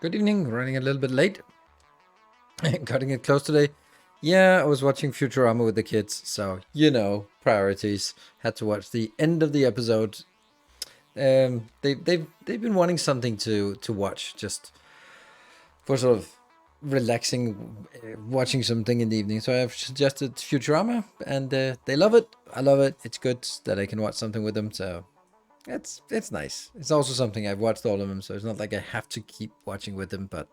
Good evening. Running a little bit late. Cutting it close today. Yeah, I was watching Futurama with the kids, so priorities. Had to watch the end of the episode. They've been wanting something to watch just for sort of relaxing, watching something in the evening. So I've suggested Futurama, and they love it. I love it. It's good that I can watch something with them. So it's nice. It's also something I've watched all of them, so it's not like I have to keep watching with them, but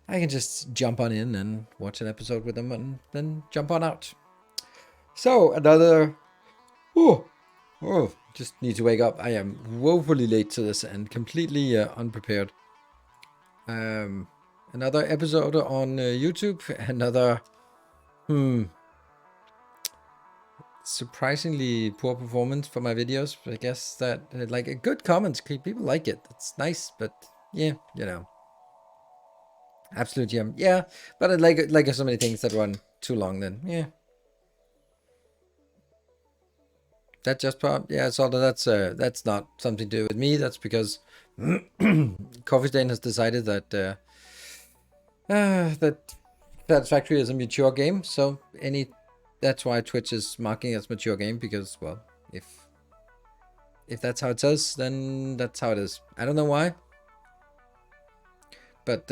I can just jump on in and watch an episode with them and then jump on out. So another. Just need to wake up. I am woefully late to this and completely unprepared. Another episode on YouTube. Another surprisingly poor performance for my videos. I guess that like a good comments, people like it. It's nice, but yeah, absolute gem. Yeah, but I like so many things that run too long. Then yeah, that just part. Yeah, so that's not something to do with me. That's because Coffee Stain has decided that that Satisfactory is a mature game. So that's why Twitch is marking it as mature game, because well, if that's how it says, then that's how it is. I don't know why, but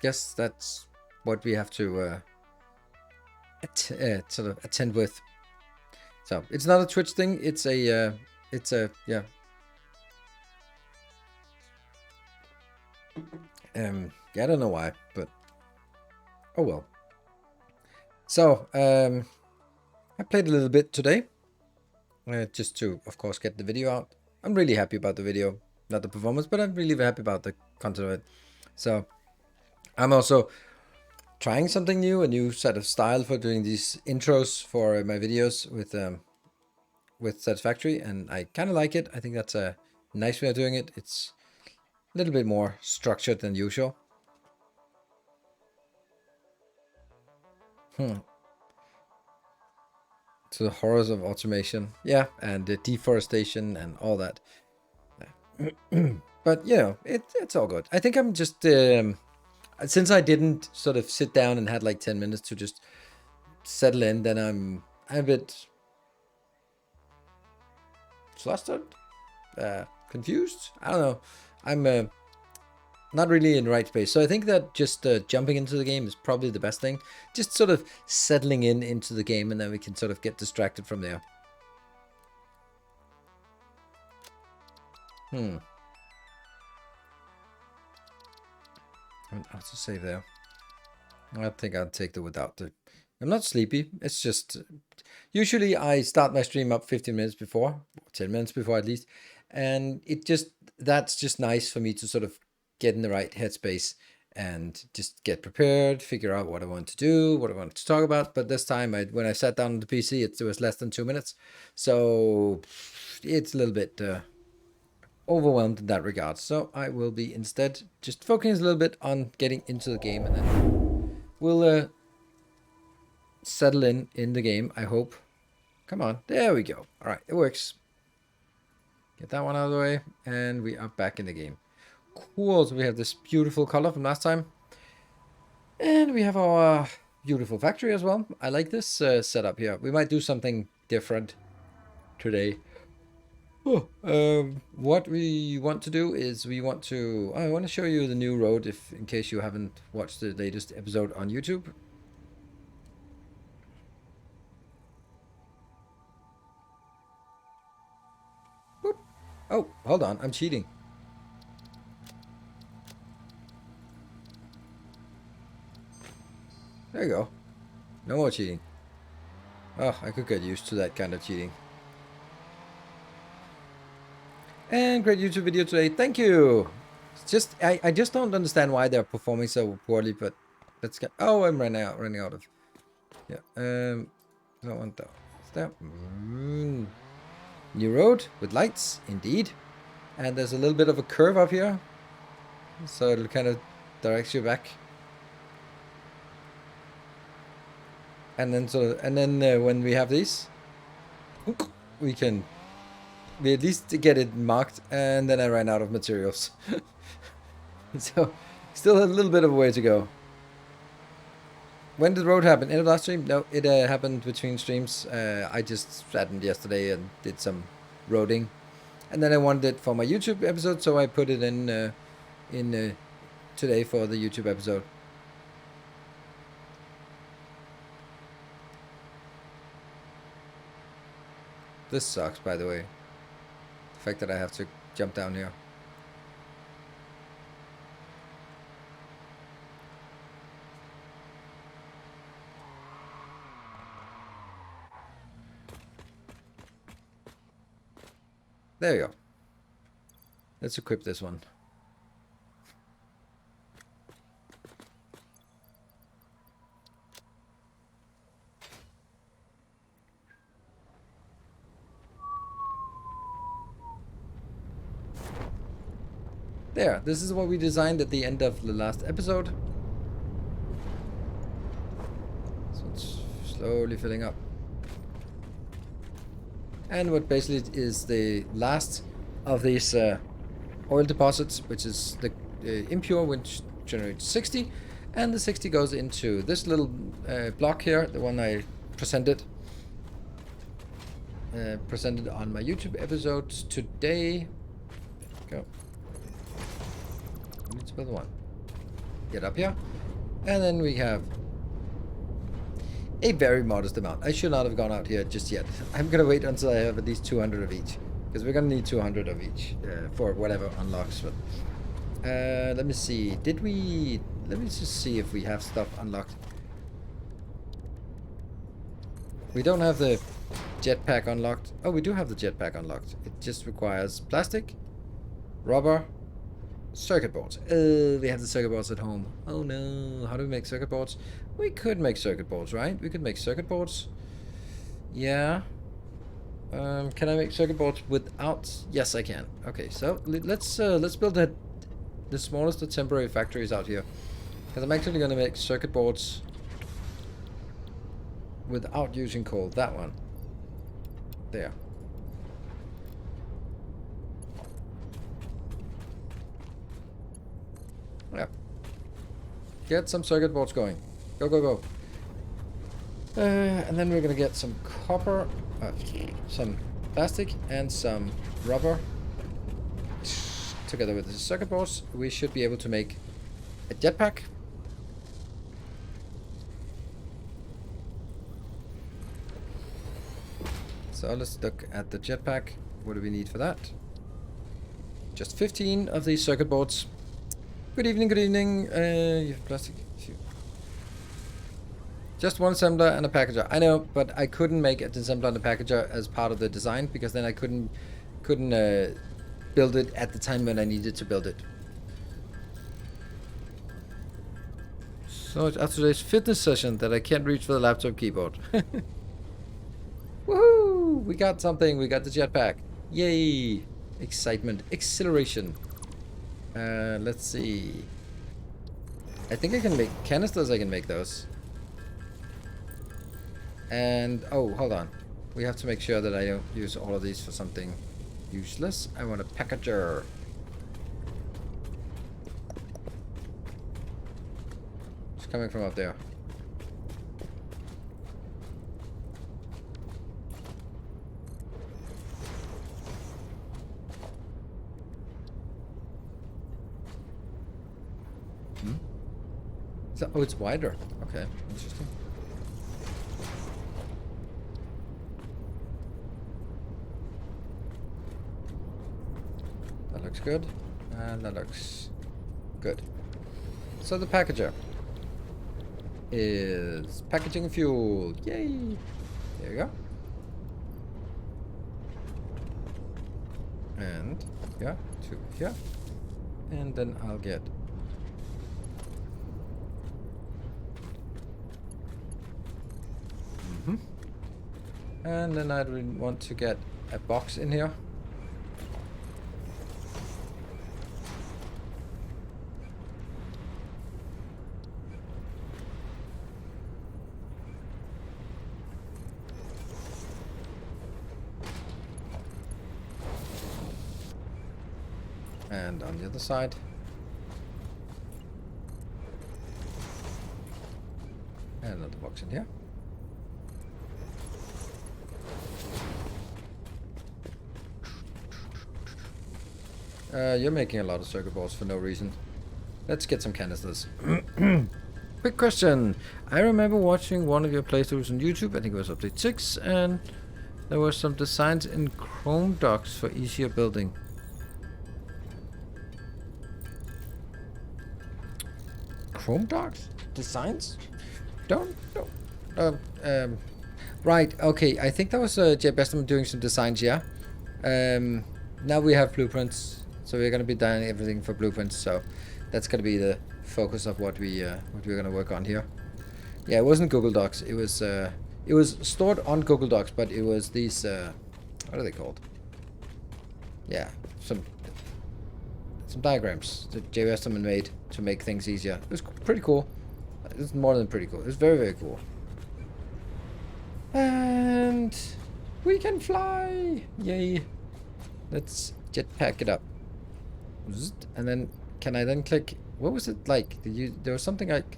guess that's what we have to sort of attend with. So it's not a Twitch thing. It's a yeah. Yeah, I don't know why, but oh well. So I played a little bit today, just to of course get the video out. I'm really happy about the video, not the performance, but I'm really happy about the content of it. So I'm also trying something new, a new set of style for doing these intros for my videos with Satisfactory, and I kind of like it. I think that's a nice way of doing it. It's a little bit more structured than usual. To the horrors of automation, yeah, and the deforestation and all that. But it's all good. I think I'm just since I didn't sort of sit down and had like 10 minutes to just settle in, then I'm a bit flustered, confused. I don't know. I'm not really in the right space. So I think that just jumping into the game is probably the best thing. Just sort of settling into the game, and then we can sort of get distracted from there. I'll just save there. I think I'll take the without the. I'm not sleepy. It's just usually I start my stream up 15 minutes before, 10 minutes before at least, and that's just nice for me to sort of get in the right headspace and just get prepared, figure out what I want to do, what I want to talk about. But this time, when I sat down on the PC, it was less than 2 minutes, so it's a little bit overwhelmed in that regard. So I will be instead just focusing a little bit on getting into the game, and then we'll settle in the game, I hope. Come on, there we go. All right, it works. Get that one out of the way, and we are back in the game. Cool, so we have this beautiful color from last time. And we have our beautiful factory as well. I like this setup here. We might do something different today. What we want to do is I want to show you the new road, in case you haven't watched the latest episode on YouTube. Whoop. Oh, hold on, I'm cheating. There you go. No more cheating. Oh, I could get used to that kind of cheating. And great YouTube video today. Thank you. It's just I just don't understand why they're performing so poorly, but let's get. Oh, I'm running out of. Yeah. I want that. New road with lights, indeed. And there's a little bit of a curve up here, so it'll kind of direct you back. And then when we have these, we at least get it marked, and then I ran out of materials. So still a little bit of a way to go. When did the road happen? In the last stream? No, it happened between streams. I just sat in yesterday and did some roading, and then I wanted it for my YouTube episode, so I put it in today for the YouTube episode. This sucks, by the way. The fact that I have to jump down here. There you go. Let's equip this one. There, this is what we designed at the end of the last episode. So it's slowly filling up. And what basically is the last of these oil deposits, which is the impure, which generates 60. And the 60 goes into this little block here, the one I presented on my YouTube episode today. Go. I need to build one. Get up here. And then we have a very modest amount. I should not have gone out here just yet. I'm going to wait until I have at least 200 of each. Because we're going to need 200 of each for whatever unlocks. But, let me see. Let me just see if we have stuff unlocked. We don't have the jetpack unlocked. Oh, we do have the jetpack unlocked. It just requires plastic, rubber, circuit boards. We have the circuit boards at home. Oh no, how do we make circuit boards? We could make circuit boards, right? We could make circuit boards. Yeah. Can I make circuit boards without? Yes, I can. Okay, so let's build the smallest of temporary factories out here. Because I'm actually going to make circuit boards without using coal. That one. There. Yeah. Get some circuit boards going. Go, go, go. And then we're going to get some copper, some plastic, and some rubber. Together with the circuit boards, we should be able to make a jetpack. So let's look at the jetpack. What do we need for that? Just 15 of these circuit boards. Good evening, good evening. You have plastic. Just one assembler and a packager. I know, but I couldn't make an assembler and a packager as part of the design because then I couldn't build it at the time when I needed to build it. So it's after today's fitness session that I can't reach for the laptop keyboard. Woohoo! We got something. We got the jetpack. Yay! Excitement. Acceleration. Let's see. I think I can make canisters. I can make those. And, oh, hold on. We have to make sure that I don't use all of these for something useless. I want a packager. It's coming from up there. So, oh, it's wider. Okay, interesting. That looks good. And that looks good. So the packager is packaging fuel. Yay! There you go. And yeah, two here. And then I'll get and then I'd want to get a box in here. And on the other side. And another box in here. You're making a lot of circuit boards for no reason. Let's get some canisters. Quick question. I remember watching one of your playthroughs on YouTube, I think it was update 6, and there were some designs in Chrome docs for easier building. Chrome docs? Designs? Don't. Right, okay, I think that was Jay Bestam doing some designs, yeah. Now we have blueprints, so we're gonna be doing everything for blueprints, so that's gonna be the focus of what we're gonna work on here. Yeah, it wasn't Google Docs, it was stored on Google Docs, but it was these, what are they called? Yeah, some diagrams that Jay Westerman made to make things easier. It was pretty cool. It's more than pretty cool. It's very, very cool. And we can fly! Yay! Let's jetpack it up. And then, can I then click? What was it like? There was something like.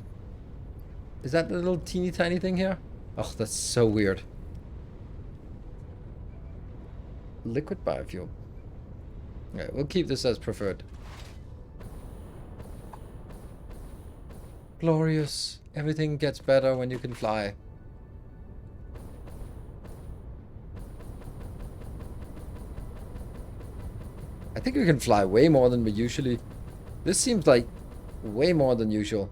Is that the little teeny tiny thing here? Oh, that's so weird. Liquid biofuel. Alright, we'll keep this as preferred. Glorious. Everything gets better when you can fly. I think we can fly way more than we usually. This seems like way more than usual.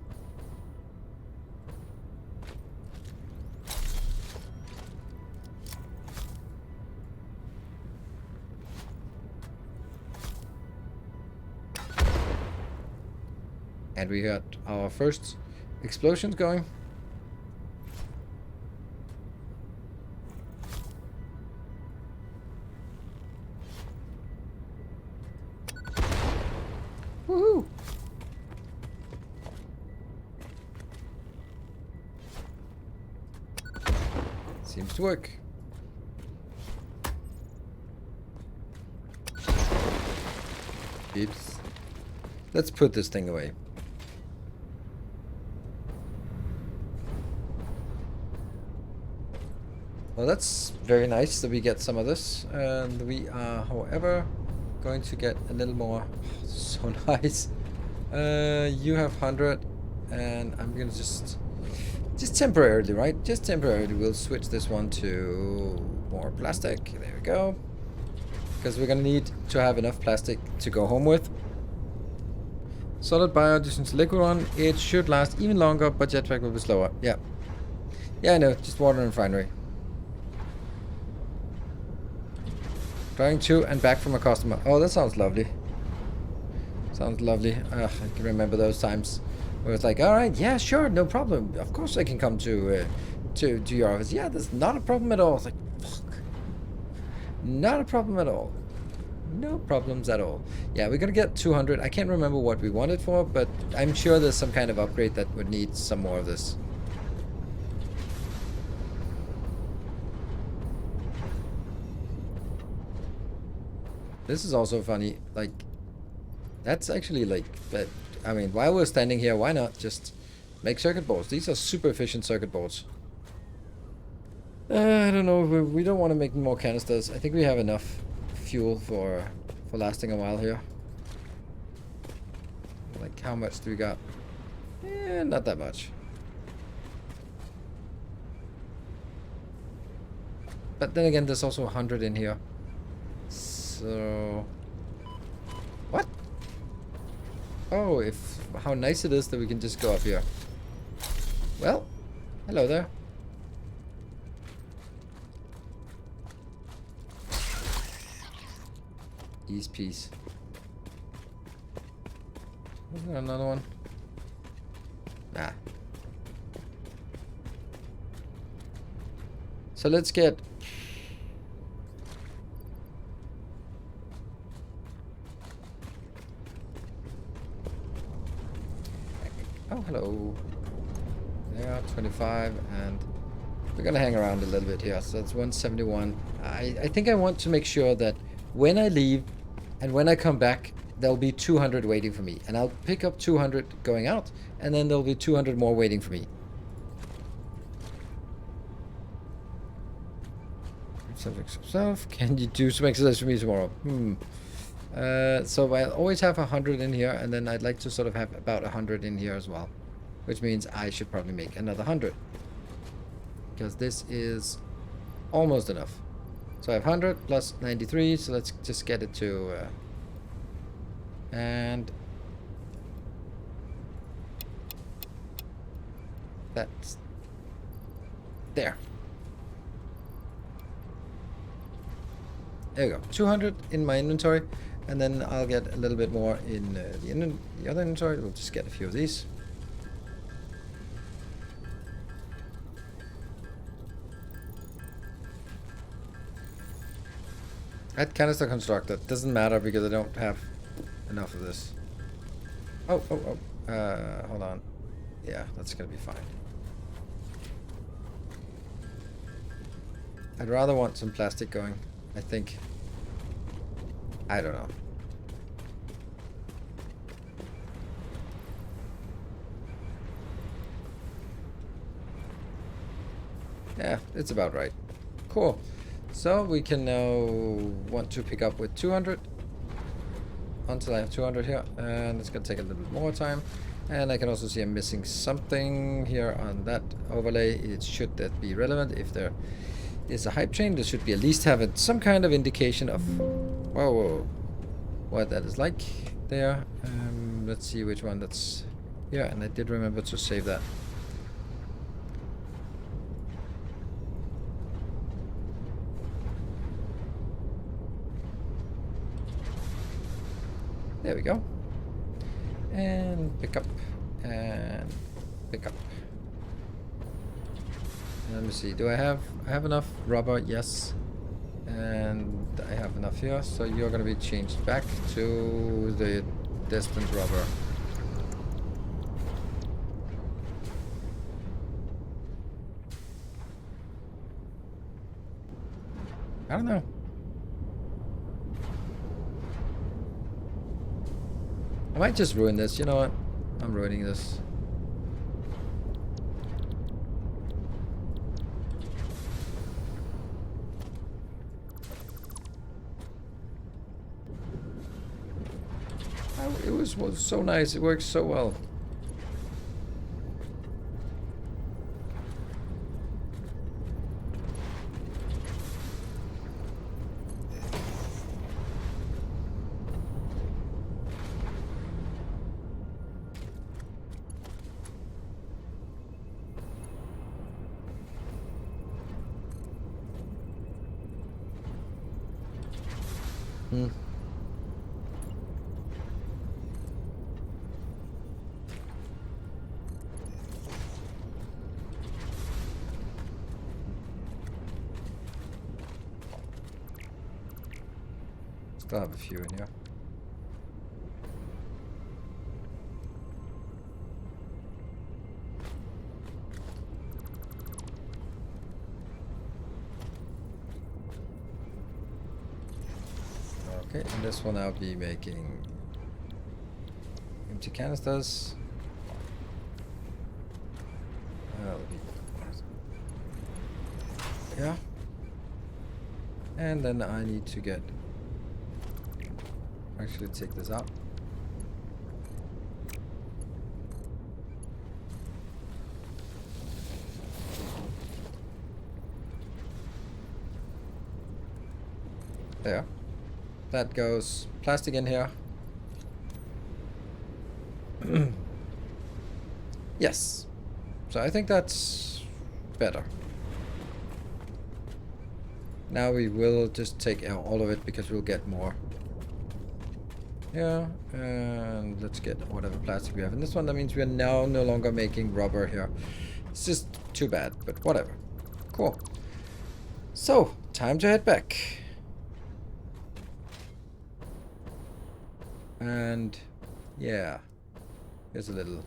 And we got our first explosions going. Woohoo! Seems to work. Oops. Let's put this thing away. Well, that's very nice that we get some of this, and we are, however, going to get a little more. Oh, so nice. You have 100, and I'm gonna just temporarily, right? Just temporarily, we'll switch this one to more plastic. There we go. Because we're gonna need to have enough plastic to go home with. Solid bio additions to liquid one. It should last even longer, but jetpack will be slower. Yeah. Yeah, I know. Just water and refinery. Driving to and back from a customer. Oh, that sounds lovely. Sounds lovely. I can remember those times where it's like, all right, yeah, sure, no problem. Of course I can come to your office. Yeah, there's not a problem at all. It's like, fuck. Not a problem at all. No problems at all. Yeah, we're gonna get 200. I can't remember what we wanted for, but I'm sure there's some kind of upgrade that would need some more of this. This is also funny, like, that's actually like, but I mean, while we're standing here, why not just make circuit boards? These are super efficient circuit boards. I don't know, we don't want to make more canisters. I think we have enough fuel for lasting a while here. Like, how much do we got? Not that much. But then again, there's also 100 in here. So, what? Oh, how nice it is that we can just go up here. Well, hello there. Ease piece. Was there another one? Nah. So let's get. Oh, hello. There, 25, and we're gonna hang around a little bit here. So that's 171. I think I want to make sure that when I leave and when I come back, there'll be 200 waiting for me. And I'll pick up 200 going out, and then there'll be 200 more waiting for me. Can you do some exercise for me tomorrow? So I'll always have 100 in here, and then I'd like to sort of have about 100 in here as well. Which means I should probably make another 100. Because this is almost enough. So I have 100 plus 93, so let's just get it to... and... that's... there. There we go. 200 in my inventory, and then I'll get a little bit more in the other inventory. We'll just get a few of these. That canister constructor doesn't matter because I don't have enough of this. Oh. Hold on. Yeah, that's gonna be fine. I'd rather want some plastic going, I think. I don't know. Yeah, it's about right. Cool. So we can now want to pick up with 200 until I have 200 here, and it's gonna take a little bit more time. And I can also see I'm missing something here on that overlay. It should that be relevant. If there is a hype chain, this should be at least have some kind of indication of what that is like there. Let's see which one that's here, and I did remember to save that. There we go. And pick up. And pick up. And let me see. Do I have enough rubber? Yes. And I have enough here. So you're going to be changed back to the destined rubber. I don't know. I might just ruin this. You know what? I'm ruining this. It was so nice. It works so well. Still have a few in here. Okay, and this will now be making empty canisters. Yeah. And then I need to get... actually take this out. There. That goes plastic in here. Yes. So I think that's better. Now we will just take out all of it because we'll get more. Yeah, and let's get whatever plastic we have in this one. That means we are now no longer making rubber here. It's just too bad, but whatever. Cool. So, time to head back. And yeah, here's a little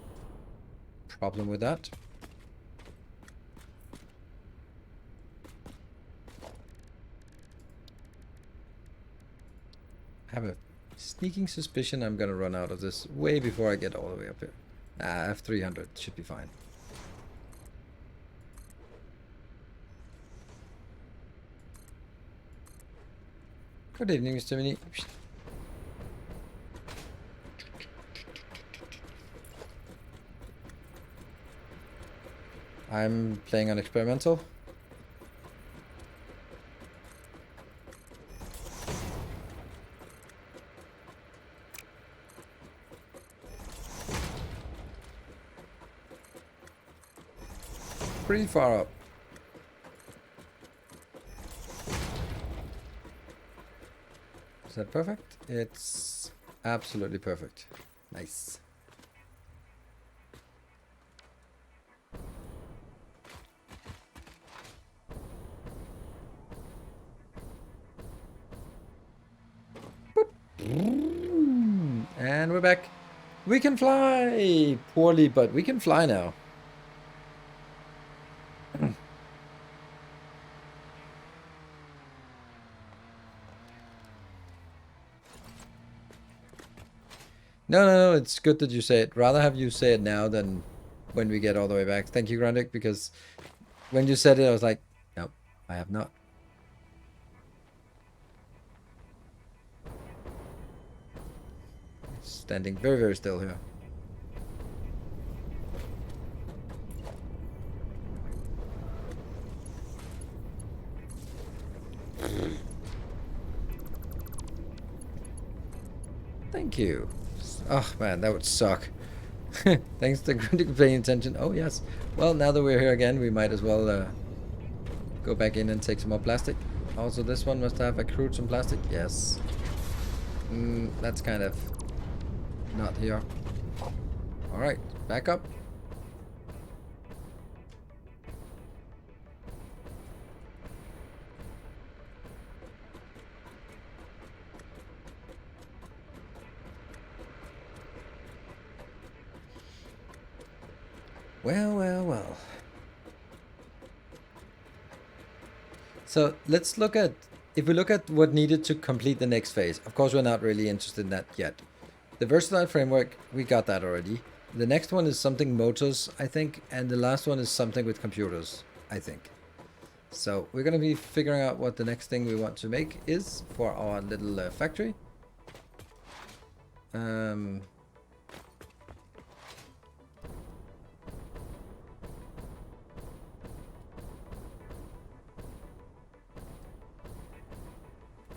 problem with that. I have a Sneaking suspicion I'm gonna run out of this way before I get all the way up here. I have 300, should be fine. Good evening, Mr. Mini. I'm playing on experimental. Pretty far up. Is that perfect? It's absolutely perfect. Nice. And we're back. We can fly! Poorly, but we can fly now. No, it's good that you say it. Rather have you say it now than when we get all the way back. Thank you, Grundig, because when you said it, I was like, no, I have not. Standing very, very still here. Thank you. Oh man, that would suck. Thanks to Grundig paying attention. Oh yes. Well, now that we're here again, we might as well go back in and take some more plastic. Also, this one must have accrued some plastic. Yes. That's kind of not here. Alright, back up. Well. So let's look at, if we look at what needed to complete the next phase, of course we're not really interested in that yet. The versatile framework, we got that already. The next one is something motors, I think, and the last one is something with computers, I think. So we're going to be figuring out what the next thing we want to make is for our little factory.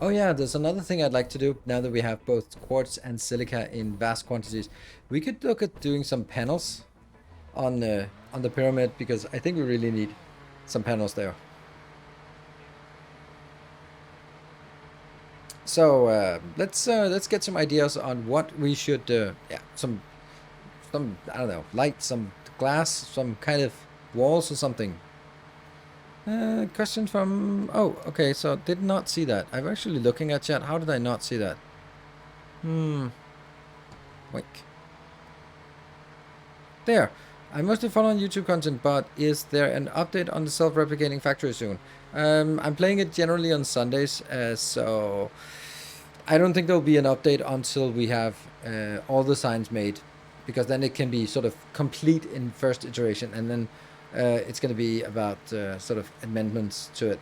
Oh yeah, there's another thing I'd like to do now that we have both quartz and silica in vast quantities. We could look at doing some panels on the pyramid, because I think we really need some panels there. So let's get some ideas on what we should some I don't know, light, some glass, some kind of walls or something. Question from... Oh, okay, so did not see that. I'm actually looking at chat. How did I not see that? Wink. There. I mostly follow on YouTube content, but is there an update on the self-replicating factory soon? I'm playing it generally on Sundays, so I don't think there'll be an update until we have all the signs made, because then it can be sort of complete in first iteration, and then it's going to be about sort of amendments to it.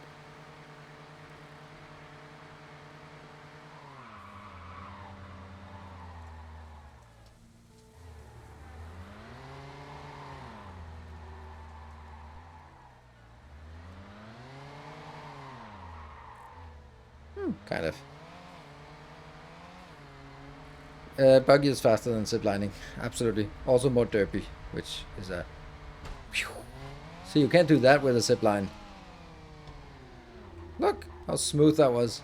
Kind of. Buggy is faster than ziplining. Absolutely. Also more derpy, which is a... So you can't do that with a zipline. Look how smooth that was.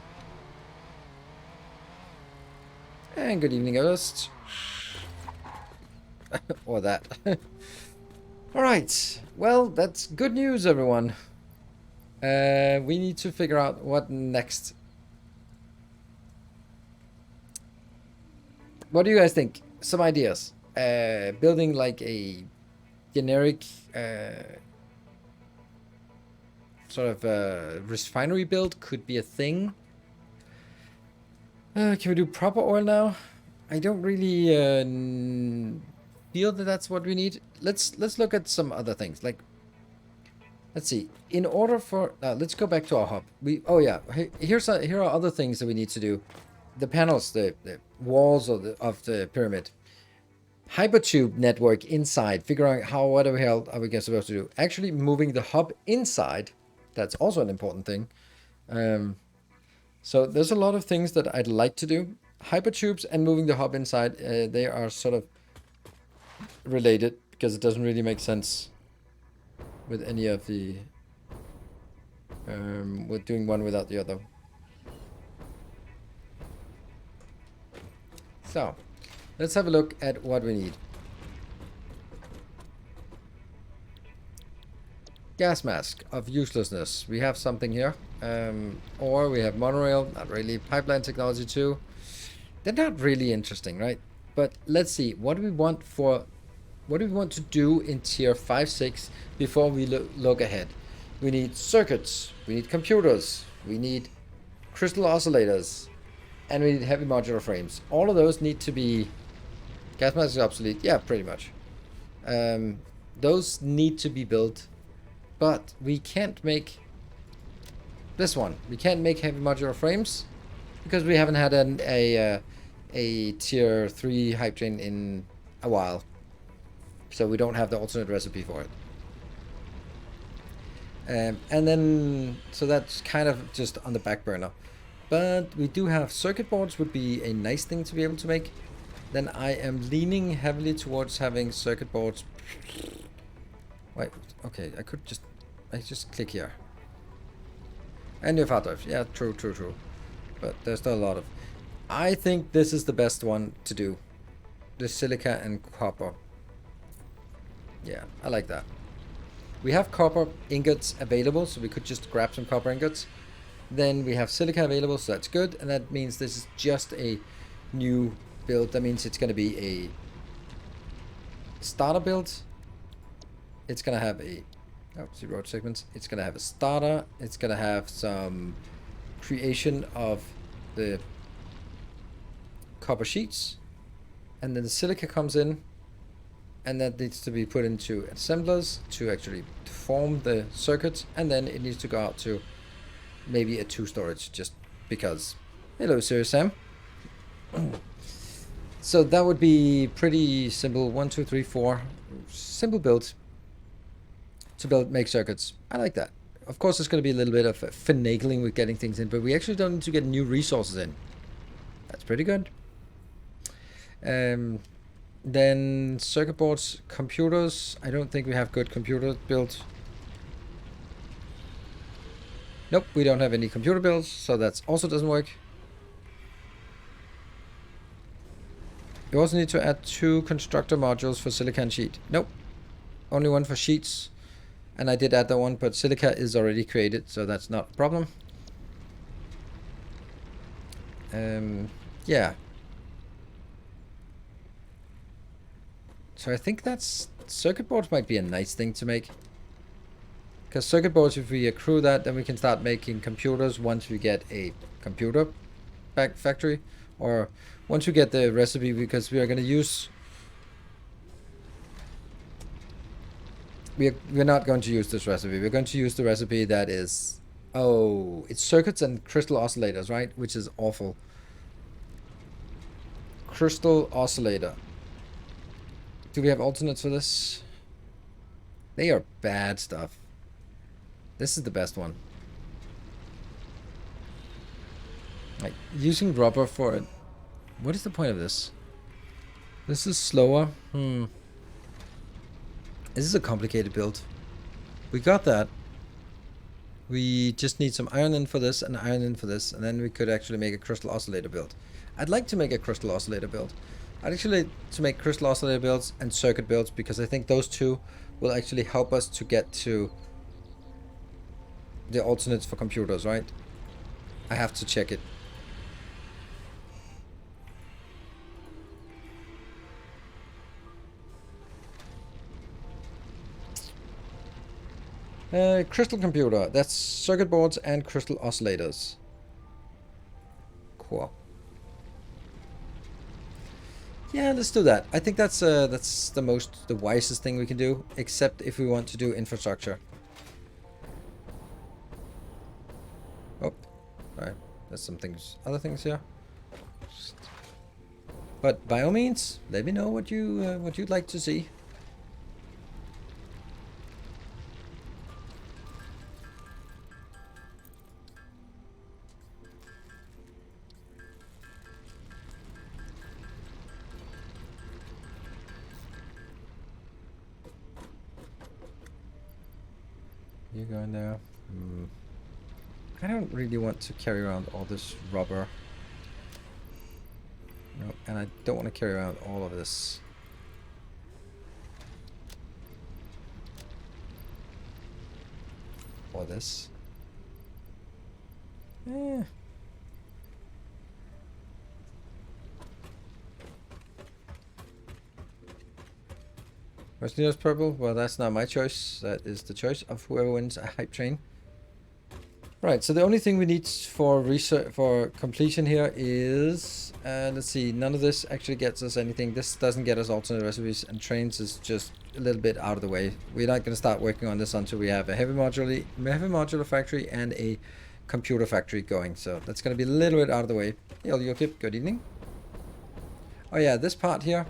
And good evening, Ghost. Or that. Alright. Well, that's good news, everyone. We need to figure out what next. What do you guys think? Some ideas. Building like a generic sort of refinery build could be a thing. Can we do proper oil now? I don't really feel that that's what we need. Let's look at some other things. Like, let's see. In order for let's go back to our hub. Here are other things that we need to do. The panels, the walls of the pyramid. Hypertube network inside. Figuring out how whatever hell are we supposed to do. Actually, moving the hub inside. That's also an important thing. So there's a lot of things that I'd like to do. Hypertubes and moving the hub inside, they are sort of related because it doesn't really make sense with any of the with doing one without the other. So let's have a look at what we need. Gas mask of uselessness. We have something here. Or we have monorail, not really. Pipeline technology too. They're not really interesting, right? But let's see. What do we want to do in tier 5, 6 before we look ahead? We need circuits. We need computers. We need crystal oscillators. And we need heavy modular frames. All of those need to be... Gas mask is obsolete. Yeah, pretty much. Those need to be built. But we can't make this one. We can't make heavy modular frames because we haven't had a tier 3 hype train in a while. So we don't have the alternate recipe for it. And then, so that's kind of just on the back burner. But we do have circuit boards would be a nice thing to be able to make. Then I am leaning heavily towards having circuit boards. Wait, okay, I just click here. And your hard drive. Yeah, true. But there's still a lot of... I think this is the best one to do. The silica and copper. Yeah, I like that. We have copper ingots available, so we could just grab some copper ingots. Then we have silica available, so that's good. And that means this is just a new build. That means it's going to be a starter build. It's going to have a... Oh, 0 segments. It's going to have a starter. It's going to have some creation of the copper sheets. And then the silica comes in. And that needs to be put into assemblers to actually form the circuits. And then it needs to go out to maybe a 2 storage just because. Hello, Serious Sam. So that would be pretty simple. 1, 2, 3, 4. Simple build. To make circuits. I like that. Of course, there's going to be a little bit of finagling with getting things in, but we actually don't need to get new resources in. That's pretty good. Then circuit boards, computers. I don't think we have good computers built. Nope, we don't have any computer builds, so that also doesn't work. You also need to add 2 constructor modules for silicon sheet. Nope, only 1 for sheets. And I did add that one, but silica is already created, so that's not a problem. Yeah. So I think that's... Circuit boards might be a nice thing to make. Because circuit boards, if we accrue that, then we can start making computers once we get a computer factory. Or once we get the recipe, because we are going to use... We're not going to use this recipe. We're going to use the recipe that is... Oh, it's circuits and crystal oscillators, right? Which is awful. Crystal oscillator. Do we have alternates for this? They are bad stuff. This is the best one. Like, using rubber for it. What is the point of this? This is slower. This is a complicated build. We got that. We just need some iron in for this and iron in for this, and then we could actually make a crystal oscillator build. I'd like to make a crystal oscillator build. I'd actually like to make crystal oscillator builds and circuit builds because I think those two will actually help us to get to the alternates for computers, right? I have to check it. Crystal computer. That's circuit boards and crystal oscillators. Cool. Yeah, let's do that. I think that's the wisest thing we can do, except if we want to do infrastructure. Oh, right. There's some things, other things here. But by all means, let me know what you'd like to see. You going there? I don't really want to carry around all this rubber. No, and I don't want to carry around all of this. Or this. Eh. What's nearest purple? Well, that's not my choice. That is the choice of whoever wins a hype train. Right, so the only thing we need for research for completion here is let's see, none of this actually gets us anything. This doesn't get us alternate recipes, and trains is just a little bit out of the way. We're not going to start working on this until we have a heavy modular factory and a computer factory going. So that's going to be a little bit out of the way. Hey, Yokip, good evening. Oh yeah, this part here.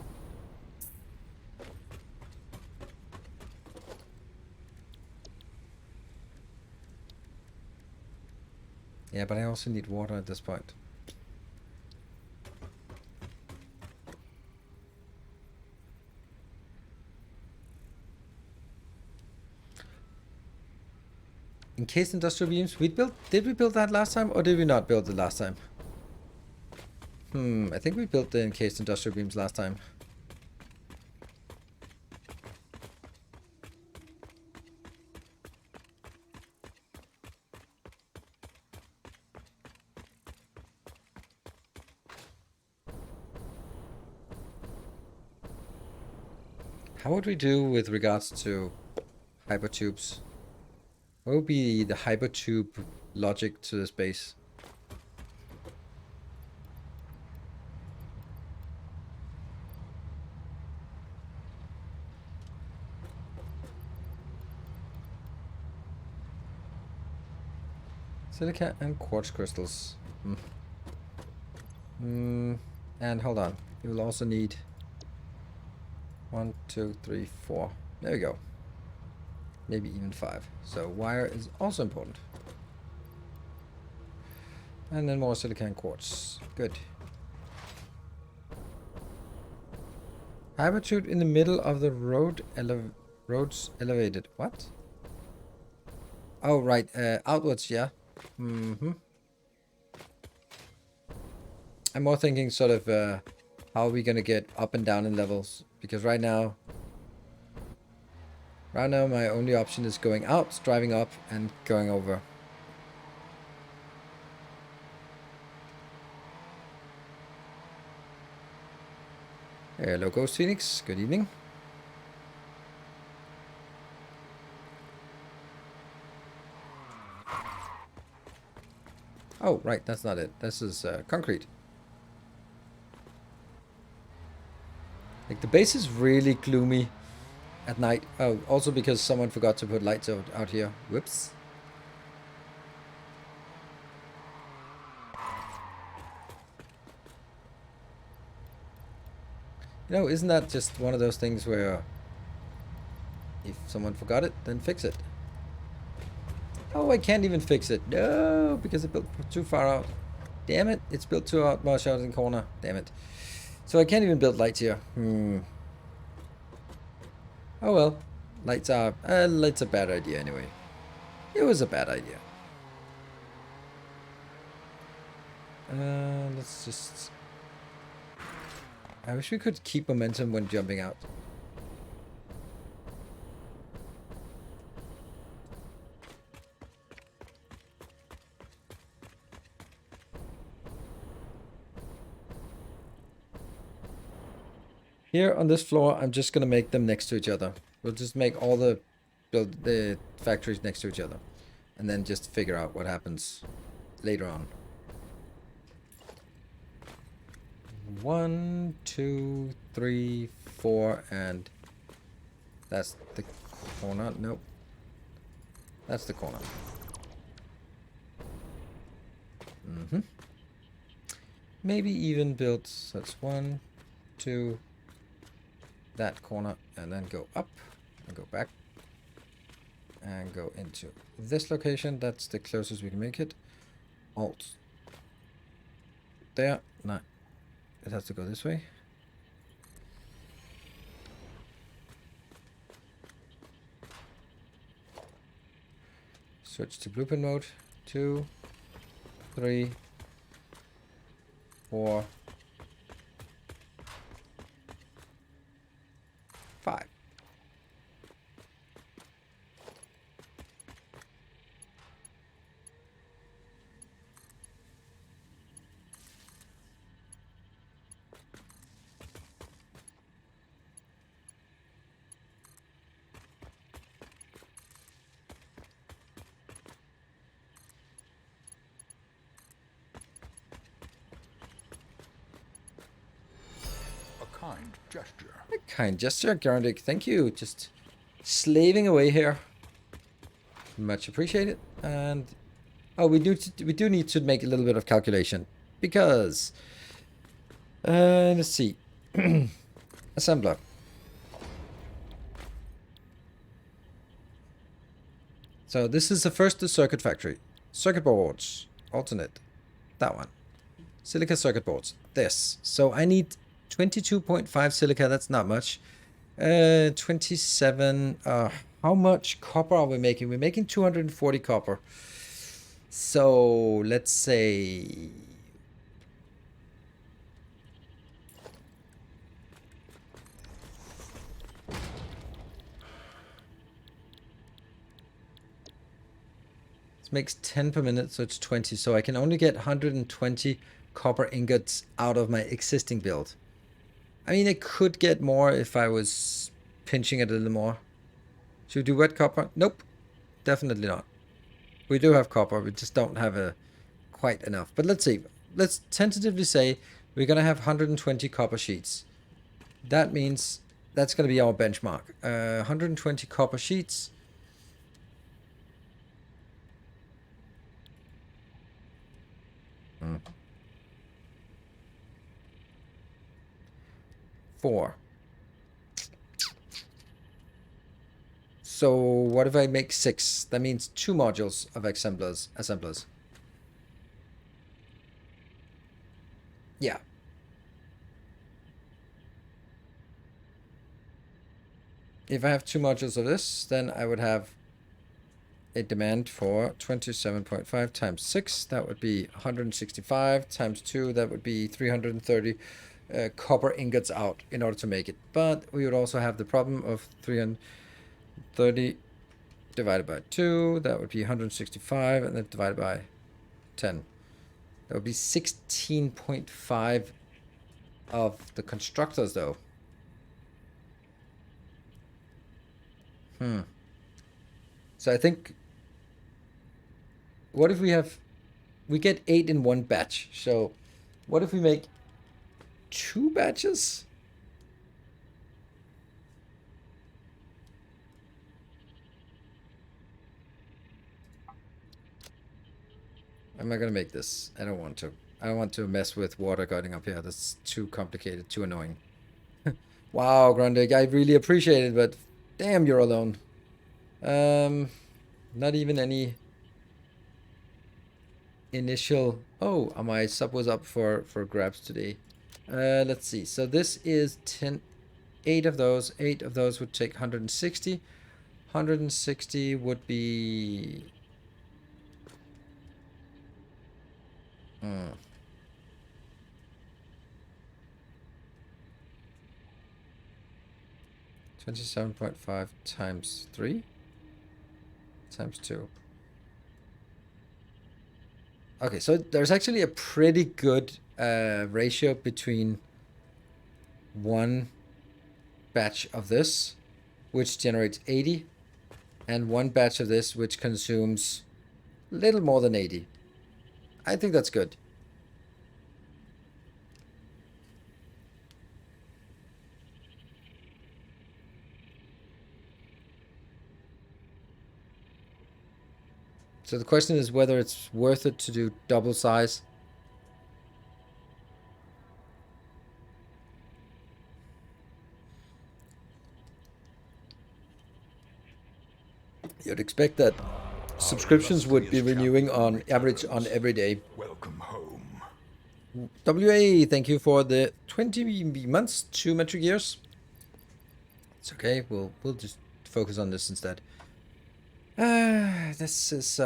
Yeah, but I also need water at this point. Encased industrial beams. Did we build that last time, or did we not build it last time? I think we built the encased industrial beams last time. How would we do with regards to hypertubes? What would be the hypertube logic to this base? Silica and quartz crystals. And hold on. You will also need 1, 2, 3, 4. There we go. Maybe even 5. So wire is also important. And then more silica and quartz. Good. Hypertube in the middle of the roads elevated. What? Oh, right. Outwards, yeah. I'm more thinking sort of how are we going to get up and down in levels? Because right now my only option is going out, driving up, and going over. Hello, Ghost Phoenix. Good evening. Oh, right. That's not it. This is concrete. Like, the base is really gloomy at night. Oh, also because someone forgot to put lights out here. Whoops. You know, isn't that just one of those things where if someone forgot it, then fix it? Oh, I can't even fix it. No, because it built too far out. Damn it. It's built too much out in the corner. Damn it. So I can't even build lights here. Oh well. Lights are a bad idea anyway. It was a bad idea. Let's just... I wish we could keep momentum when jumping out. Here on this floor, I'm just gonna make them next to each other. We'll just make all the factories next to each other, and then just figure out what happens later on. 1, 2, 3, 4, and that's the corner. Nope. That's the corner. Maybe even build, so it's 1, 2, that corner, and then go up, and go back, and go into this location. That's the closest we can make it. Alt. There. No. It has to go this way. Switch to blueprint mode. 2, 3, 4, 5. Kind gesture. A kind gesture, Garandic. Thank you. Just slaving away here. Much appreciated. And we do need to make a little bit of calculation because let's see. Assembler. So this is the first circuit factory. Circuit boards. Alternate. That one. Silica circuit boards. This. So I need 22.5 silica. That's not much. 27. How much copper are we making? We're making 240 copper. So let's say... This makes 10 per minute, so it's 20. So I can only get 120 copper ingots out of my existing build. I mean, I could get more if I was pinching it a little more. Should we do wet copper? Nope. Definitely not. We do have copper. We just don't have quite enough. But let's see. Let's tentatively say we're going to have 120 copper sheets. That means that's going to be our benchmark. 120 copper sheets. Hmm. 4. So what if I make 6? That means 2 modules of assemblers. Yeah. If I have 2 modules of this, then I would have a demand for 27.5 times 6. That would be 165 times 2. That would be 330 copper ingots out in order to make it. But we would also have the problem of 330 divided by 2. That would be 165, and then divided by 10. That would be 16.5 of the constructors, though. So I think, what if we get 8 in one batch? So what if we make 2 batches? I'm not gonna make this. I don't want to. I don't want to mess with water going up here. That's too complicated, too annoying. Wow, Grundig, I really appreciate it, but damn, you're alone. Not even any initial... Oh, my sub was up for grabs today. Let's see. So this is 8 of those. 8 of those would take 160. 160 would be... 27.5 times 3 times 2. Okay, so there's actually a pretty good ratio between one batch of this, which generates 80, and one batch of this, which consumes a little more than 80. I think that's good. So the question is whether it's worth it to do double size. You'd expect that subscriptions would be renewing on average on every day. Welcome home. WA, thank you for the 20 months, 2 metric years. It's okay, we'll just focus on this instead. This is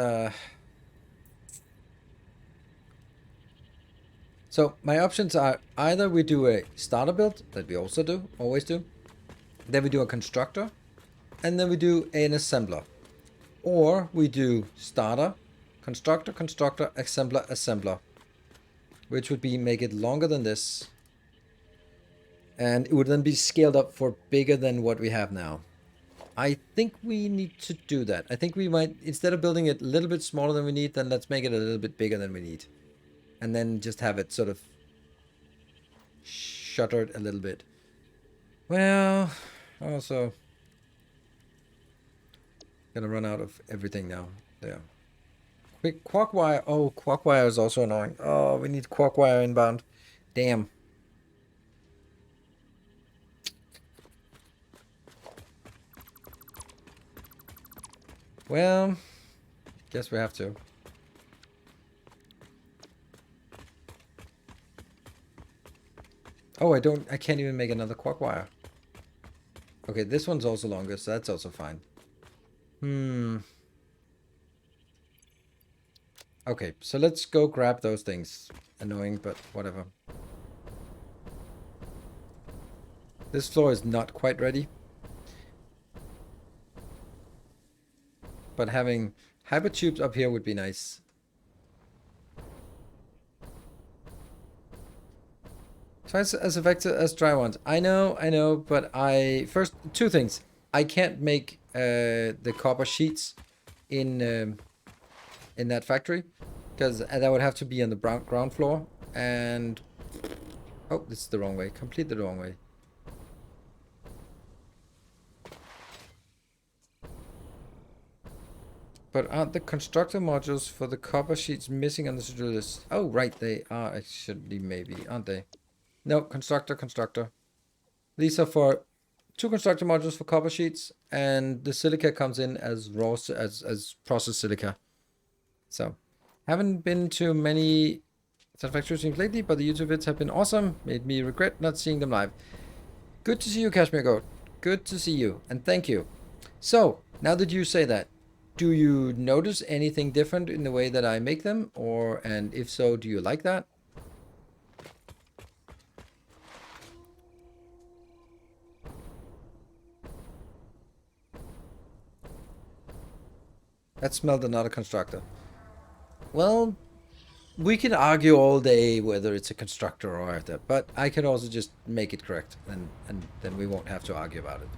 so my options are either we do a starter build that we also do, always do, then we do a constructor, and then we do an assembler. Or we do starter, constructor, constructor, assembler, assembler. Which would be make it longer than this. And it would then be scaled up for bigger than what we have now. I think we need to do that. I think we might, instead of building it a little bit smaller than we need, then let's make it a little bit bigger than we need. And then just have it sort of shuttered a little bit. Well, also gonna run out of everything now. There. Quick quark wire. Oh, quark wire is also annoying. Oh, we need quark wire inbound. Damn. Well, guess we have to. Oh, I can't even make another quark wire. Okay, this one's also longer, so that's also fine. Okay, so let's go grab those things. Annoying, but whatever. This floor is not quite ready. But having hypertubes up here would be nice. Twice as effective as dry ones. I know, but first, two things. I can't make the copper sheets in that factory, because that would have to be on the ground floor, and oh, this is the wrong way, completely the wrong way. But aren't the constructor modules for the copper sheets missing on the to-do list? Oh, right, they are actually, maybe, aren't they? No, constructor. These are for 2 constructor modules for copper sheets, and the silica comes in as raw, as processed silica. So, haven't been to many Satisfactory streams lately, but the YouTube vids have been awesome. Made me regret not seeing them live. Good to see you, Kashmir Goat. Good to see you, and thank you. So, now that you say that, do you notice anything different in the way that I make them? And if so, do you like that? That smelled another constructor. Well, we can argue all day whether it's a constructor or that, but I could also just make it correct, and then we won't have to argue about it.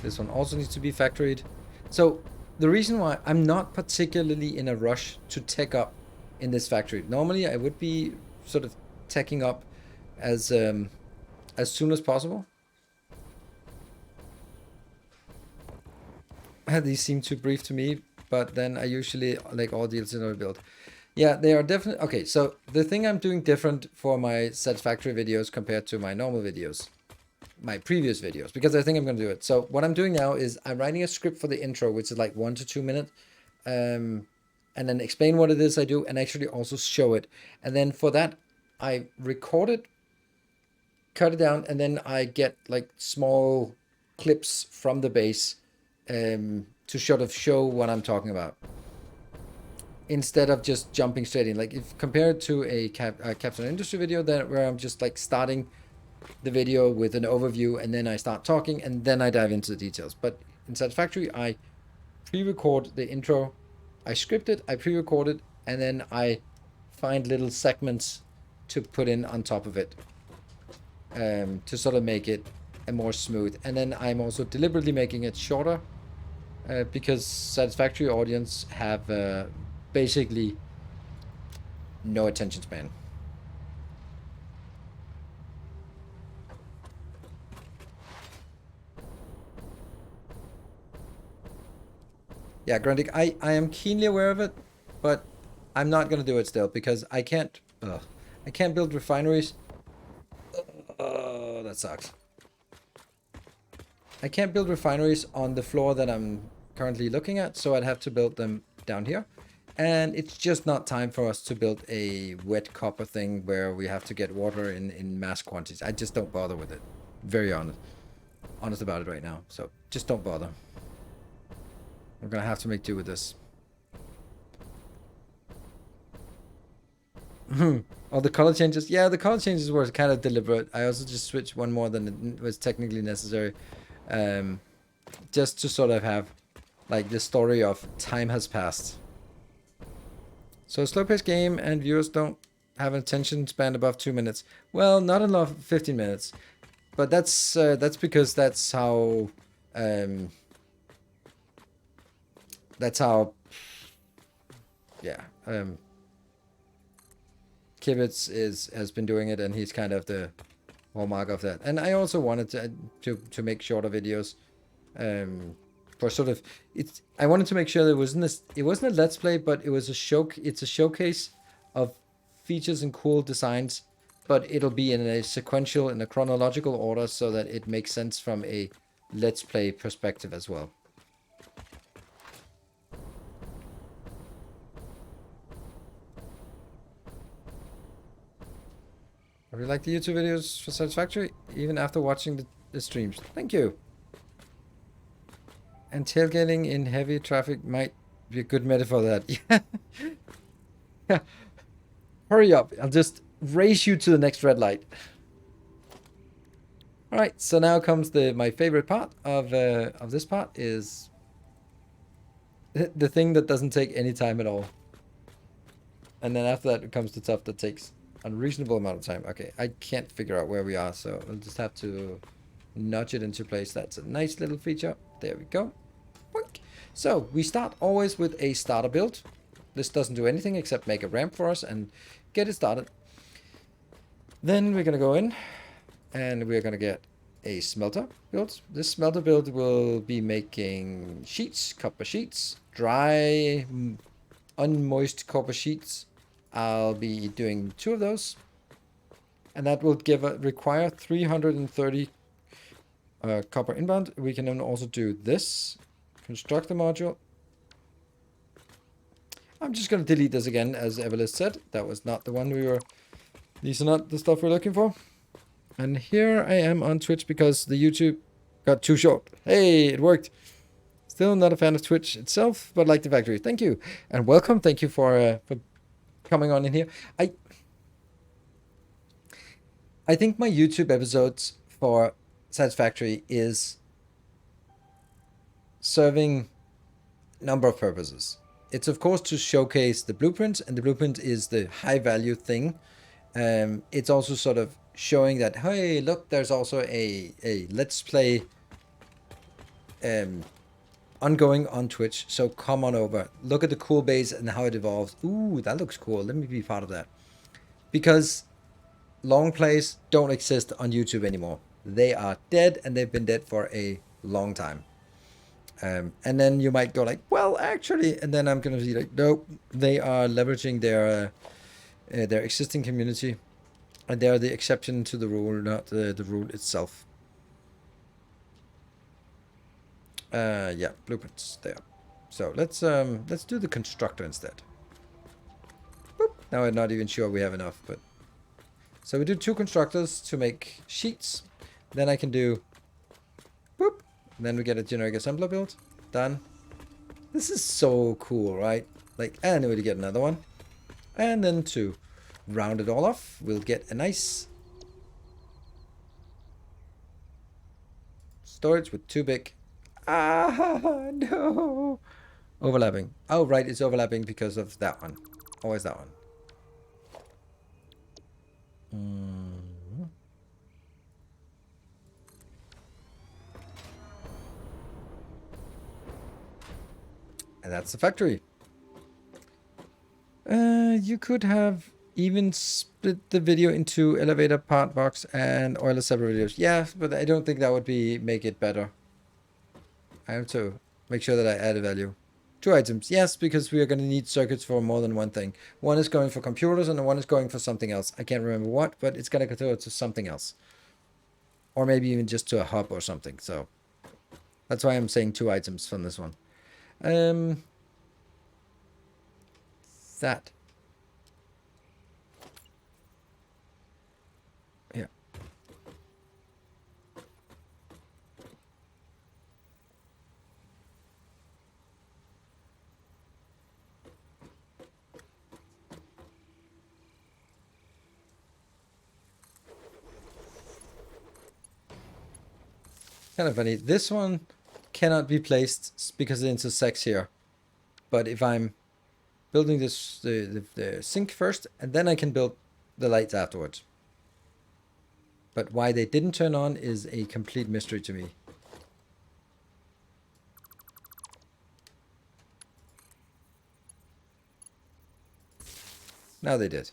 This one also needs to be factoried. So the reason why I'm not particularly in a rush to tech up in this factory. Normally I would be sort of teching up as soon as possible. These seem too brief to me, but then I usually like all deals in our build. Yeah, they are definitely okay. So the thing I'm doing different for my Satisfactory videos compared to my normal videos, my previous videos, because I think I'm going to do it. So what I'm doing now is I'm writing a script for the intro, which is like 1 to 2 minutes, and then explain what it is I do, and actually also show it. And then for that, I record it, cut it down, and then I get like small clips from the base to sort of show what I'm talking about, instead of just jumping straight in. Like if compared to a Captain Industry video, then where I'm just like starting the video with an overview, and then I start talking, and then I dive into the details. But in Satisfactory, I pre-record the intro, I script it, I pre-record it, and then I find little segments to put in on top of it to sort of make it a more smooth. And then I'm also deliberately making it shorter because Satisfactory audience have basically no attention span. Yeah, Grundig, I am keenly aware of it, but I'm not gonna do it still because I can't. I can't build refineries. Oh, that sucks. I can't build refineries on the floor that I'm currently looking at, so I'd have to build them down here. And it's just not time for us to build a wet copper thing where we have to get water in mass quantities. I just don't bother with it. Very honest about it right now. So just don't bother. We're gonna have to make do with this. All the color changes. Yeah, the color changes were kind of deliberate. I also just switched one more than it was technically necessary. Just to sort of have like the story of time has passed. So slow-paced game and viewers don't have an attention span above 2 minutes. Well, not enough 15 minutes. But that's because that's how yeah, Kibitz has been doing it, and he's kind of the hallmark of that. And I also wanted to make shorter videos, for sort of I wanted to make sure that it wasn't a let's play, but it was it's a showcase of features and cool designs, but it'll be in a chronological order so that it makes sense from a let's play perspective as well. I really like the YouTube videos for Satisfactory, even after watching the streams. Thank you. And tailgating in heavy traffic might be a good metaphor for that. Yeah. Yeah. Hurry up. I'll just race you to the next red light. Alright, so now comes my favorite part of this part is the thing that doesn't take any time at all. And then after that comes the stuff that takes unreasonable amount of time. Okay, I can't figure out where we are, so we'll just have to nudge it into place. That's a nice little feature. There we go. Boink. So we start always with a starter build. This doesn't do anything except make a ramp for us and get it started. Then we're gonna go in and we're gonna get a smelter build. This smelter build will be making sheets, copper sheets, dry, unmoist copper sheets. I'll be doing 2 of those, and that will require 330 copper inbound. We can then also do this, construct the module. I'm just going to delete this again, as Evelyn said. That was not the one these are not the stuff we're looking for. And here I am on Twitch because the YouTube got too short. Hey, it worked. Still not a fan of Twitch itself, but like the factory. Thank you and welcome. Thank you for coming on in here. I think my YouTube episodes for Satisfactory is serving a number of purposes. It's of course to showcase the blueprint, and the blueprint is the high value thing. It's also sort of showing that, hey, look, there's also a let's play ongoing on Twitch, so come on over, look at the cool base and how it evolves. Ooh, that looks cool. Let me be part of that, because long plays don't exist on YouTube anymore. They are dead, and they've been dead for a long time. And then you might go like, well, actually, and then I'm gonna be like, nope, they are leveraging their existing community, and they are the exception to the rule, not the rule itself. Yeah, blueprints there. So let's do the constructor instead. Boop. Now I'm not even sure we have enough, but so we do 2 constructors to make sheets. Then I can do boop. Then we get a generic assembler build. Done. This is so cool, right? Like, and we get another one. And then to round it all off, we'll get a nice storage with 2 big. Ah, no. Overlapping. Oh, right, it's overlapping because of that one. Always that one. And that's the factory. You could have even split the video into elevator, part box, and oiler separate videos. Yeah, but I don't think that would make it better. I have to make sure that I add a value. 2 items. Yes, because we are going to need circuits for more than one thing. One is going for computers and one is going for something else. I can't remember what, but it's going to go to something else. Or maybe even just to a hub or something. So that's why I'm saying 2 items from this one. That. Yeah. Kind of funny. This one cannot be placed because it intersects here. But if I'm building this the sink first, and then I can build the lights afterwards. But why they didn't turn on is a complete mystery to me. Now they did.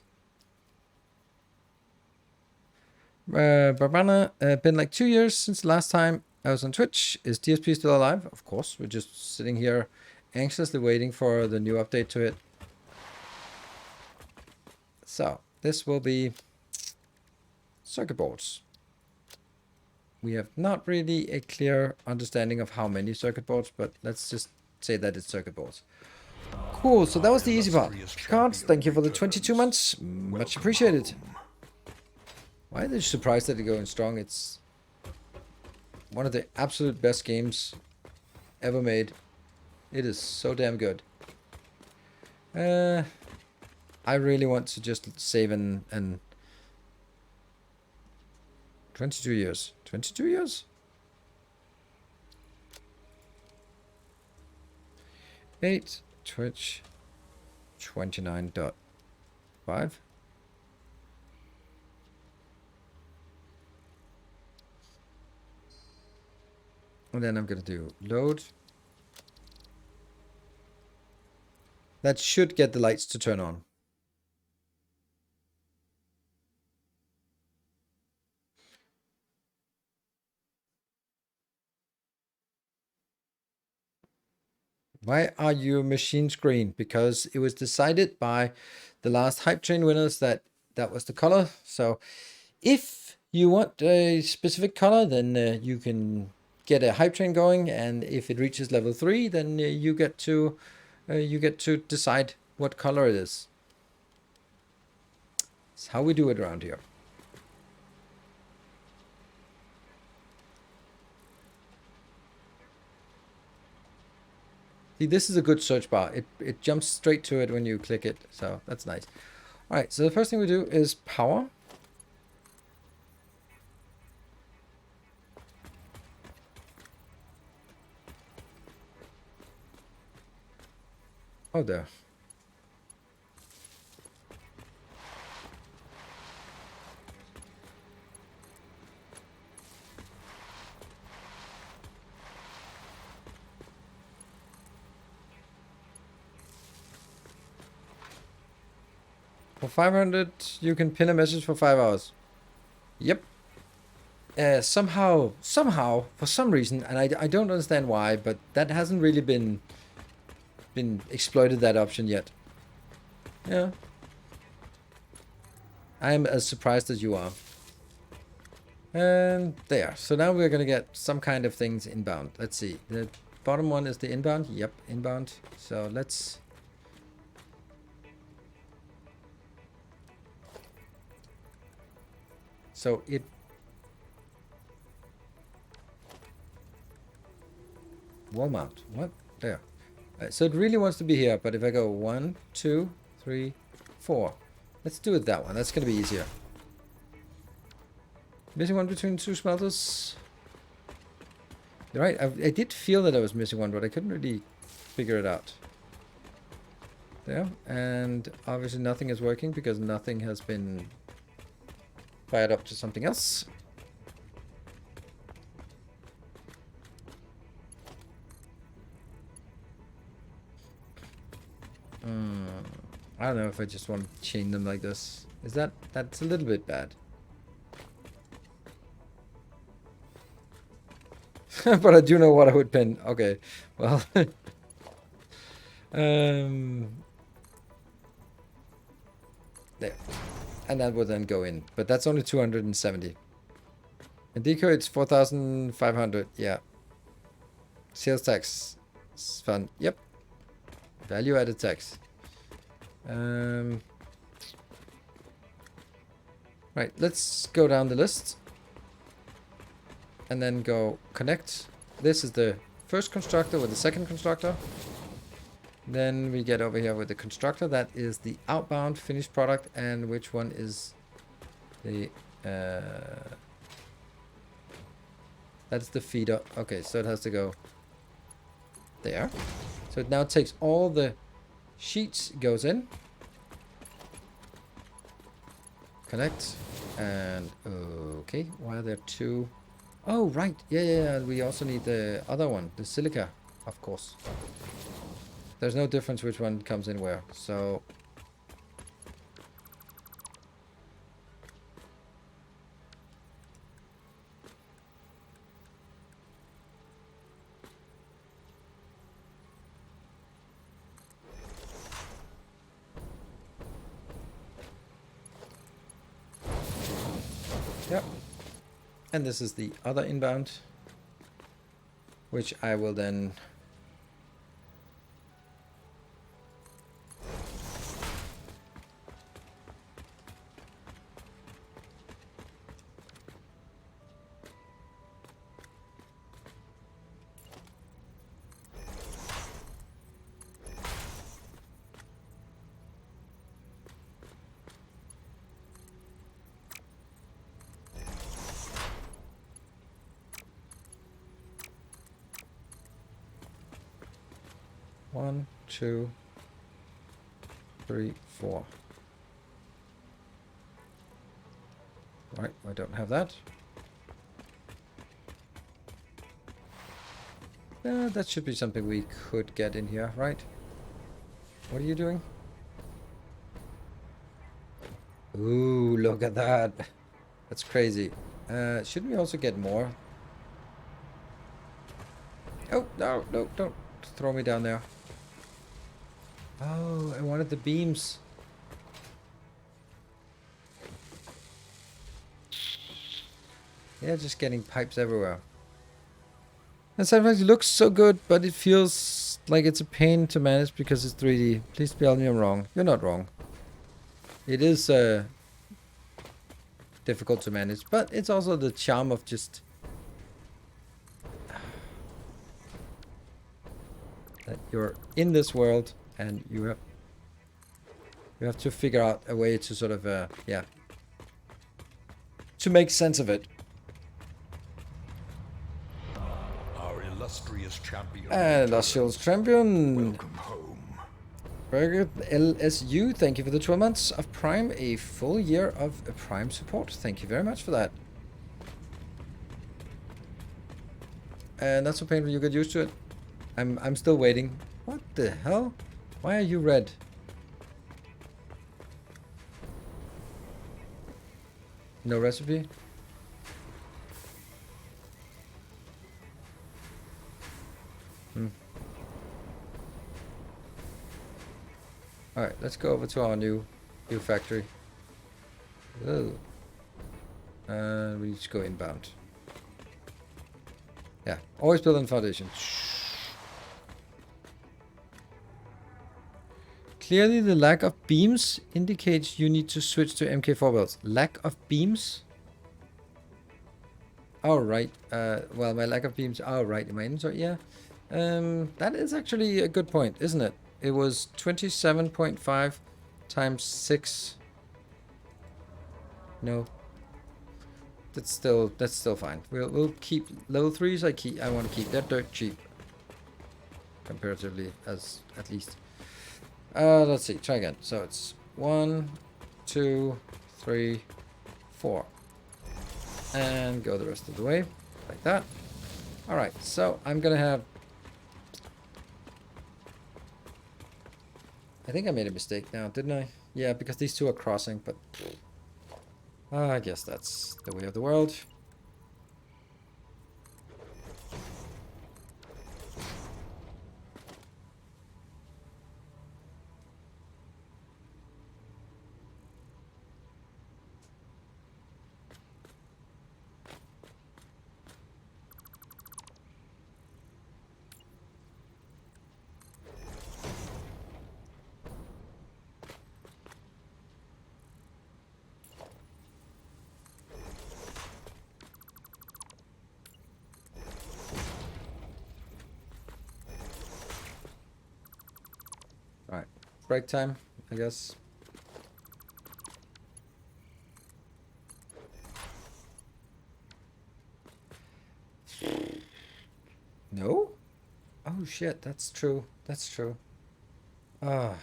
Barbana, been like 2 years since the last time I was on Twitch. Is DSP still alive? Of course. We're just sitting here anxiously waiting for the new update to it. So, this will be circuit boards. We have not really a clear understanding of how many circuit boards, but let's just say that it's circuit boards. Cool, so that was the easy part. Cards, thank you for the 22 months. Much appreciated. Why are they surprised that they're going strong? It's one of the absolute best games ever made. It is so damn good. I really want to just save and 22 years. 22 years? 8 Twitch 29.5. And then I'm going to do load. That should get the lights to turn on. Why are your machines green? Because it was decided by the last hype train winners that that was the color. So if you want a specific color, then you can get a hype train going, and if it reaches level 3, then you get to decide what color it is. It's how we do it around here. See, this is a good search bar. It jumps straight to it when you click it, so that's nice. All right, so the first thing we do is power. Oh, there. For 500, you can pin a message for 5 hours. Yep. Somehow, for some reason, and I don't understand why, but that hasn't really been exploited, that option yet. Yeah. I'm as surprised as you are. And there. So now we're going to get some kind of things inbound. Let's see. The bottom one is the inbound. Yep, inbound. So let's... So it... Wall mount. What? There. So it really wants to be here, but if I go 1, 2, 3, 4. Let's do it that one. That's going to be easier. Missing one between 2 smelters. You're right. I did feel that I was missing one, but I couldn't really figure it out. There. And obviously nothing is working because nothing has been fired up to something else. I don't know if I just want to chain them like this. Is that's a little bit bad. But I do know what I would pin. Okay, well. There. And that would then go in. But that's only 270. And deco, it's 4,500. Yeah. Sales tax is fun. Yep. Value added tax. Right, let's go down the list. And then go connect. This is the first constructor with the second constructor. Then we get over here with the constructor. That is the outbound finished product. And which one is the... that's the feeder. Okay, so it has to go there. So it now takes all the sheets, goes in. Connect. And okay, why are there two? Oh, right. Yeah. We also need the other one, the silica, of course. There's no difference which one comes in where. So yep. And this is the other inbound, which I will then one, two, three, four. Right, I don't have that. That should be something we could get in here, right? What are you doing? Ooh, look at that. That's crazy. Shouldn't we also get more? Oh, no, don't throw me down there. Oh, I wanted the beams. Yeah, just getting pipes everywhere. And sometimes it looks so good, but it feels like it's a pain to manage because it's 3D. Please tell me I'm wrong. You're not wrong. It is difficult to manage, but it's also the charm of just that you're in this world and you have to figure out a way to sort of yeah, to make sense of it. Our illustrious champion. And Illustrious champion. Welcome home. Very good. LSU, thank you for the 12 months of Prime, a full year of Prime support. Thank you very much for that. And that's so painful, you get used to it. I'm still waiting. What the hell? Why are you red? No recipe? Alright, let's go over to our new factory. Oh. And we just go inbound. Yeah, always build on foundation. Clearly the lack of beams indicates you need to switch to MK4 builds. Lack of beams? Alright, well my lack of beams, alright, in my inventory, yeah. That is actually a good point, isn't it? It was 27.5 times 6. No. That's still fine. We'll keep level 3s. I want to keep that dirt cheap. Comparatively, as at least. Let's see, try again. So it's 1, 2, 3, 4. And go the rest of the way. Like that. Alright, so I'm gonna have, I think I made a mistake now, didn't I? Yeah, because these two are crossing, but I guess that's the way of the world. break time, I guess. No? Oh shit, that's true. That's true. Ah.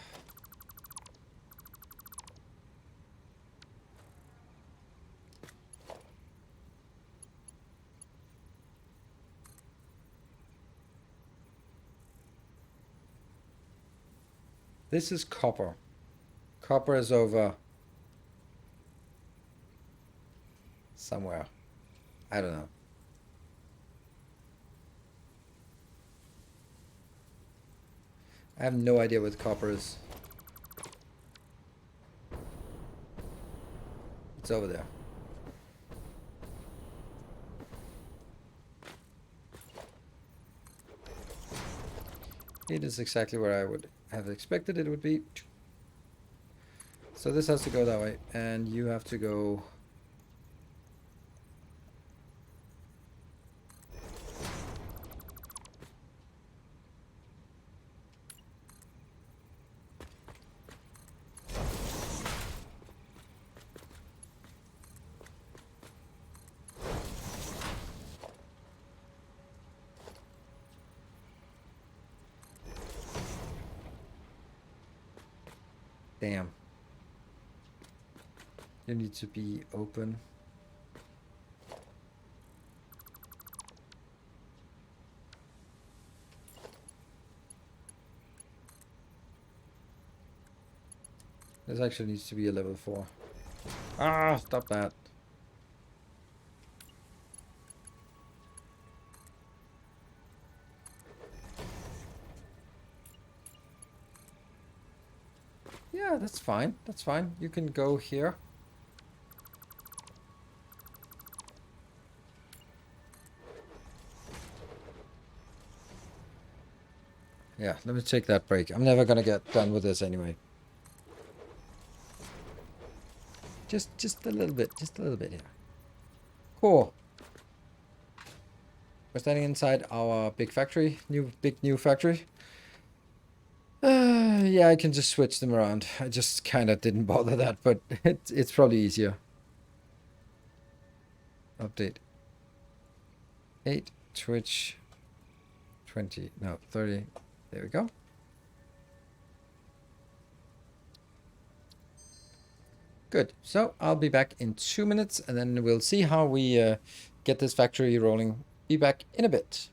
This is copper. Copper is over somewhere. I don't know. I have no idea what copper is. It's over there. It is exactly where I would have expected it would be. So this has to go that way, and you have to go... Damn. You need to be open. This actually needs to be a level 4. Ah, stop that. Yeah, that's fine. That's fine. You can go here. Yeah, let me take that break. I'm never gonna get done with this anyway. Just a little bit. Just a little bit here. Cool. We're standing inside our big factory. Big new factory. Yeah, I can just switch them around. I just kind of didn't bother that, but it's probably easier. Update. 8, Twitch, 20, no, 30. There we go. Good. So I'll be back in 2 minutes, and then we'll see how we get this factory rolling. Be back in a bit.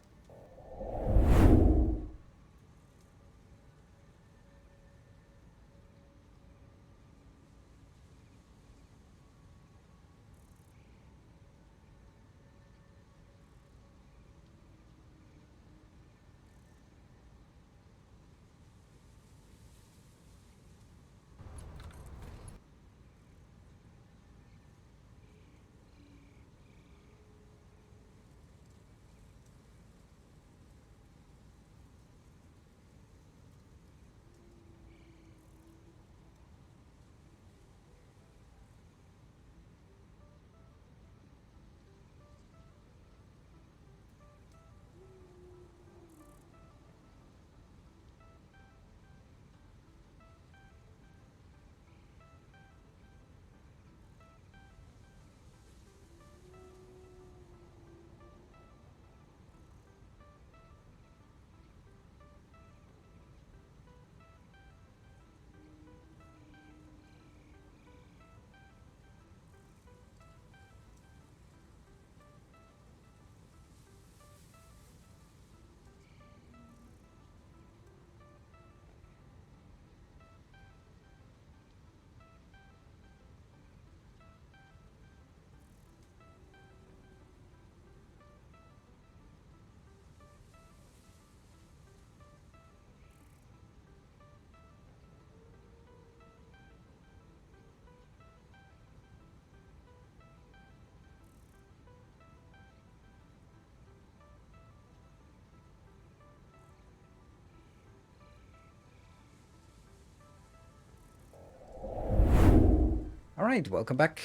All right, welcome back.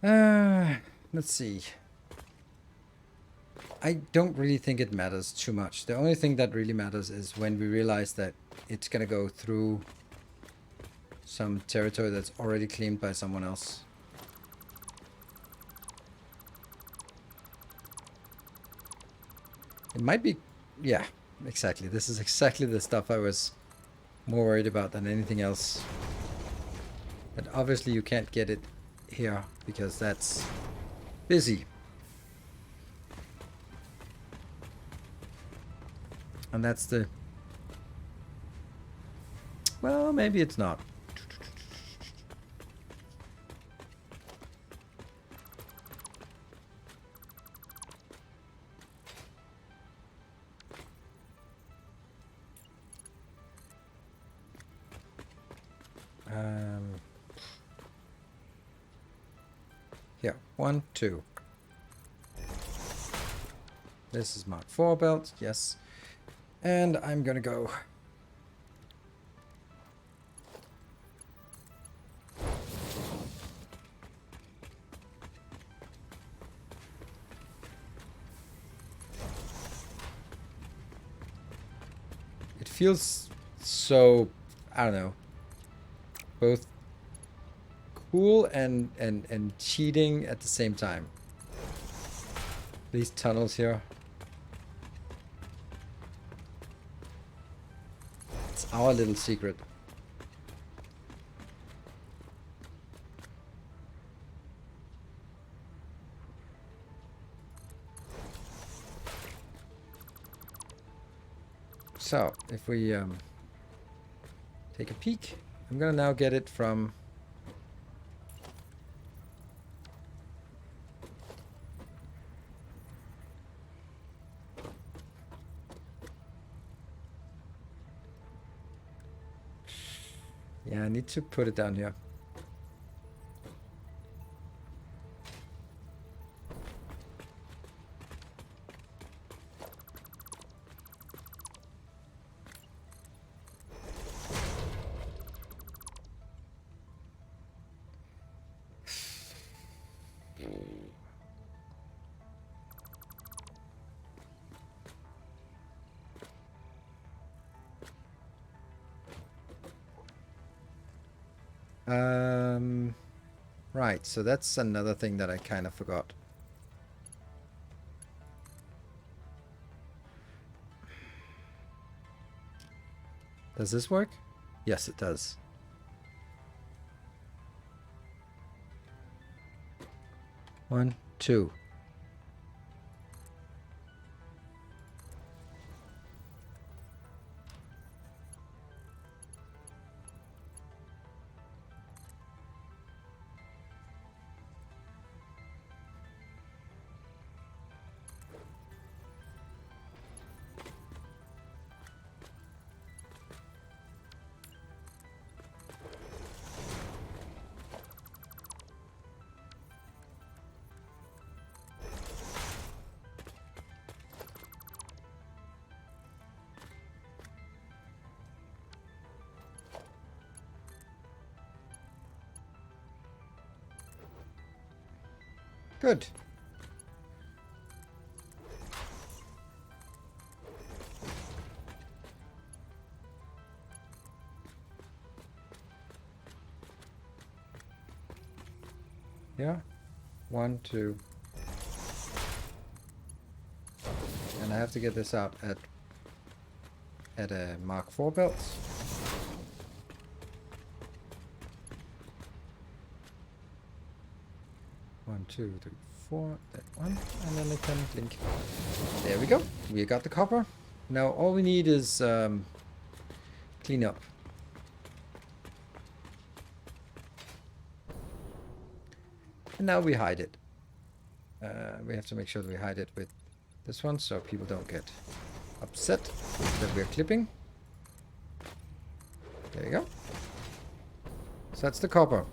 Let's see. I don't really think it matters too much. The only thing that really matters is when we realize that it's gonna go through some territory that's already claimed by someone else. It might be, yeah, exactly. This is exactly the stuff I was more worried about than anything else. But obviously you can't get it here because that's busy. And that's the... Well, maybe it's not. Here, 1, 2. This is Mark 4 belt, yes. And I'm gonna go... It feels so, I don't know, both cool and cheating at the same time. These tunnels here. It's our little secret. So, if we take a peek, I'm gonna now get it from... Yeah, I need to put it down here. Right, so that's another thing that I kind of forgot. Does this work? Yes, it does. One, two. Good. Yeah. 1, 2. And I have to get this out at a Mark 4 belt. One, 2, 3, 4. That one, and then it can blink. There we go. We got the copper. Now all we need is clean up. And now we hide it. We have to make sure that we hide it with this one so people don't get upset that we're clipping. There you go. So that's the copper.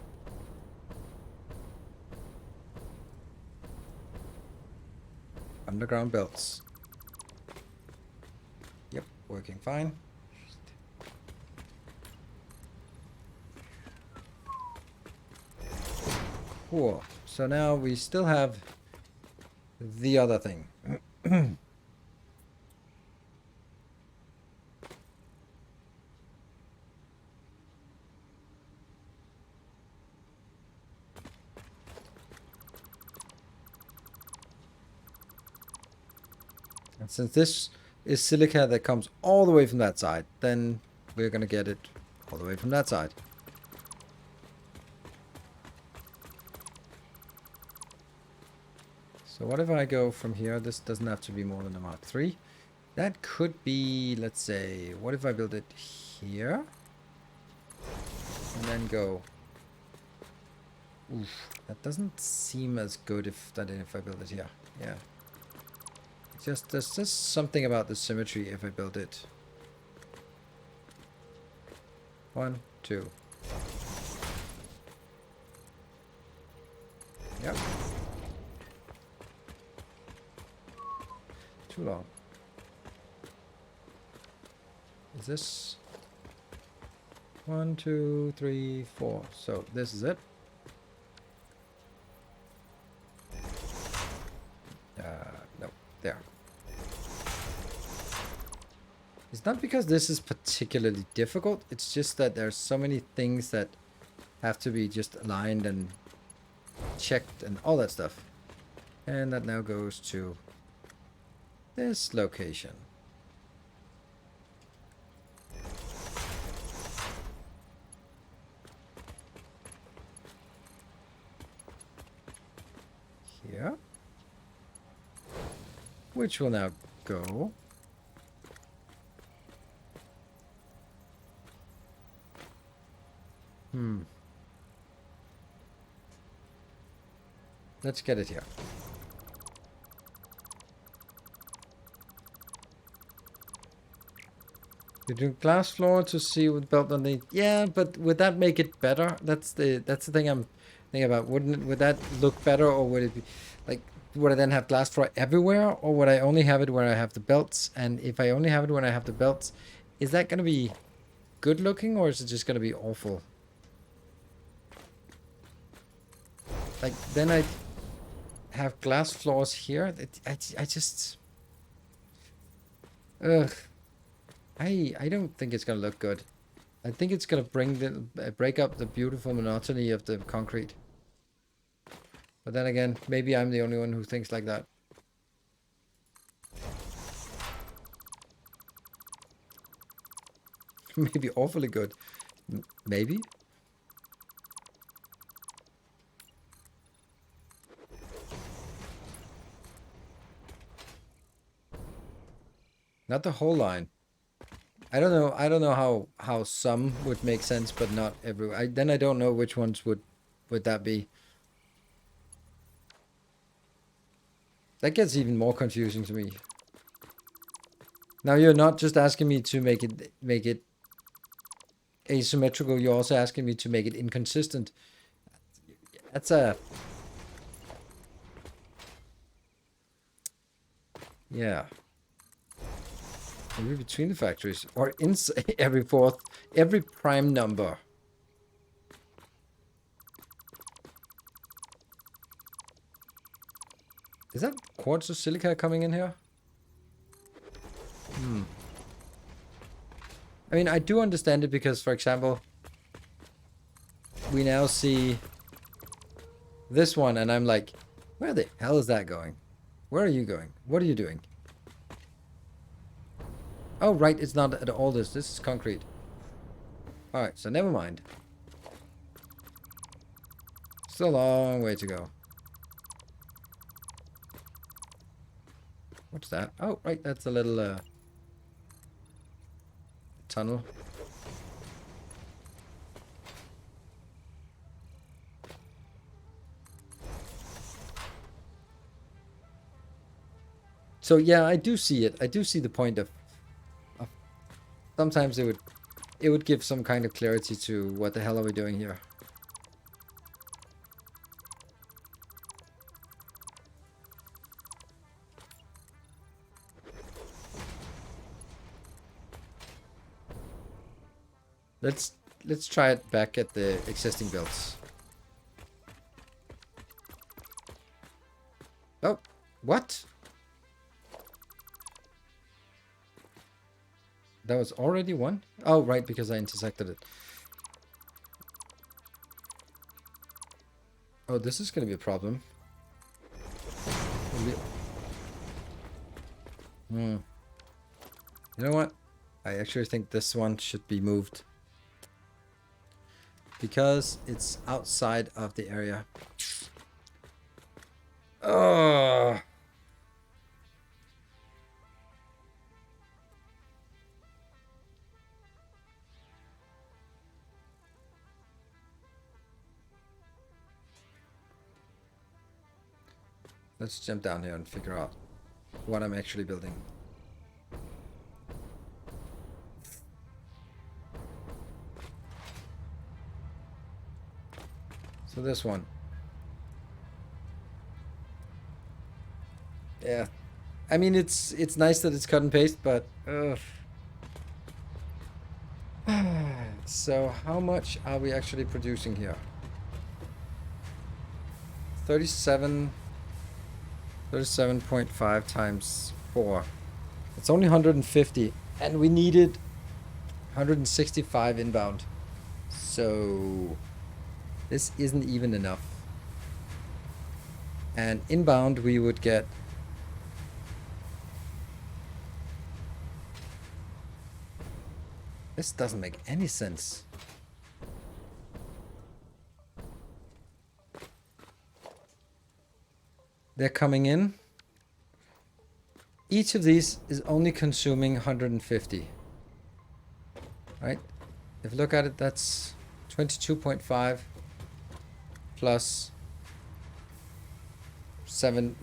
Underground belts. Yep, working fine. Cool. So now we still have the other thing. And since this is silica that comes all the way from that side, then we're gonna get it all the way from that side. So what if I go from here? This doesn't have to be more than a Mark III. That could be, let's say, what if I build it here? And then go. Oof, that doesn't seem as good if I build it here. Yeah. There's just something about the symmetry if I build it. 1, 2. Yep. Too long. Is this 1, 2, 3, 4? So this is it. No, there. It's not because this is particularly difficult. It's just that there's so many things that have to be just aligned and checked and all that stuff. And that now goes to this location. Here. Which will now go. Let's get it here. You do glass floor to see what built underneath. Yeah, but would that make it better? That's the thing I'm thinking about. Would that look better, or would it be like, would I then have glass floor everywhere, or would I only have it where I have the belts? And if I only have it when I have the belts, is that gonna be good looking, or is it just gonna be awful? Like, then I have glass floors here. I just ugh. I don't think it's gonna look good. I think it's gonna break up the beautiful monotony of the concrete. But then again, maybe I'm the only one who thinks like that. Maybe awfully good. Maybe. Not the whole line. I don't know how some would make sense, but not every. Then I don't know which ones would that be. That gets even more confusing to me. Now you're not just asking me to make it asymmetrical, you're also asking me to make it inconsistent. That's a... Yeah. Maybe between the factories, or inside every prime number. Is that quartz or silica coming in here? I mean, I do understand it because, for example, we now see this one and I'm like, where the hell is that going? Where are you going? What are you doing? Oh, right, it's not at all this. This is concrete. Alright, so never mind. Still a long way to go. What's that? Oh, right, that's a little tunnel. So yeah, I do see it. I do see the point of sometimes it would give some kind of clarity to what the hell are we doing here. Let's try it back at the existing builds. Oh, what? That was already one? Oh, right, because I intersected it. Oh, this is going to be a problem. You know what? I actually think this one should be moved. Because it's outside of the area. Oh. Let's jump down here and figure out what I'm actually building. So this one. Yeah. I mean, it's nice that it's cut and paste, but so how much are we actually producing here? 37.5 times 4. It's only 150, and we needed 165 inbound. So this isn't even enough. And inbound we would get this doesn't make any sense. They're coming in. Each of these is only consuming 150. Right? If you look at it, that's 22.5 plus 7.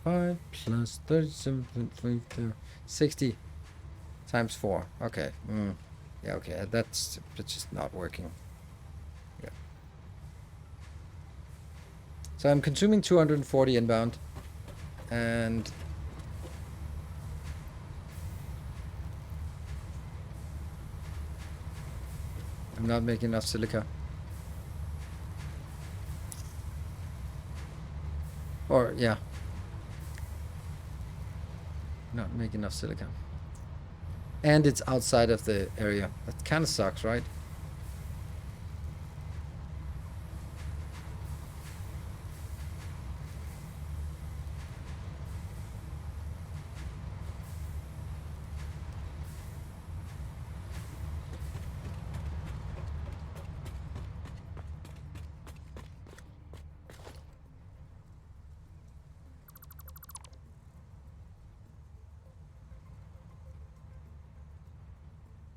5 plus 37.5, 60 times 4. Okay. Yeah, okay. That's just not working. Yeah. So I'm consuming 240 inbound, and I'm not making enough silica. Or, yeah. Not making enough silica. And it's outside of the area. That kind of sucks, right?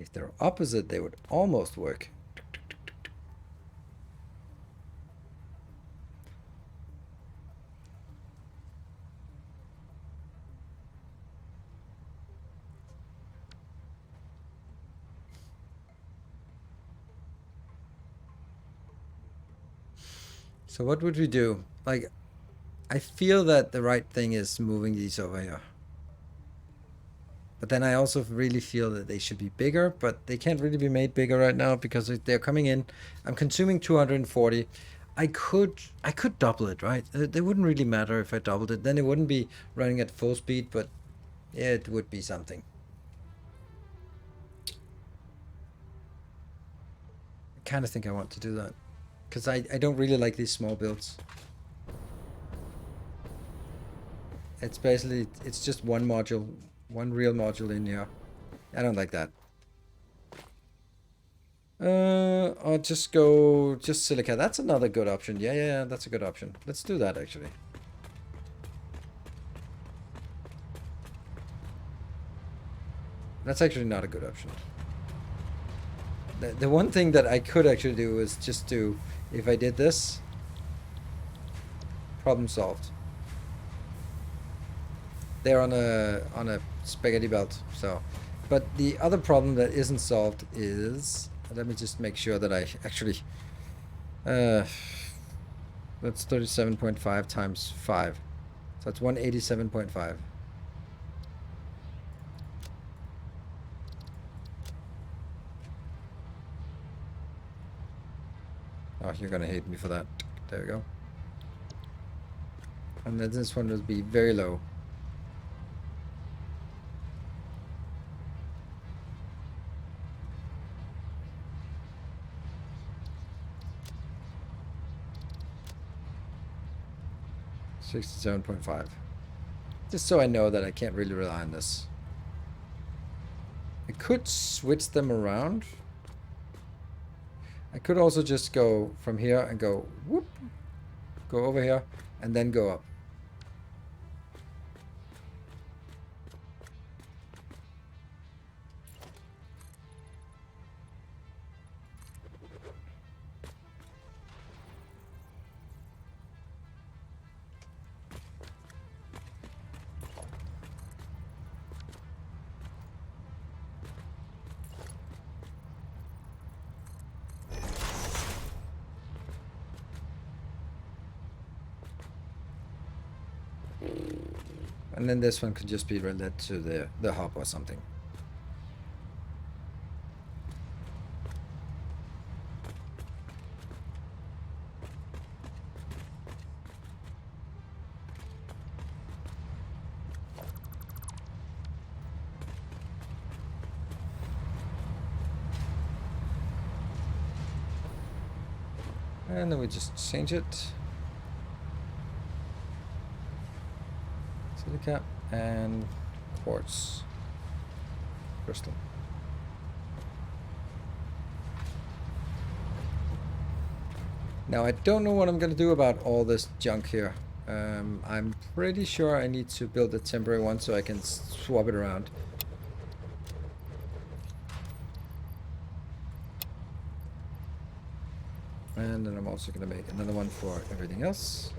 If they're opposite, they would almost work. So what would we do? Like, I feel that the right thing is moving these over here. But then I also really feel that they should be bigger, but they can't really be made bigger right now because they're coming in. I'm consuming 240. I could double it, right? It wouldn't really matter if I doubled it. Then it wouldn't be running at full speed, but it would be something. I kind of think I want to do that because I don't really like these small builds. It's basically, it's just one module, one real module in here. I don't like that. I'll just go just silica. That's another good option. Yeah, that's a good option. Let's do that actually. That's actually not a good option. The one thing that I could actually do is just do, if I did this, problem solved. They're on a spaghetti belt, so. But the other problem that isn't solved is, let me just make sure that I actually, that's 37.5 times 5. So that's 187.5. Oh, you're gonna hate me for that. There we go. And then this one will be very low. 67.5. Just so I know that I can't really rely on this. I could switch them around. I could also just go from here and go whoop, go over here, and then go up. And then this one could just be related to the hub or something. And then we just change it. Silica and quartz crystal. Now I don't know what I'm gonna do about all this junk here. I'm pretty sure I need to build a temporary one so I can swap it around. And then I'm also gonna make another one for everything else.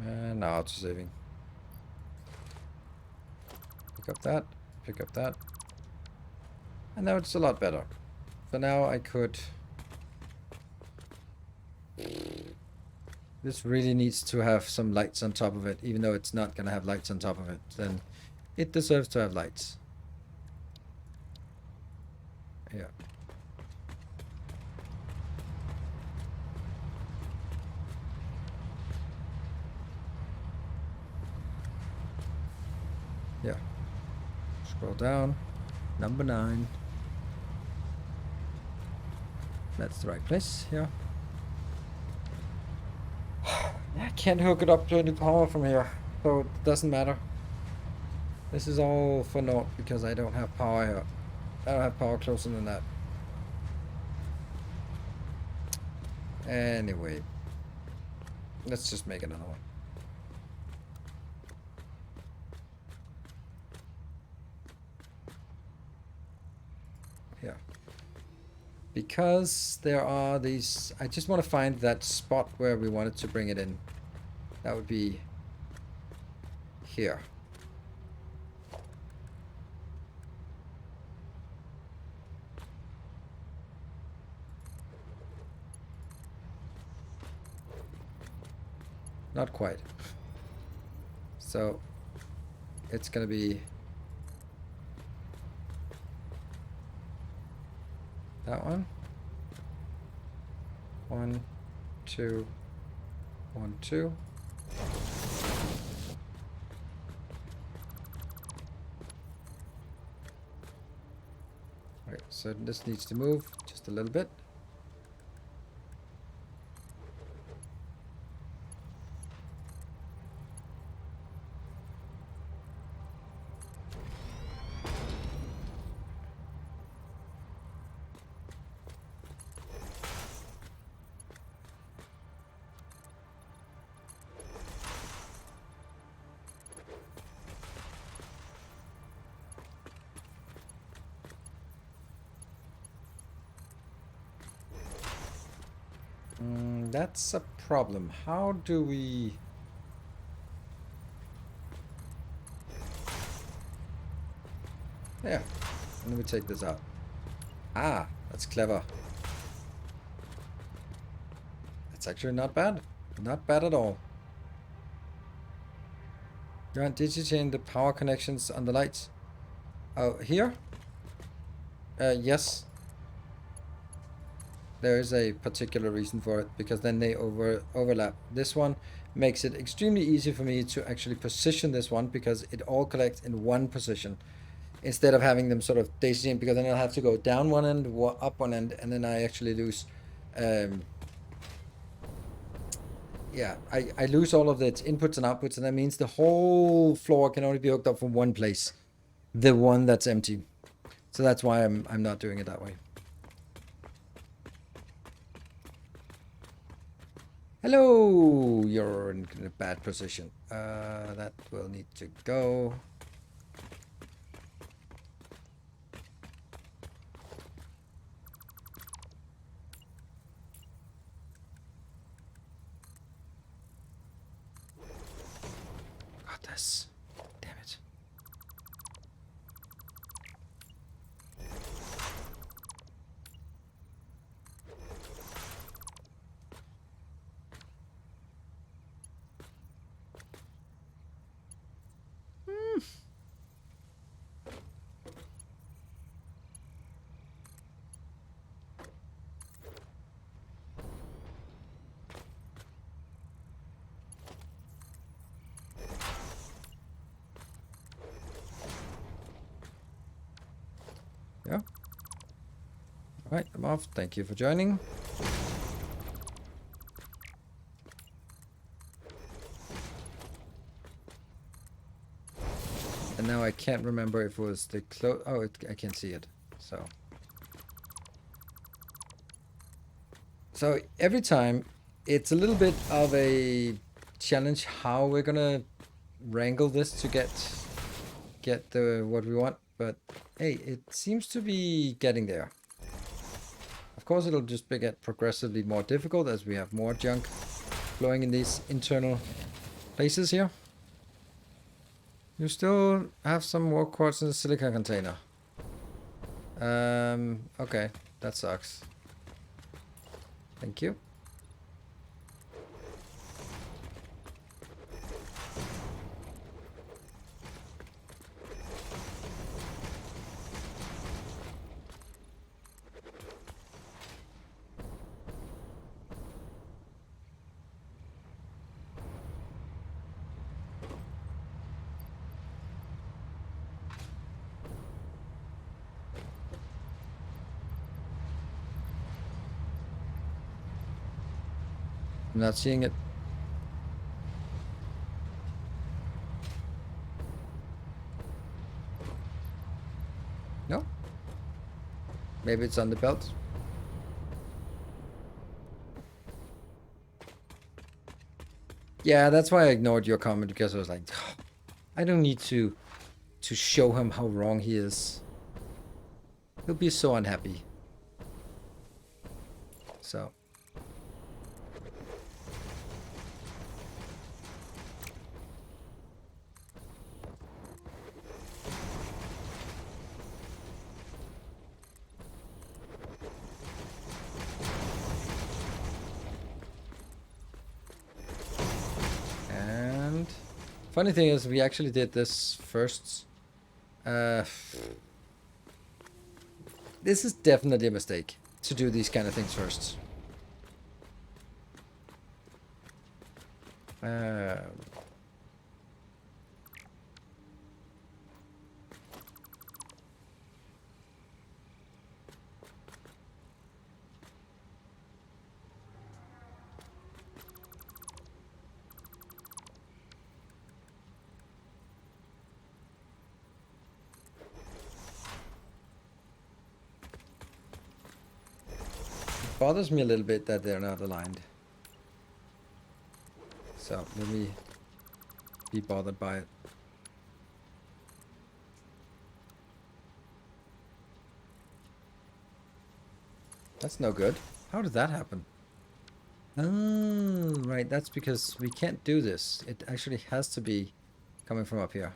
And now auto saving. Pick up that, pick up that. And now it's a lot better. So now I could... This really needs to have some lights on top of it, even though it's not gonna have lights on top of it. Then it deserves to have lights. Yeah. Yeah. Scroll down. Number 9. That's the right place, yeah. I can't hook it up to any power from here, so it doesn't matter. This is all for naught because I don't have power here. I don't have power closer than that. Anyway. Let's just make another one. Yeah. Because there are these... I just want to find that spot where we wanted to bring it in. That would be... here. Not quite. So... it's gonna be... that one. 1, 2, 1, 2. Right, so this needs to move just a little bit. That's a problem. How do we... There. And then we take this out. Ah, that's clever. That's actually not bad. Not bad at all. Grant, did you change the power connections on the lights? Oh, here? Yes. There is a particular reason for it, because then they overlap. This one makes it extremely easy for me to actually position this one, because it all collects in one position instead of having them sort of daisy chain, because then I'll have to go down one end, up one end, and then I actually lose. Yeah, I lose all of the inputs and outputs, and that means the whole floor can only be hooked up from one place, the one that's empty. So that's why I'm not doing it that way. Hello, you're in a bad position. That will need to go. Got this. Damn it. Yeah. All right, I'm off. Thank you for joining. And now I can't remember if it was the close. Oh, I can see it. So every time it's a little bit of a challenge how we're gonna wrangle this to get the what we want. But hey, it seems to be getting there. Of course, it'll just get progressively more difficult as we have more junk flowing in these internal places here. You still have some more quartz in the silica container. Okay, that sucks. Thank you. I'm not seeing it. No? Maybe it's on the belt. Yeah, that's why I ignored your comment, because I was like, I don't need to show him how wrong he is. He'll be so unhappy. So. And funny thing is, we actually did this first. This is definitely a mistake to do these kind of things first. It bothers me a little bit that they're not aligned. So let me be bothered by it. That's no good. How did that happen? Oh, right. That's because we can't do this. It actually has to be coming from up here.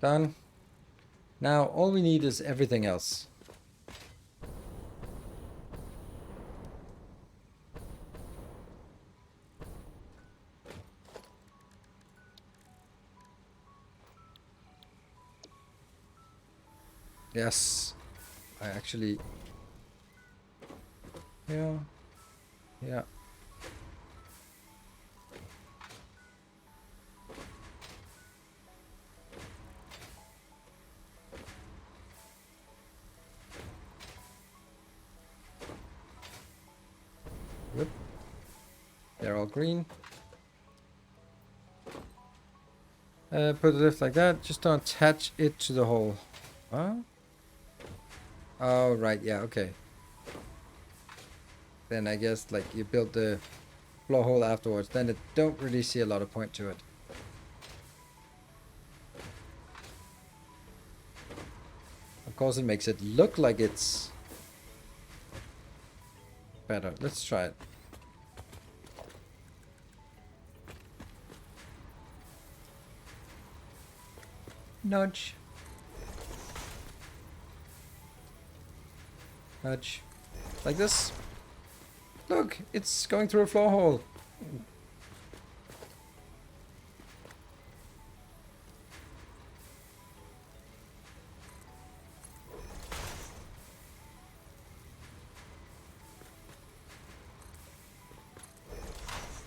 Done. Now all we need is everything else. Yes. I actually... Yeah. Yeah. Whoop. They're all green. Put it lift like that. Just don't attach it to the hole. Huh? Oh, right. Yeah, okay. Then I guess like you build the floor hole afterwards. Then it don't really see a lot of point to it. Of course, it makes it look like it's better. Let's try it. Nudge. Nudge. Like this. Look, it's going through a floor hole.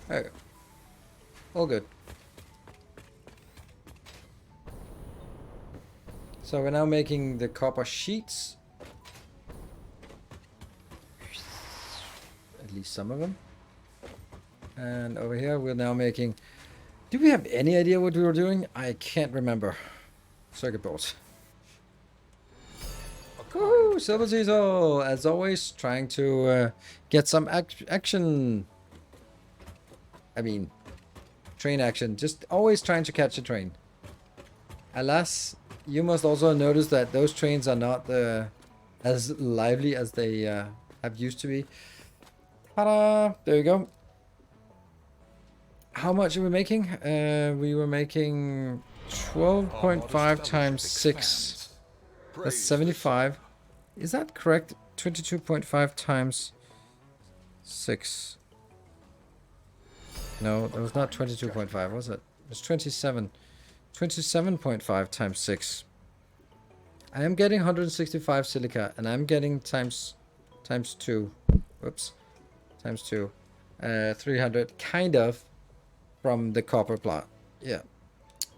There you go. All good. So we're now making the copper sheets. At least some of them. And over here we're now making... Do we have any idea what we were doing? I can't remember. Circuit boards. Woohoo! Silver Diesel! As always, trying to get some action. I mean, train action. Just always trying to catch a train. Alas, you must also notice that those trains are not as lively as they have used to be. Ta-da! There you go. How much are we making? We were making 12.5 times 6. That's 75. Is that correct? 22.5 times 6. No, that was not 22.5, was it? It was 27. 27.5 times 6. I am getting 165 silica, and I'm getting times 2. Whoops. Times 2. 300, kind of, from the copper plot. Yeah.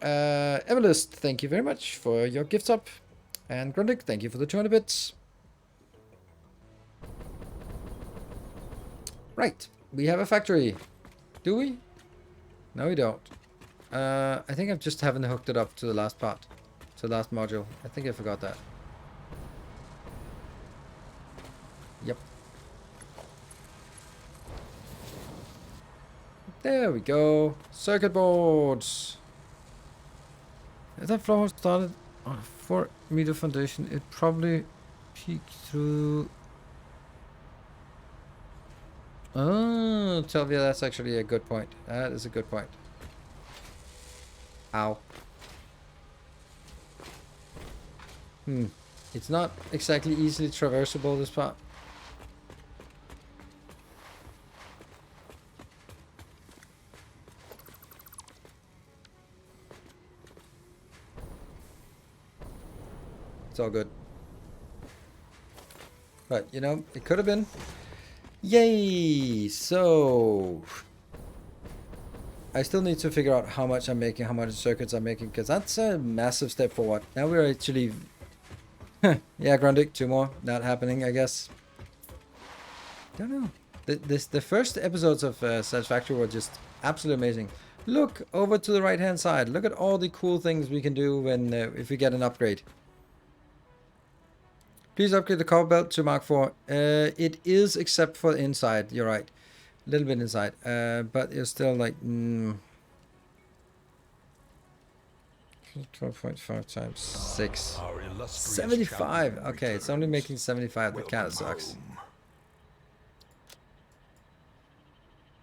Everlist, thank you very much for your gift up. And Grundig, thank you for the 200 bits. Right, we have a factory. Do we? No, we don't. I think I just haven't hooked it up to the last part. To the last module. I think I forgot that. Yep. There we go. Circuit boards. If that floor started on a 4-meter foundation, it probably peeked through. Oh, Telvia, that's actually a good point. That is a good point. Ow. It's not exactly easily traversable, this part. It's all good. But, you know, it could have been. Yay! So... I still need to figure out how much I'm making, how much circuits I'm making, because that's a massive step forward. Now we're actually... yeah, Grundig, 2 more. Not happening, I guess. Don't know. The first episodes of Satisfactory were just absolutely amazing. Look over to the right-hand side. Look at all the cool things we can do when if we get an upgrade. Please upgrade the copper belt to Mark 4. It is except for the inside. You're right. A little bit inside. But you're still like... 12.5 times 6. 75. Okay, it's only making 75. That kind of sucks.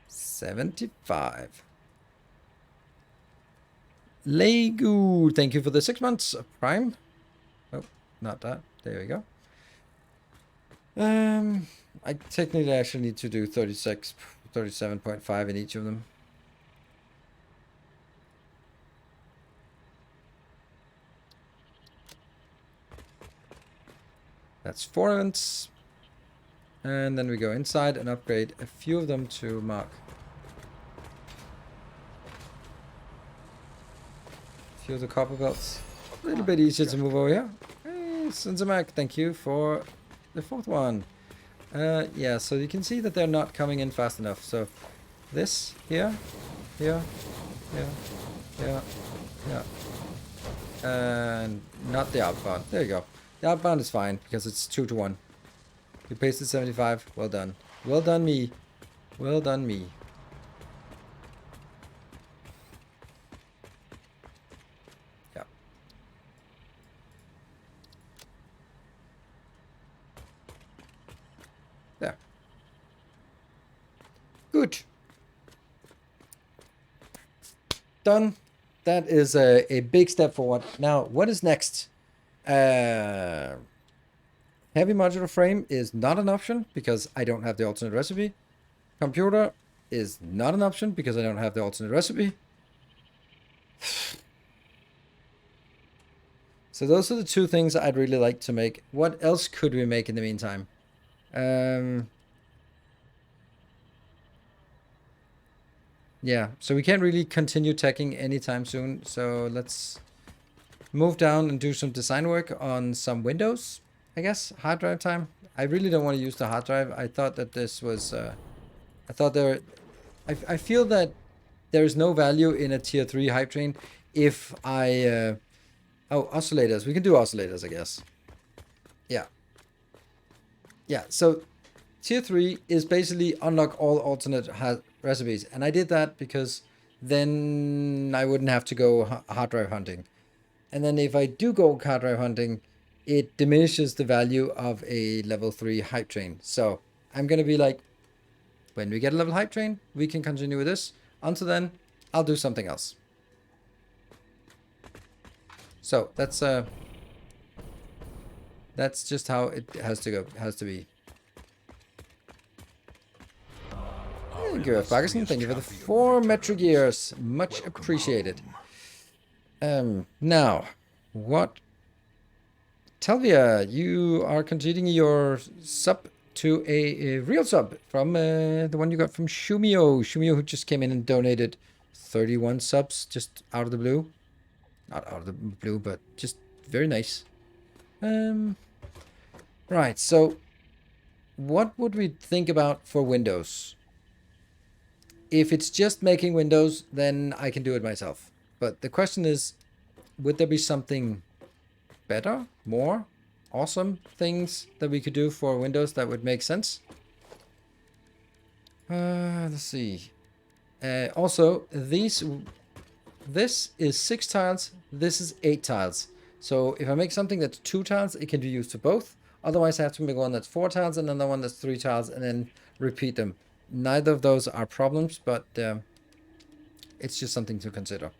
75. Legu, thank you for the 6 months of Prime. Oh, not that. There we go. I technically actually need to do 37.5 in each of them. That's 4 events. And then we go inside and upgrade a few of them to Mark. A few of the copper belts. A little bit easier to move over here. Hey, Sinzamac, thank you for the 4th one. Yeah, so you can see that they're not coming in fast enough. So this here, here, here, here, here. And not the outbound. There you go. The outbound is fine because it's 2 to 1. You pasted 75. Well done. Well done, me. Well done, me. Yeah. There. Good. Done. That is a big step forward. Now, what is next? Heavy modular frame is not an option because I don't have the alternate recipe. Computer is not an option because I don't have the alternate recipe. So those are the 2 things I'd really like to make. What else could we make in the meantime? Yeah, so we can't really continue teching anytime soon. So let's move down and do some design work on some windows, I guess. Hard drive time. I really don't want to use the hard drive. I thought that this was... I feel that there is no value in a tier 3 hype train if I... oh, oscillators. We can do oscillators, I guess. Yeah. Yeah, so tier 3 is basically unlock all alternate recipes. And I did that because then I wouldn't have to go hard drive hunting. And then if I do go hard drive hunting, it diminishes the value of a level 3 hype train. So I'm going to be like, when we get a level hype train, we can continue with this. Until then, I'll do something else. So that's just how it has to go. Has to be. Thank you, Ferguson. Thank you for the 4 metric years. Much appreciated. Now, what? Telvia, you are continuing your sub to a real sub from the one you got from Shumio. Shumio, who just came in and donated 31 subs just out of the blue. Not out of the blue, but just very nice. Right, so what would we think about for Windows? If it's just making Windows, then I can do it myself. But the question is, would there be something better, more awesome things that we could do for Windows that would make sense? Let's see. Also, this is 6 tiles, this is 8 tiles. So if I make something that's 2 tiles, it can be used for both. Otherwise, I have to make one that's 4 tiles and another one that's 3 tiles and then repeat them. Neither of those are problems, but it's just something to consider.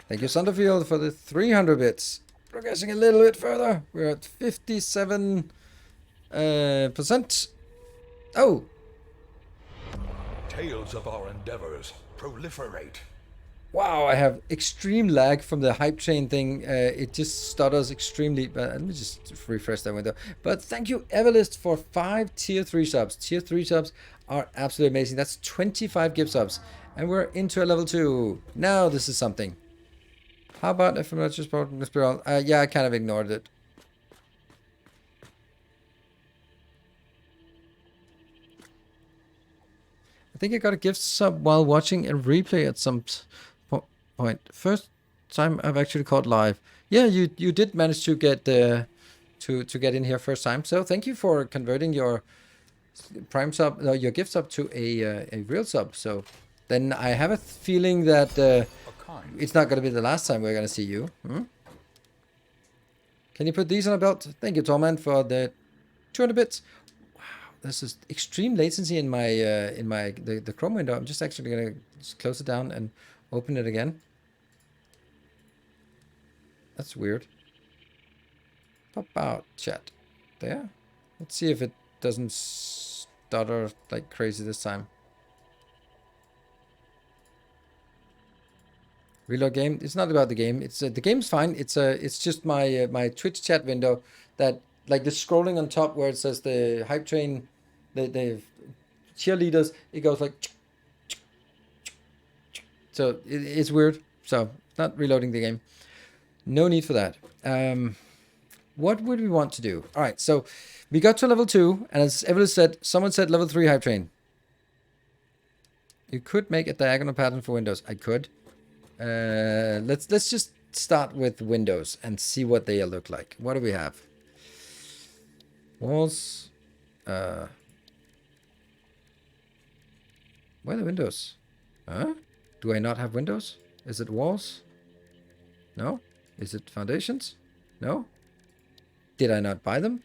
Thank you, Sunderfield, for the 300 bits. Progressing a little bit further. We're at 57%. Oh! Tales of our endeavors proliferate. Wow, I have extreme lag from the hype chain thing. It just stutters extremely. But let me just refresh that window. But thank you, Everlist, for 5 tier 3 subs. Tier 3 subs are absolutely amazing. That's 25 gift subs. And we're into a level 2. Now this is something. How about if I'm not just yeah, I kind of ignored it. I think I got a gift sub while watching a replay at some point. First time I've actually caught live. Yeah, you did manage to get to get in here first time. So thank you for converting your Prime sub, your gift sub to a real sub. So then I have a feeling that it's not going to be the last time we're going to see you. Can you put these on a belt? Thank you, Torman, for the 200 bits. Wow, this is extreme latency in my the Chrome window. I'm just actually gonna just close it down and open it again. That's weird. Pop out chat. There. Let's see if it doesn't stutter like crazy this time. Reload game. It's not about the game. It's the game's fine. It's just my my Twitch chat window that like the scrolling on top where it says the hype train, the cheerleaders. It goes like. So it's weird. So not reloading the game. No need for that. What would we want to do? All right. So we got to level 2, and as Evelyn said, someone said level 3 hype train. You could make a diagonal pattern for windows. I could. Let's just start with windows and see what they look like. What do we have? Walls. Where are the windows? Huh? Do I not have windows? Is it walls? No? Is it foundations? No? Did I not buy them?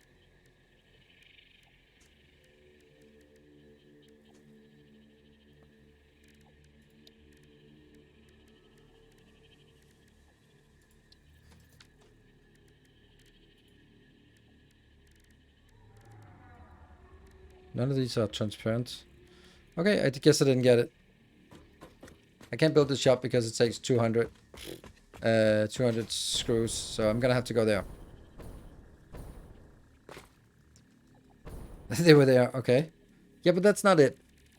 None of these are transparent. Okay, I guess I didn't get it. I can't build the shop because it takes 200 screws, so I'm gonna have to go there. They were there, okay. Yeah, but that's not it.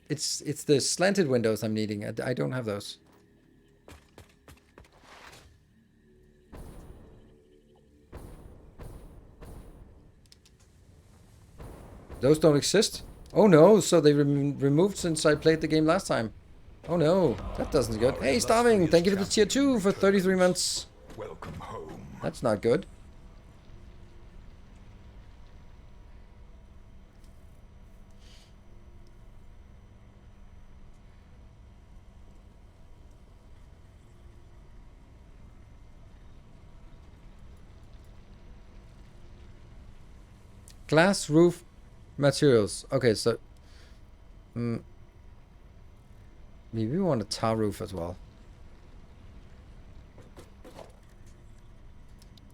It's the slanted windows I'm needing. I don't have those. Those don't exist? Oh no, so they removed since I played the game last time. Oh no, that doesn't good. Hey, Starving, thank you for the tier 2 for 33 months. Welcome home. That's not good. Glass roof materials. Okay, so maybe we want a tar roof as well.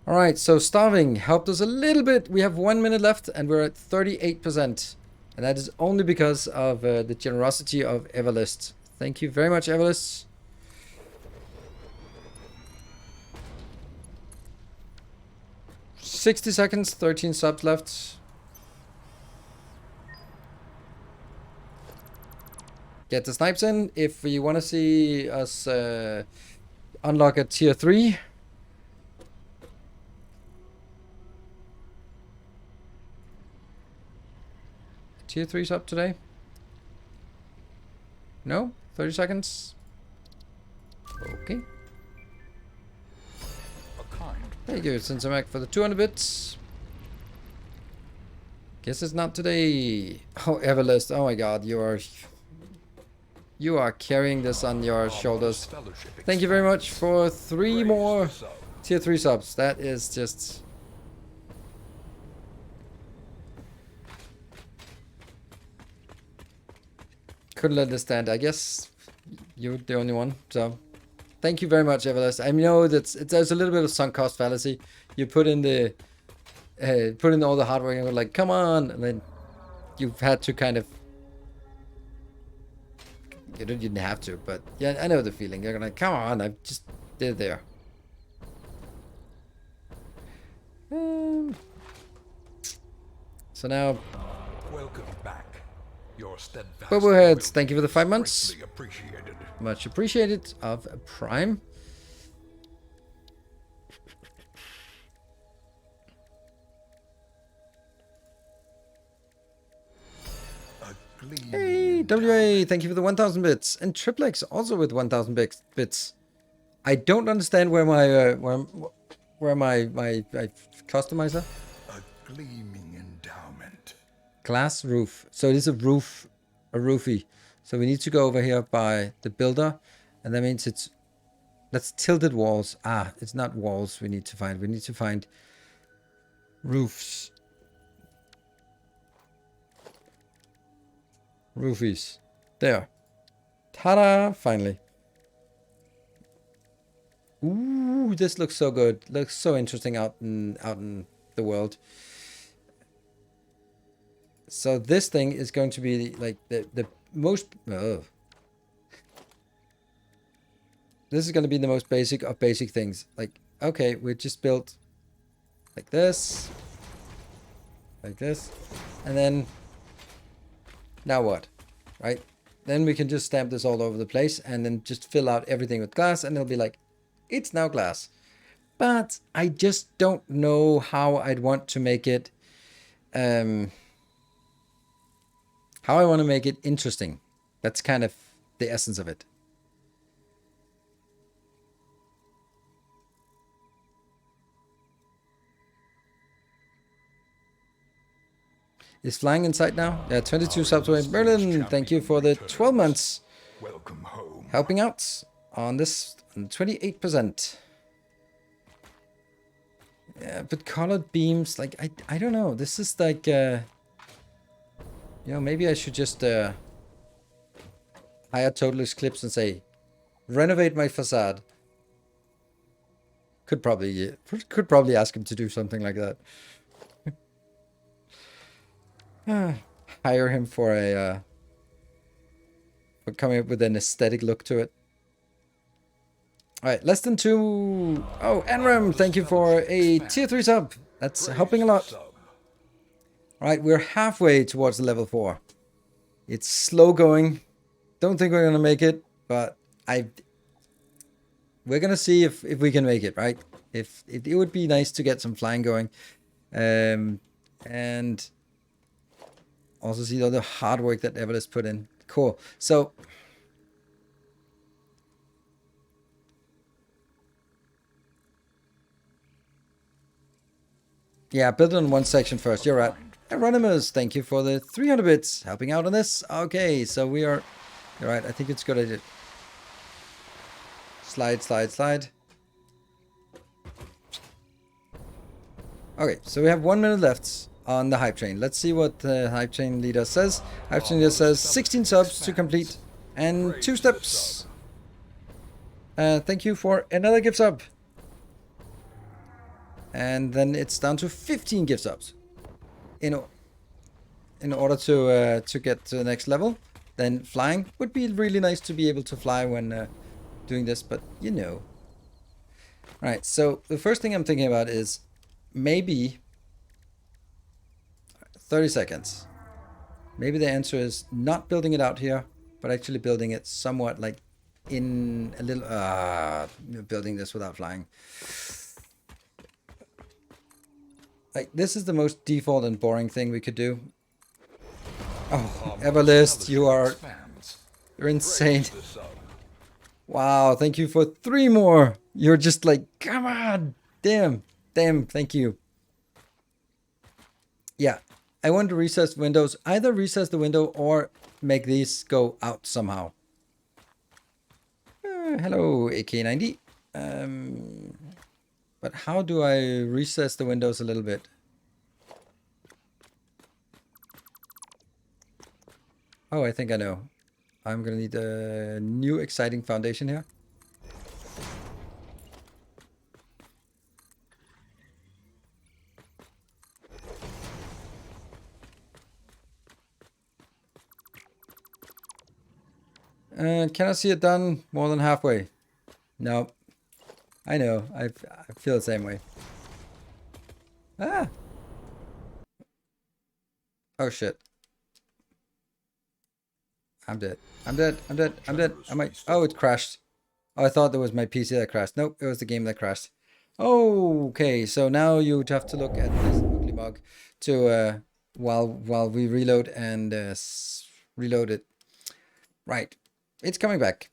All right, so Starving helped us a little bit. We have 1 minute left and we're at 38%. And that is only because of the generosity of Everlist. Thank you very much, Everlist. $60 seconds, 13 subs left. Get the snipes in if you want to see us unlock a tier 3. Tier 3's up today. No? 30 seconds. Okay. Thank you, Cinemac, for the 200 bits. Guess it's not today. Oh, Everlist. Oh my god, you are carrying this on your shoulders. Thank you very much for 3 more tier 3 subs. That is just... couldn't understand. I guess you're the only one, so... Thank you very much, Everlast. I know that there's a little bit of sunk cost fallacy. You put in the all the hard work and we're like, come on, and then you've had to kind of. You didn't have to, but yeah, I know the feeling. You're gonna come on. I just did it there. So now. Welcome back. Your steadfast Bubbleheads, thank you for the 5 months. appreciated. Much appreciated of Prime. Hey, WA, thank you for the 1,000 bits. And Triplex also with 1,000 bits. I don't understand where my my customizer. A gleaming endowment. Glass roof. So it is a roof, a roofie. So we need to go over here by the builder, and that means that's tilted walls. Ah, it's not walls we need to find. We need to find roofs. Roofies. There. Ta-da! Finally. Ooh, this looks so good. Looks so interesting out in the world. So this thing is going to be like the most. Oh. This is going to be the most basic of basic things. Like, okay, we just built like this, and then now what, right? Then we can just stamp this all over the place and then just fill out everything with glass, and it'll be like, it's now glass. But I just don't know how I'd want to make it, how I want to make it interesting. That's kind of the essence of it. Is flying in sight now? Yeah, 22 subs away. Berlin, thank you for the 12 months. Welcome home. Helping out on this 28%. Yeah, but colored beams, like, I don't know. This is like, you know, maybe I should just hire Totalist Clips and say, renovate my facade. Could probably ask him to do something like that. Hire him for a for coming up with an aesthetic look to it. All right, less than 2. Oh, Enram, thank you for a tier 3 sub. That's helping a lot. All right, we're halfway towards level 4. It's slow going. Don't think we're gonna make it, but we're gonna see if we can make it, right? If it would be nice to get some flying going, and also see all the hard work that Evel has put in. Cool. So yeah, build on one section first. You're right. Anonymous, thank you for the 300 bits helping out on this. Okay, so we are. You're right. I think it's good idea. Slide, slide, slide. Okay, so we have 1 minute left on the hype train. Let's see what the hype train leader says. Hype train leader says 16 subs to complete and 2 steps. Thank you for another gift sub. And then it's down to 15 gift subs. In order to get to the next level, then flying would be really nice to be able to fly when doing this, but you know. All right, so the first thing I'm thinking about is maybe 30 seconds. Maybe the answer is not building it out here, but actually building it somewhat like in a little, building this without flying. Like, this is the most default and boring thing we could do. Oh, Everlist, you're insane. Wow, thank you for 3 more. You're just like, come on. Damn, thank you. Yeah, I want to recess windows. Either recess the window or make these go out somehow. Hello, AK90. But how do I recess the windows a little bit? Oh, I think I know. I'm gonna need a new exciting foundation here. Can I see it done more than halfway? No. I know. I feel the same way. Ah. Oh shit. I'm dead. I'm dead. I'm dead. I'm dead. I might. Oh, it crashed. Oh, I thought that was my PC that crashed. Nope, it was the game that crashed. Okay, so now you'd have to look at this ugly mug to while we reload and reload it. Right, it's coming back.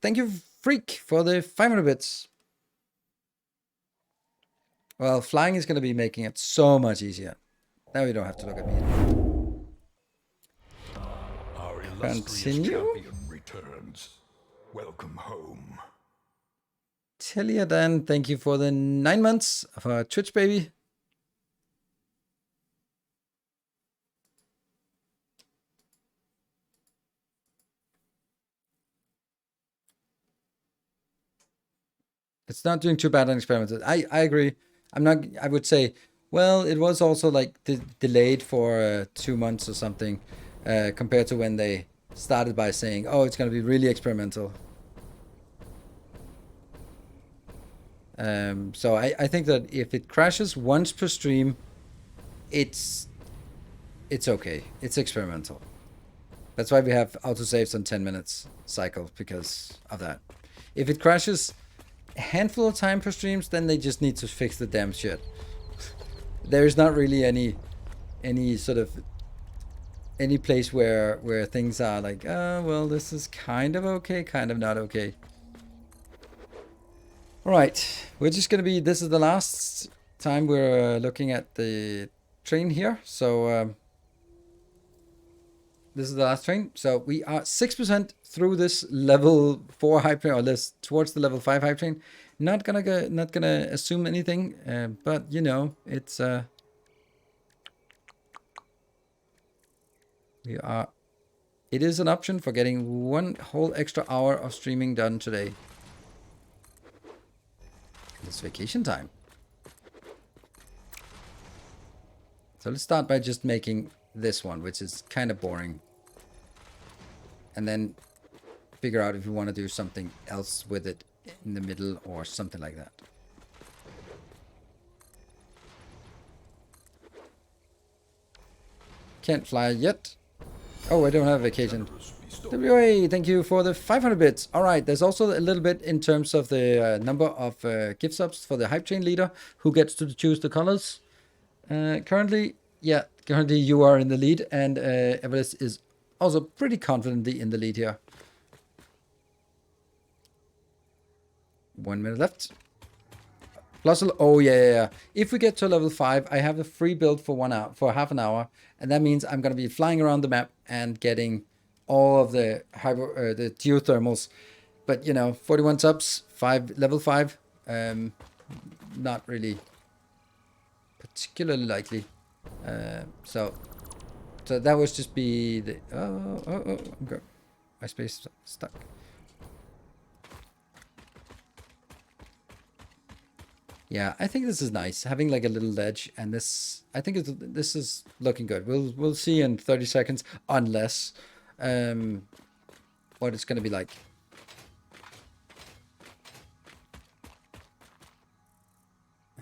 Thank you, Freak, for the 500 bits. Well, flying is going to be making it so much easier. Now you don't have to look at me anymore. Continue. Returns. Welcome home. Teliadan, thank you for the 9 months of our Twitch baby. It's not doing too bad on experimental. I agree. I'm not. I would say, well, it was also like delayed for 2 months or something, compared to when they started by saying, "Oh, it's going to be really experimental." So I think that if it crashes once per stream, it's okay. It's experimental. That's why we have autosaves on 10 minutes cycle, because of that. If it crashes a handful of time per streams, then they just need to fix the damn shit. There is not really any sort of any place where things are like, oh, well, this is kind of okay, kind of not okay. All right, we're just gonna be, this is the last time we're looking at the train here. So this is the last train. So we are 6% through this level 4 hype train, or less towards the level 5 hype train. Not gonna assume anything, but you know, it's it is an option for getting 1 whole extra hour of streaming done today. It's vacation time. So let's start by just making this one, which is kind of boring. And then figure out if you want to do something else with it in the middle or something like that. Can't fly yet. Oh, I don't have vacation. WA, thank you for the 500 bits. All right, there's also a little bit in terms of the number of gift subs for the hype train leader, who gets to choose the colors. Currently you are in the lead, and Everest is also pretty confidently in the lead here. 1 minute left. Plus, oh yeah. If we get to level 5, I have a free build for 1 hour, for half an hour, and that means I'm gonna be flying around the map and getting all of the the geothermals. But you know, 41 subs, level 5, not really particularly likely. So that would just be the okay. My space stuck. Yeah, I think this is nice, having like a little ledge, and this, I think this is looking good. We'll see in 30 seconds, unless what it's gonna be like.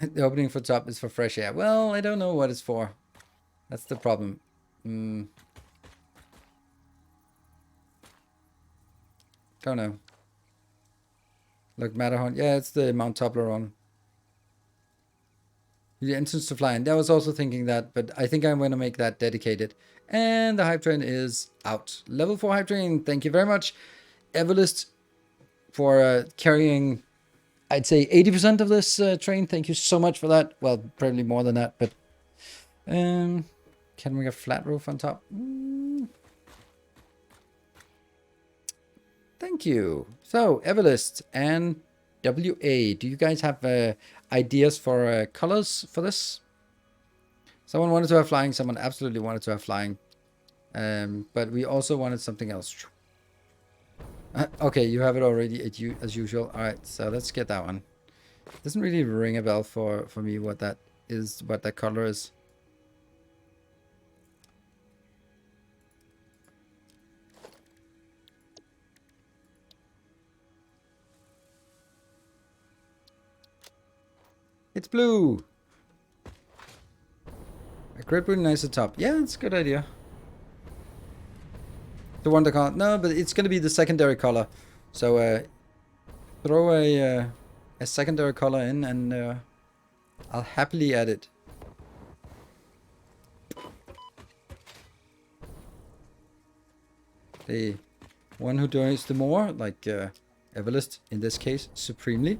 The opening for top is for fresh air. Well, I don't know what it's for. That's the problem. Don't know. Look, Matterhorn. Yeah, it's the Mount Toblerone. The entrance to flying. I was also thinking that, but I think I'm going to make that dedicated. And the hype train is out. Level 4 hype train. Thank you very much, Everlist, for carrying, I'd say, 80% of this train. Thank you so much for that. Well, probably more than that, but can we get flat roof on top? Thank you. So, Everlist and WA, do you guys have ideas for colors for this? Someone wanted to have flying, someone absolutely wanted to have flying. But we also wanted something else. Okay, you have it already as usual. All right, so let's get that one. It doesn't really ring a bell for me what that is, what that color is. It's blue. A great blue, nice at top. Yeah, it's a good idea. The one that can't. No, but it's going to be the secondary color. So throw a secondary color in, and I'll happily add it. The one who donates the more, like Everlist in this case, supremely,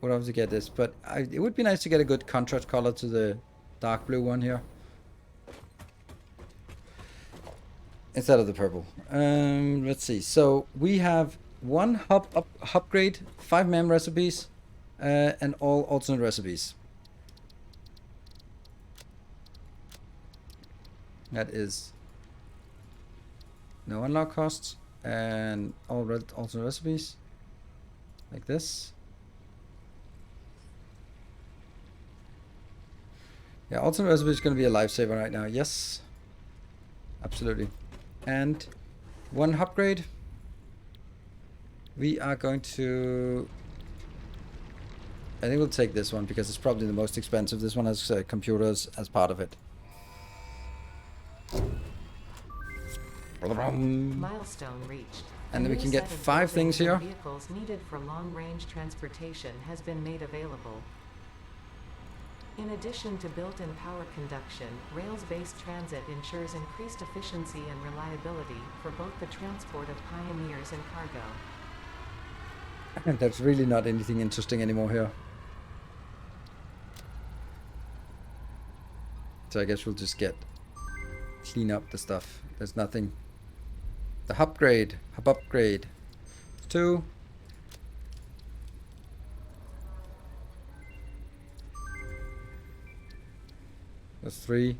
would have to get this. But it would be nice to get a good contrast color to the dark blue one here, instead of the purple. Let's see. So we have 1 upgrade, 5 mem recipes, and all alternate recipes. That is no unlock costs and all alternate recipes. like this. Yeah, alternate recipe is going to be a lifesaver right now. Yes, absolutely. And one upgrade. We are going to... I think we'll take this one because it's probably the most expensive. This one has computers as part of it. Milestone reached. And then we can get 5 things here. Vehicles needed for long-range transportation has been made available. In addition to built-in power conduction, rails-based transit ensures increased efficiency and reliability for both the transport of pioneers and cargo. And that's really not anything interesting anymore here. So I guess we'll just clean up the stuff. There's nothing. The hub upgrade. 2. That's 3.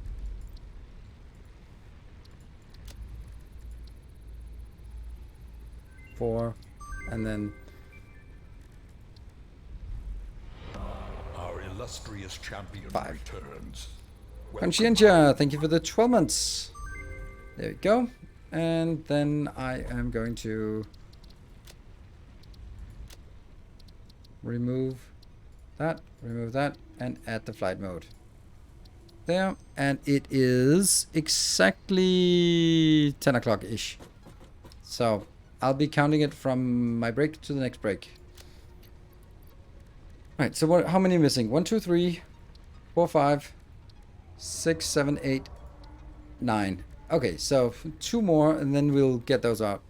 4. And then Our illustrious champion 5. returns. Conscientia, thank you for the 12 months. There we go. And then I am going to remove that, and add the flight mode. There, and it is exactly 10 o'clock-ish. So I'll be counting it from my break to the next break. Right, so how many missing? 1, 2, 3, 4, 5, 6, 7, 8, 9. Okay, so 2 more and then we'll get those out.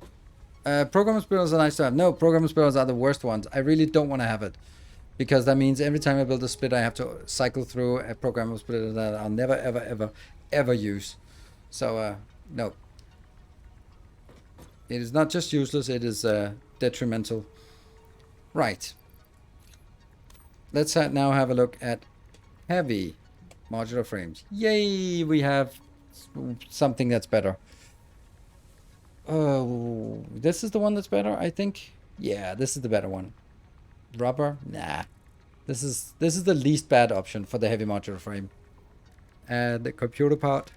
Programmer spirals are nice to have. No, programmer spirals are the worst ones. I really don't want to have it. Because that means every time I build a split, I have to cycle through a programmer splitter that I'll never, ever, ever, ever use. So, no. It is not just useless, it is detrimental. Right. Let's now have a look at heavy modular frames. Yay, we have something that's better. Oh, this is the one that's better, I think. Yeah, this is the better one. Rubber? Nah. This is the least bad option for the heavy modular frame. And the computer part.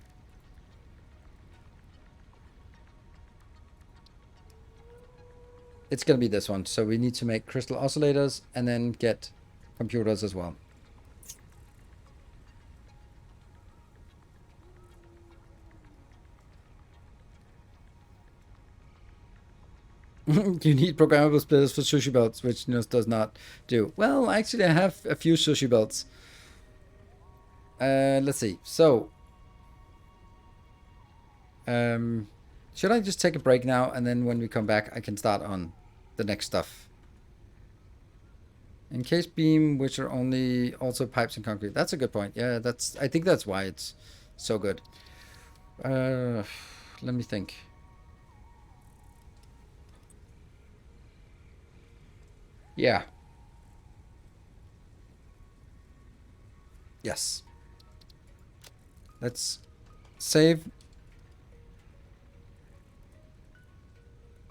It's gonna be this one. So we need to make crystal oscillators and then get computers as well. You need programmable splitters for sushi belts, which does not do. Well, actually, I have a few sushi belts. Let's see. So, should I just take a break now, and then when we come back, I can start on the next stuff? Encased beam, which are also pipes and concrete. That's a good point. Yeah, I think that's why it's so good. Let me think. Yeah. Yes. Let's save.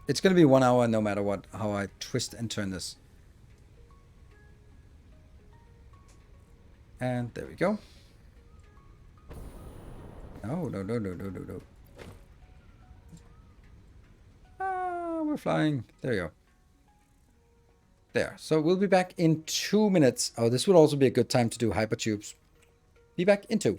It's going to be 1 hour no matter what, how I twist and turn this. And there we go. No. Ah, we're flying. There we go. There. So we'll be back in 2 minutes. Oh, this would also be a good time to do hypertubes. Be back in 2.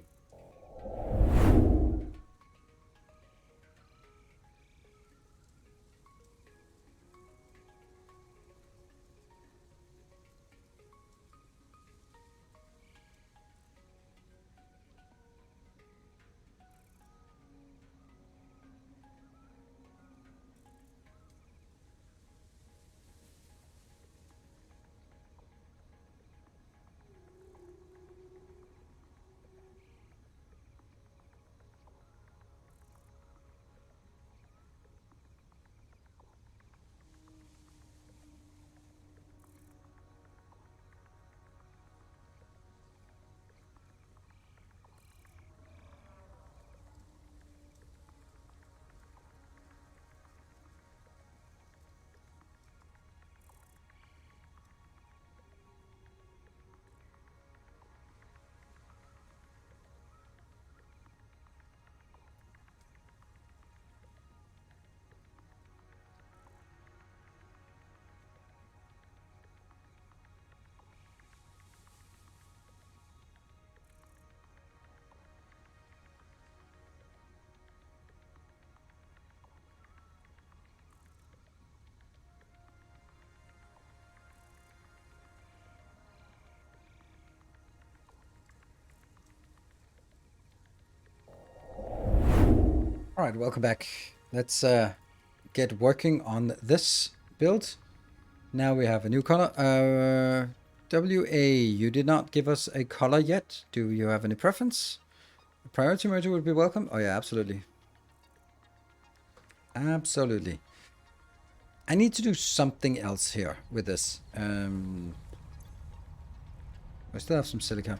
All right, welcome back. Let's get working on this build. Now we have a new color. WA, you did not give us a color yet. Do you have any preference? A priority merger would be welcome. Oh yeah, absolutely. Absolutely. I need to do something else here with this. I still have some silica.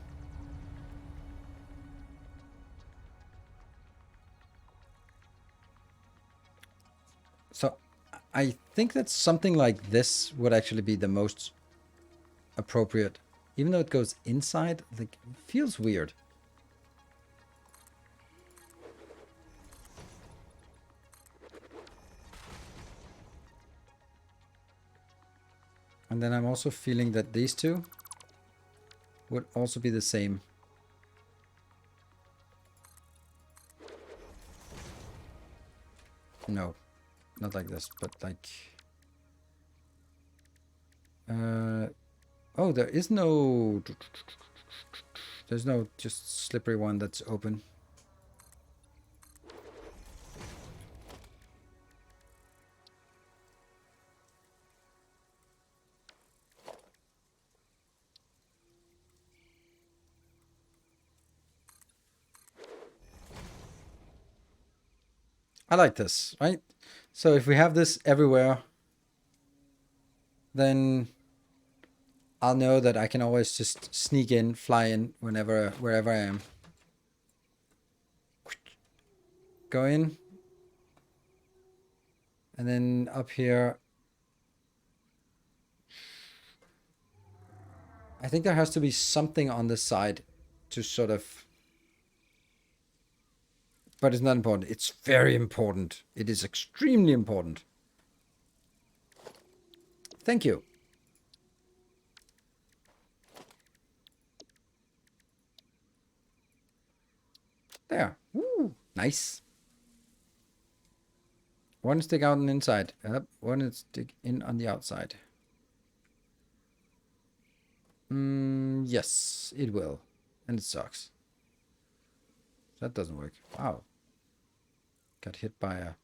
So I think that something like this would actually be the most appropriate. Even though it goes inside, like, it feels weird. And then I'm also feeling that these two would also be the same. No, not like this, but like... oh, there is no... There's no just slippery one that's open. I like this, right? So if we have this everywhere, then I'll know that I can always just sneak in, fly in whenever, wherever I am. Go in. And then up here, I think there has to be something on this side to sort of... But it's not important. It's very important. It is extremely important. Thank you. There. Woo. Nice. One stick out on the inside. One stick in on the outside. Yes, it will. And it sucks. That doesn't work. Wow. Got hit by a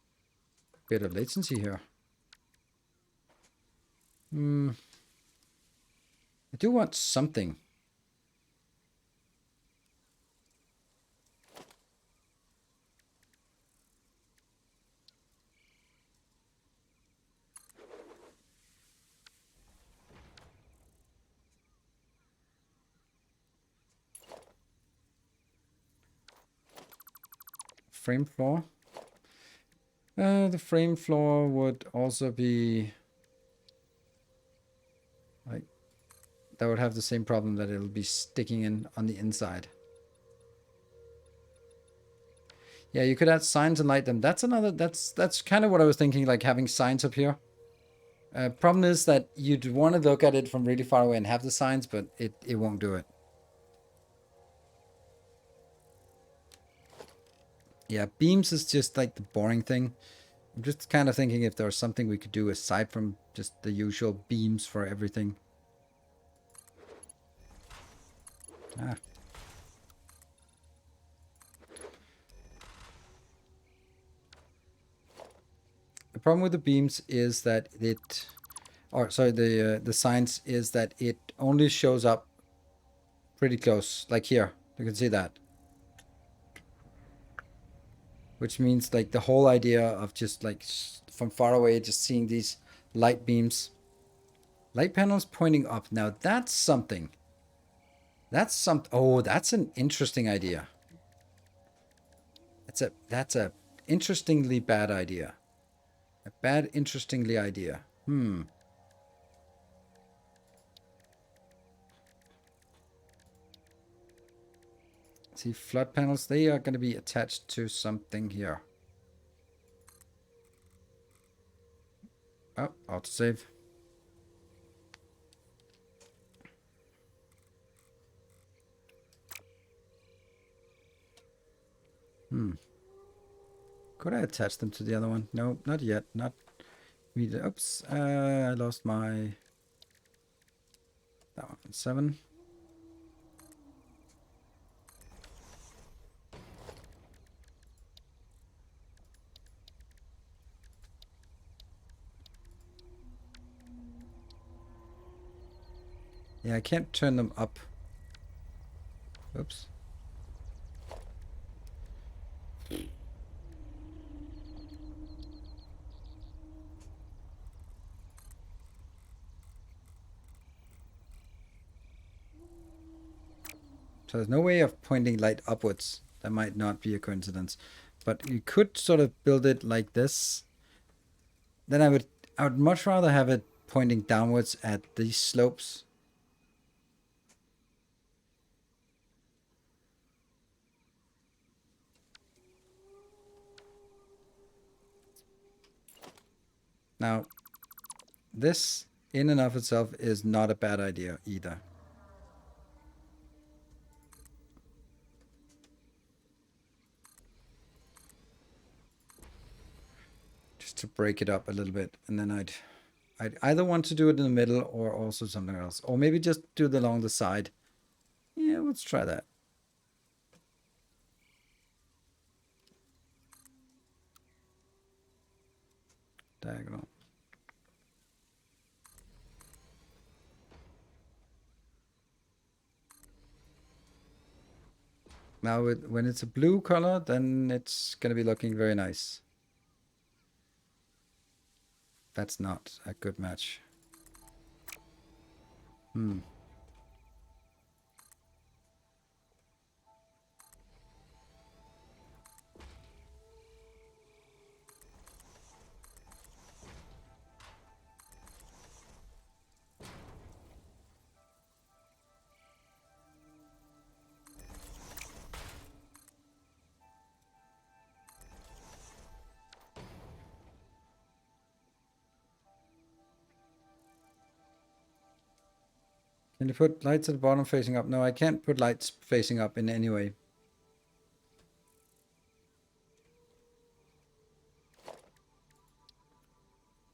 bit of latency here. I do want something. Frame floor. The frame floor would also be like, that would have the same problem, that it'll be sticking in on the inside. Yeah, you could add signs and light them. That's another, that's kind of what I was thinking, like having signs up here. Problem is that you'd want to look at it from really far away and have the signs, but it won't do it. Yeah, beams is just like the boring thing. I'm just kind of thinking if there's something we could do aside from just the usual beams for everything. Ah. The problem with the beams is that it, or sorry, the signs is that it only shows up pretty close, like here. You can see that. Which means like the whole idea of just like from far away, just seeing these light beams. Light panels pointing up. Now that's something. That's some. Oh, that's an interesting idea. That's a interestingly bad idea. A bad, interestingly idea. See, flood panels, they are going to be attached to something here. Oh, autosave. Could I attach them to the other one? No, not yet. Not really. Oops. I lost my... That one. 7. Yeah, I can't turn them up. Oops. So there's no way of pointing light upwards. That might not be a coincidence. But you could sort of build it like this. Then I would much rather have it pointing downwards at these slopes. Now, this in and of itself is not a bad idea either. Just to break it up a little bit, and then I'd either want to do it in the middle or also something else, or maybe just do it along the side. Yeah, let's try that. Diagonal. Now, when it's a blue color, then it's going to be looking very nice. That's not a good match. Hmm. Can you put lights at the bottom facing up? No, I can't put lights facing up in any way.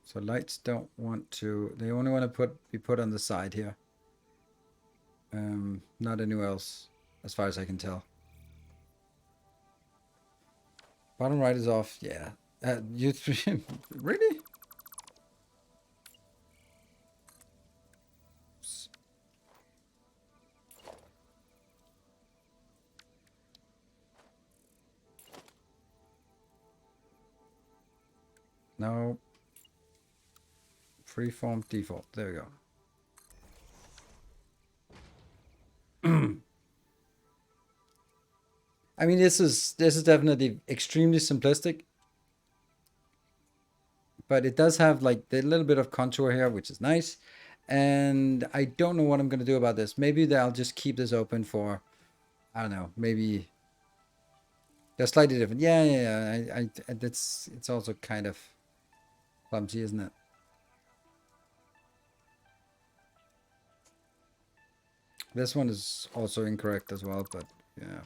So lights don't want to, they only want to be put on the side here. Not anywhere else, as far as I can tell. Bottom right is off, yeah. You really? No. Freeform default. There we go. I mean, this is definitely extremely simplistic, but it does have like a little bit of contour here, which is nice. And I don't know what I'm going to do about this. Maybe I'll just keep this open for, I don't know, maybe they're slightly different. Yeah. It's also kind of clumsy, isn't it? This one is also incorrect as well, but yeah.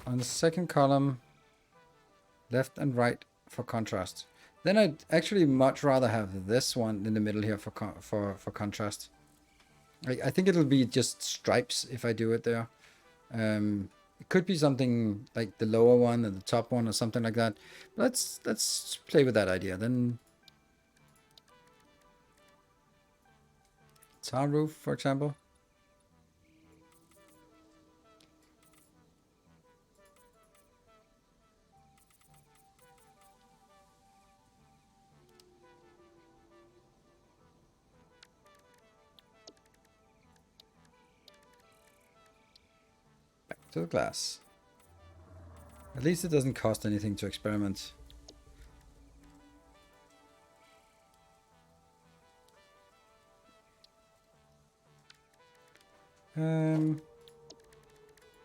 On the second column, left and right for contrast. Then I'd actually much rather have this one in the middle here for contrast. I think it'll be just stripes if I do it there. It could be something like the lower one and the top one or something like that. Let's play with that idea. Then tar roof, for example. Back to the glass. At least it doesn't cost anything to experiment.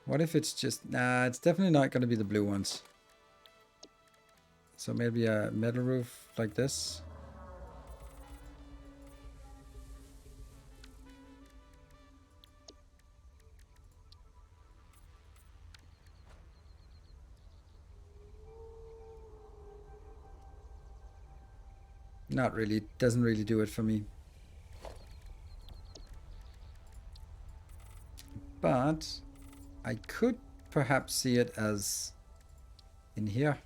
What if it's just, nah, it's definitely not going to be the blue ones. So maybe a metal roof like this. Not really. Doesn't really do it for me. But I could perhaps see it as in here.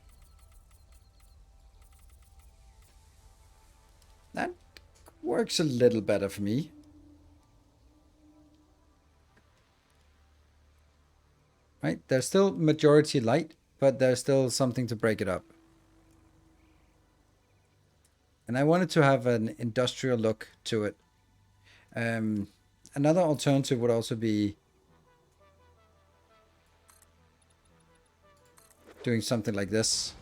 That works a little better for me. Right? There's still majority light, but there's still something to break it up. And I wanted to have an industrial look to it. Another alternative would also be doing something like this.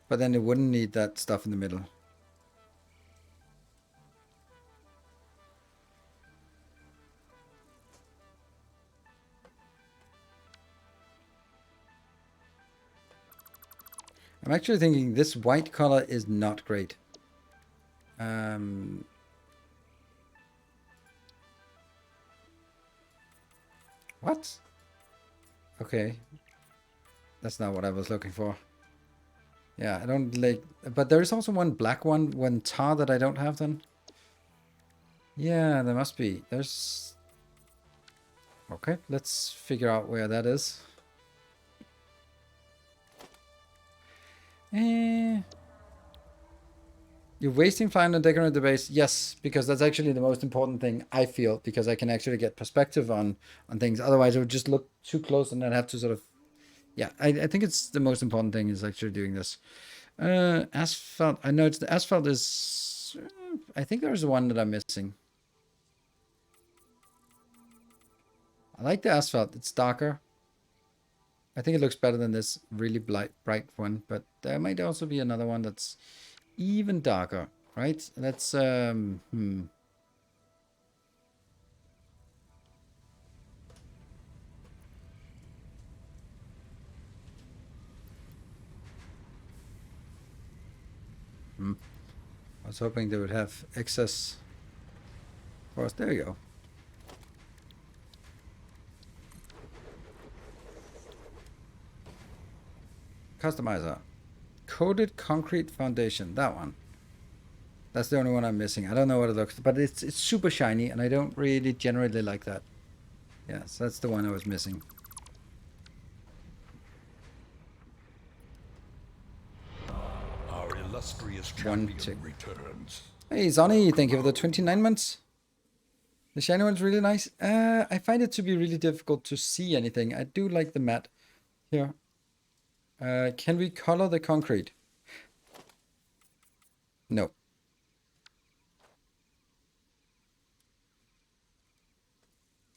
But then it wouldn't need that stuff in the middle. I'm actually thinking this white color is not great. What? Okay. That's not what I was looking for. Yeah, I don't like... But there is also one black one tar that I don't have then. Yeah, there must be. There's... Okay, let's figure out where that is. You're wasting time on decorating the base. Yes, because that's actually the most important thing, I feel, because I can actually get perspective on things. Otherwise, it would just look too close and I'd have to sort of... Yeah, I think it's the most important thing is actually doing this. Asphalt. I know the asphalt is... I think there's one that I'm missing. I like the asphalt. It's darker. I think it looks better than this really bright one, but there might also be another one that's even darker, right? Let's I was hoping they would have excess for us. There you go. Customizer. Coated concrete foundation. That one. That's the only one I'm missing. I don't know what it looks, but it's super shiny, and I don't really generally like that. Yeah, so that's the one I was missing. Our illustrious champion returns. Hey, Zonny, thank you for the 29 months. The shiny one's really nice. I find it to be really difficult to see anything. I do like the matte here. Can we color the concrete? No.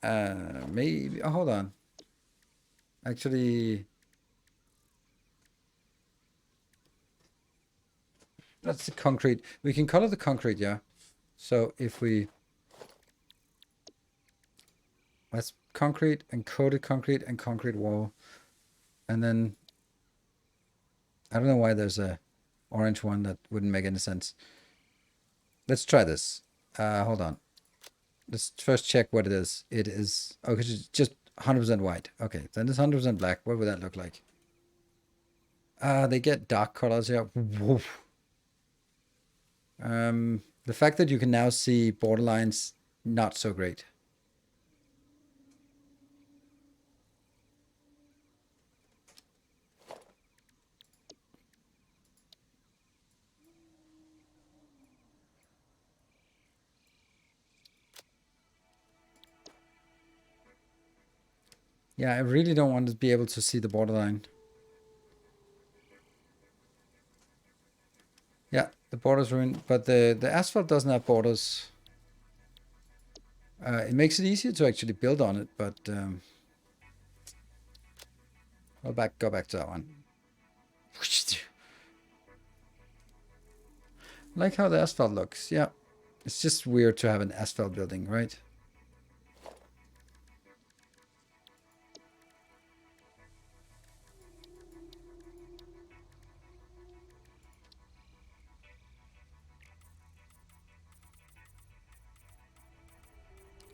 Maybe. Oh, hold on. Actually, that's the concrete. We can color the concrete, yeah. So if we... That's concrete and coated concrete and concrete wall. And then... I don't know why there's a orange one. That wouldn't make any sense. Let's try this. Hold on. Let's first check what it is. It is... Okay, it's just 100% white. Okay, then it's 100% black. What would that look like? They get dark colors here. Woof. The fact that you can now see borderlines, not so great. Yeah, I really don't want to be able to see the borderline. Yeah, the borders ruined, but the asphalt doesn't have borders. It makes it easier to actually build on it, but I'll go back to that one. Like how the asphalt looks. Yeah, it's just weird to have an asphalt building, right?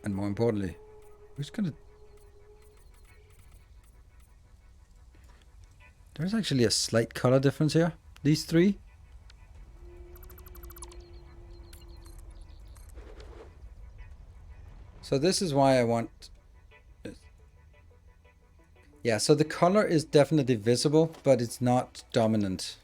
And more importantly, who's gonna... There's actually a slight color difference here. These three. So this is why I want... Yeah, so the color is definitely visible, but it's not dominant.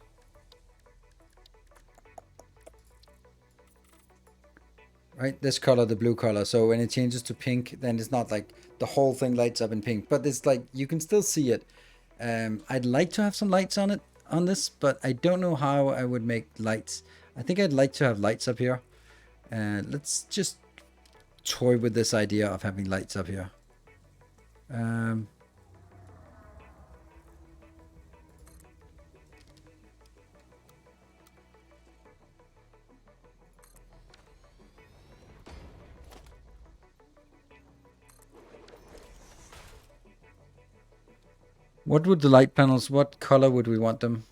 Right, this color, the blue color. So when it changes to pink, then it's not like the whole thing lights up in pink, but it's like you can still see it. I'd like to have some lights on it, on this, but I don't know how I would make lights. I think I'd like to have lights up here. Let's just toy with this idea of having lights up here. What would the light panels, what color would we want them?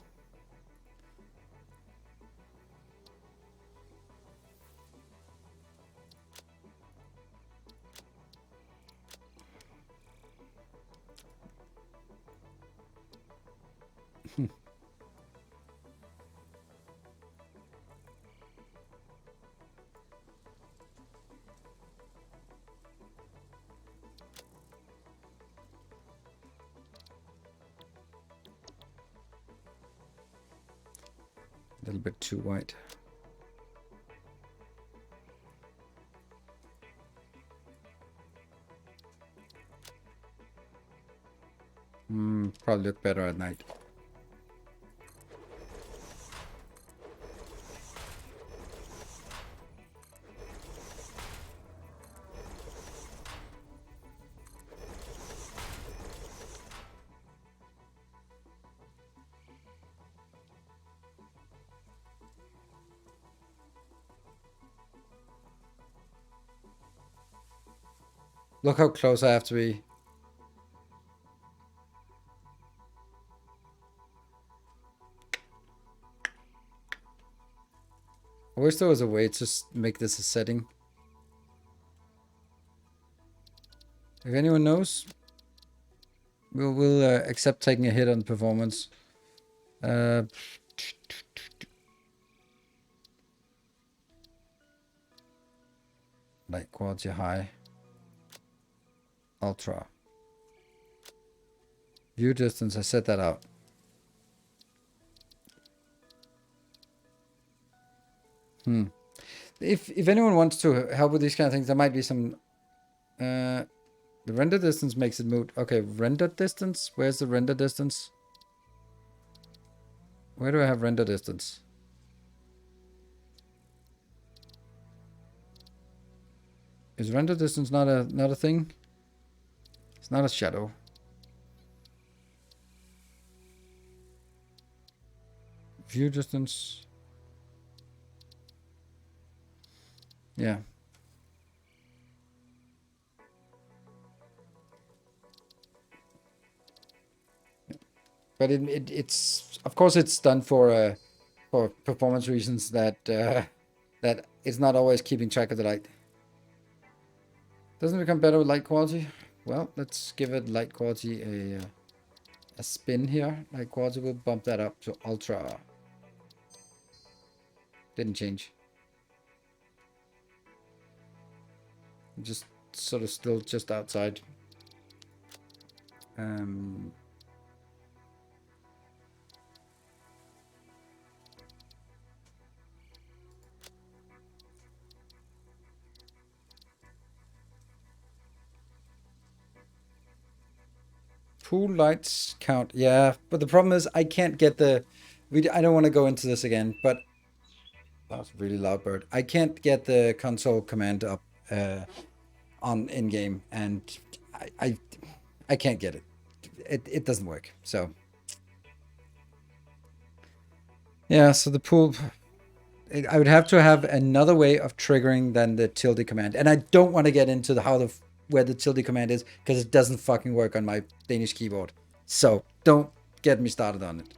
A little bit too white. Probably look better at night. Look how close I have to be. I wish there was a way to make this a setting. If anyone knows, we'll accept taking a hit on performance. Light quality high. Ultra. View distance, I set that out. If anyone wants to help with these kind of things, there might be some... the render distance makes it moot. Okay, render distance? Where's the render distance? Where do I have render distance? Is render distance not a thing? It's not a shadow. View distance. Yeah. But it's of course it's done for performance reasons that that it's not always keeping track of the light. Doesn't it become better with light quality? Well, let's give it light quality a spin here. Light quality will bump that up to ultra. Didn't change. Just sort of still just outside. Pool lights count. Yeah, but the problem is I can't get the... I don't want to go into this again, but... That was a really loud bird. I can't get the console command up on in-game, and I can't get it. It doesn't work, so... Yeah, so the pool... I would have to have another way of triggering than the tilde command. And I don't want to get into where the tilde command is, because it doesn't fucking work on my Danish keyboard. So don't get me started on it.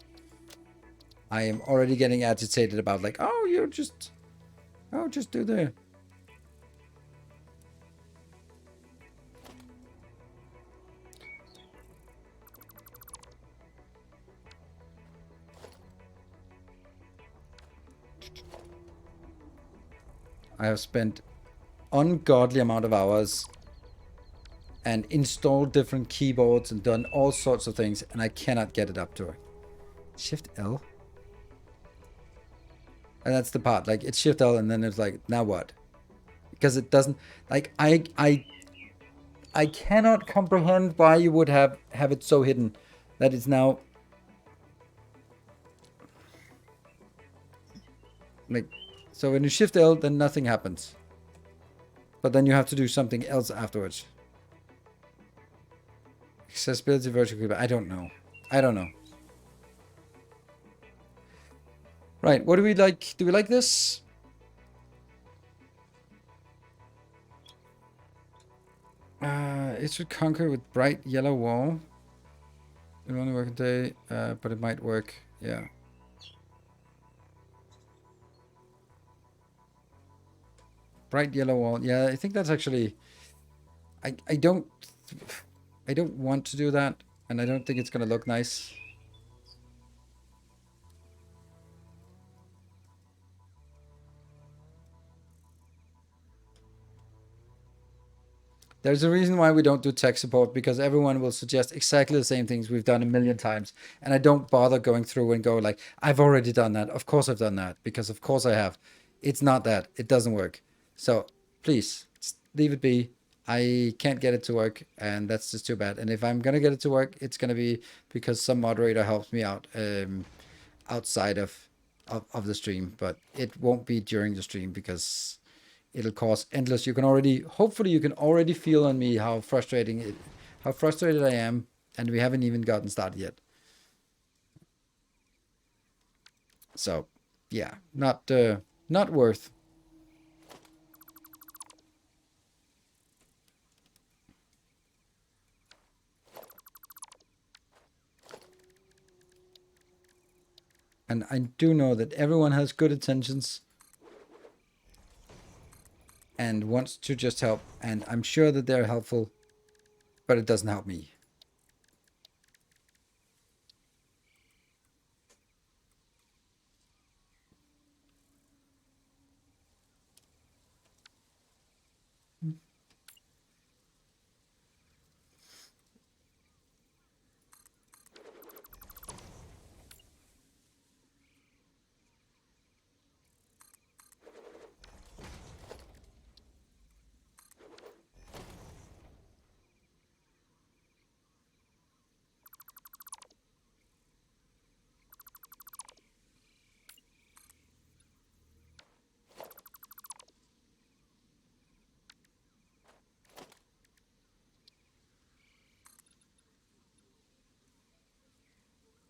I am already getting agitated about like, oh, just do the... I have spent ungodly amount of hours and installed different keyboards and done all sorts of things, and I cannot get it up to it. Shift L? And that's the part, like it's Shift L and then it's like, now what? Because it doesn't, like I cannot comprehend why you would have it so hidden that it's now like, so when you Shift L, then nothing happens. But then you have to do something else afterwards. Accessibility virtual keyboard. I don't know. I don't know. Right, what do we like? Do we like this? It should conquer with bright yellow wall. It will only work a day, but it might work. Yeah. Bright yellow wall. Yeah, I think that's actually... I don't want to do that, and I don't think it's going to look nice. There's a reason why we don't do tech support, because everyone will suggest exactly the same things we've done a million times. And I don't bother going through and go like, I've already done that. Of course I've done that, because of course I have. It's not that. It doesn't work. So please leave it be. I can't get it to work, and that's just too bad. And if I'm going to get it to work, it's going to be because some moderator helps me out outside of the stream. But it won't be during the stream, because it'll cause endless. You can already, hopefully you can already feel on me how frustrated I am, and we haven't even gotten started yet. So yeah, not worth. And I do know that everyone has good intentions and wants to just help, and I'm sure that they're helpful, but it doesn't help me.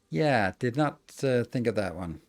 Yeah, did not think of that one.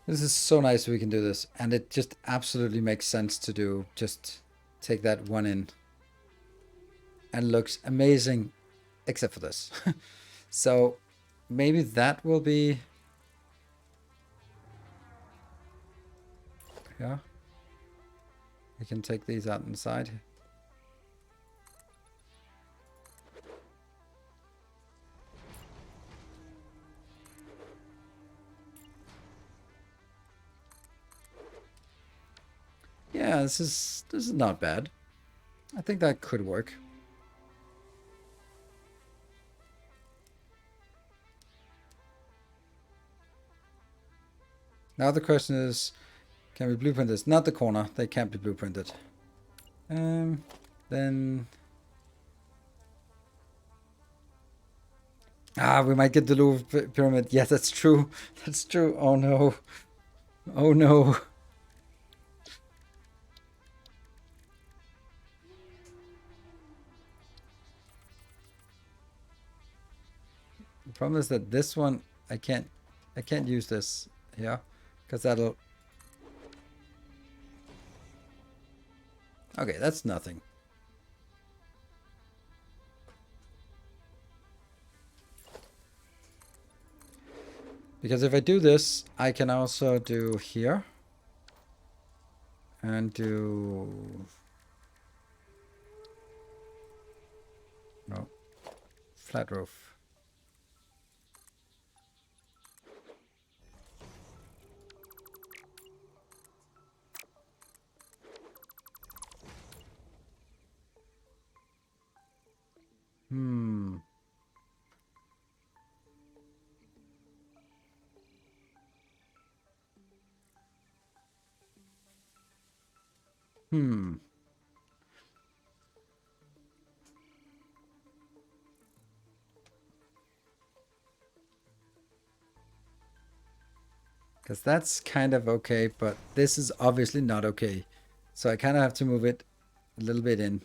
This is so nice we can do this, and it just absolutely makes sense to do. Just take that one in, and looks amazing, except for this. So maybe that will be, yeah. We can take these out inside. Yeah, this is not bad. I think that could work. Now the question is, can we blueprint this? Not the corner. They can't be blueprinted. Then... we might get the Louvre pyramid. Yes, that's true. That's true. Oh no. Oh no. The problem is that this one, I can't use this here, because that'll... Okay, that's nothing. Because if I do this, I can also do here. And do... No. Flat roof. Hmm. Because that's kind of okay, but this is obviously not okay. So I kind of have to move it a little bit in.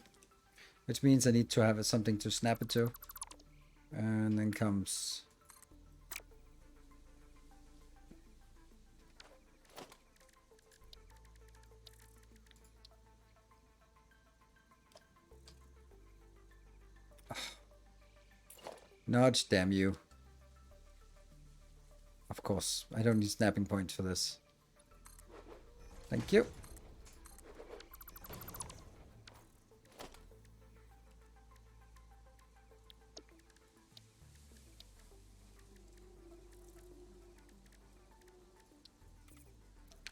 Which means I need to have something to snap it to. And then comes... Nudge, damn you. Of course, I don't need snapping points for this. Thank you.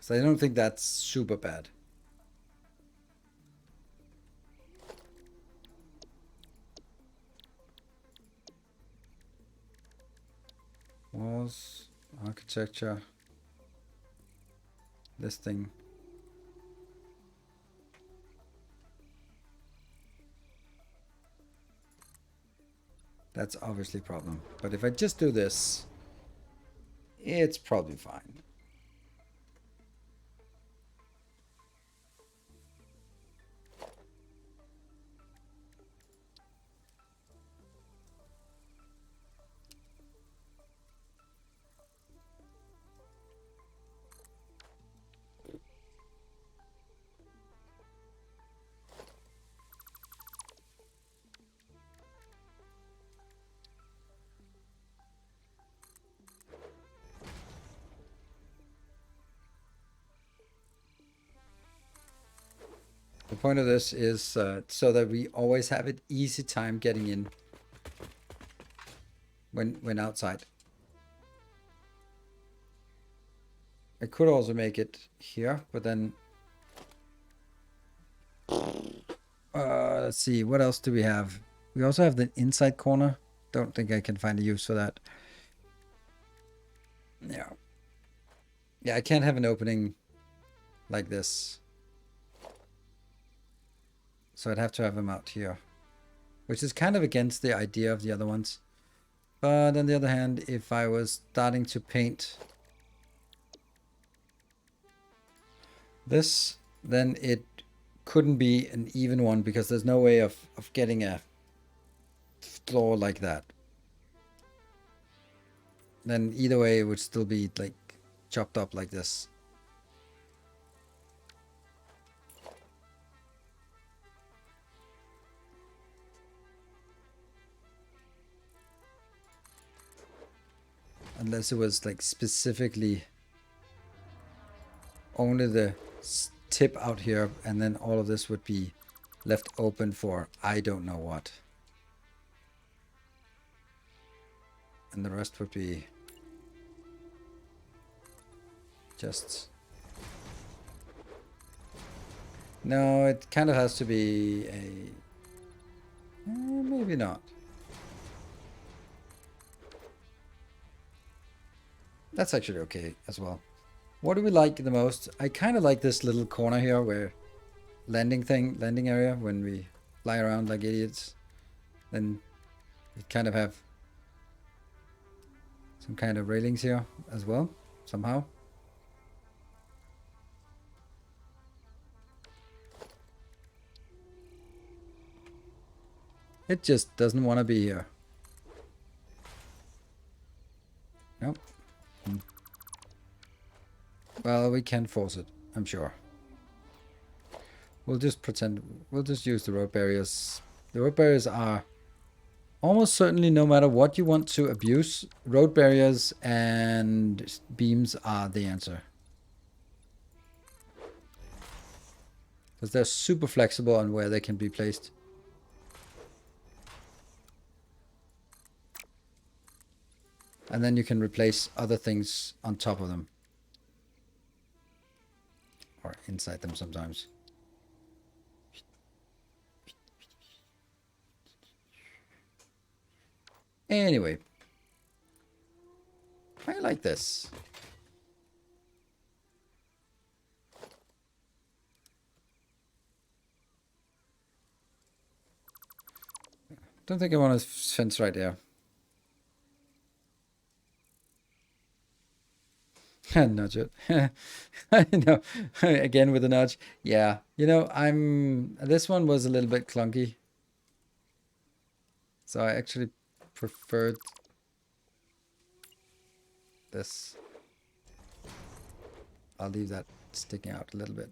So I don't think that's super bad. Walls, architecture, this thing. That's obviously a problem. But if I just do this, it's probably fine. The point of this is so that we always have an easy time getting in when outside. I could also make it here, but then let's see, what else do we have? We also have the inside corner. Don't think I can find a use for that. Yeah. Yeah, I can't have an opening like this. So I'd have to have them out here, which is kind of against the idea of the other ones. But on the other hand, if I was starting to paint this, then it couldn't be an even one because there's no way of getting a floor like that. Then either way, it would still be like chopped up like this. Unless it was like specifically only the tip out here, and then all of this would be left open for I don't know what. And the rest would be just... No, it kind of has to be a... maybe not. That's actually okay as well. What do we like the most? I kind of like this little corner here where landing area when we fly around like idiots. Then we kind of have some kind of railings here as well, somehow. It just doesn't want to be here. Nope. Well, we can force it, I'm sure. We'll just pretend, we'll just use the road barriers. The road barriers are almost certainly, no matter what you want to abuse, road barriers and beams are the answer. Because they're super flexible on where they can be placed. And then you can replace other things on top of them. Or inside them sometimes. Anyway. I like this. Don't think I want a fence right there. Nudge it. I know. Again with a nudge. Yeah. You know, this one was a little bit clunky. So I actually preferred this. I'll leave that sticking out a little bit.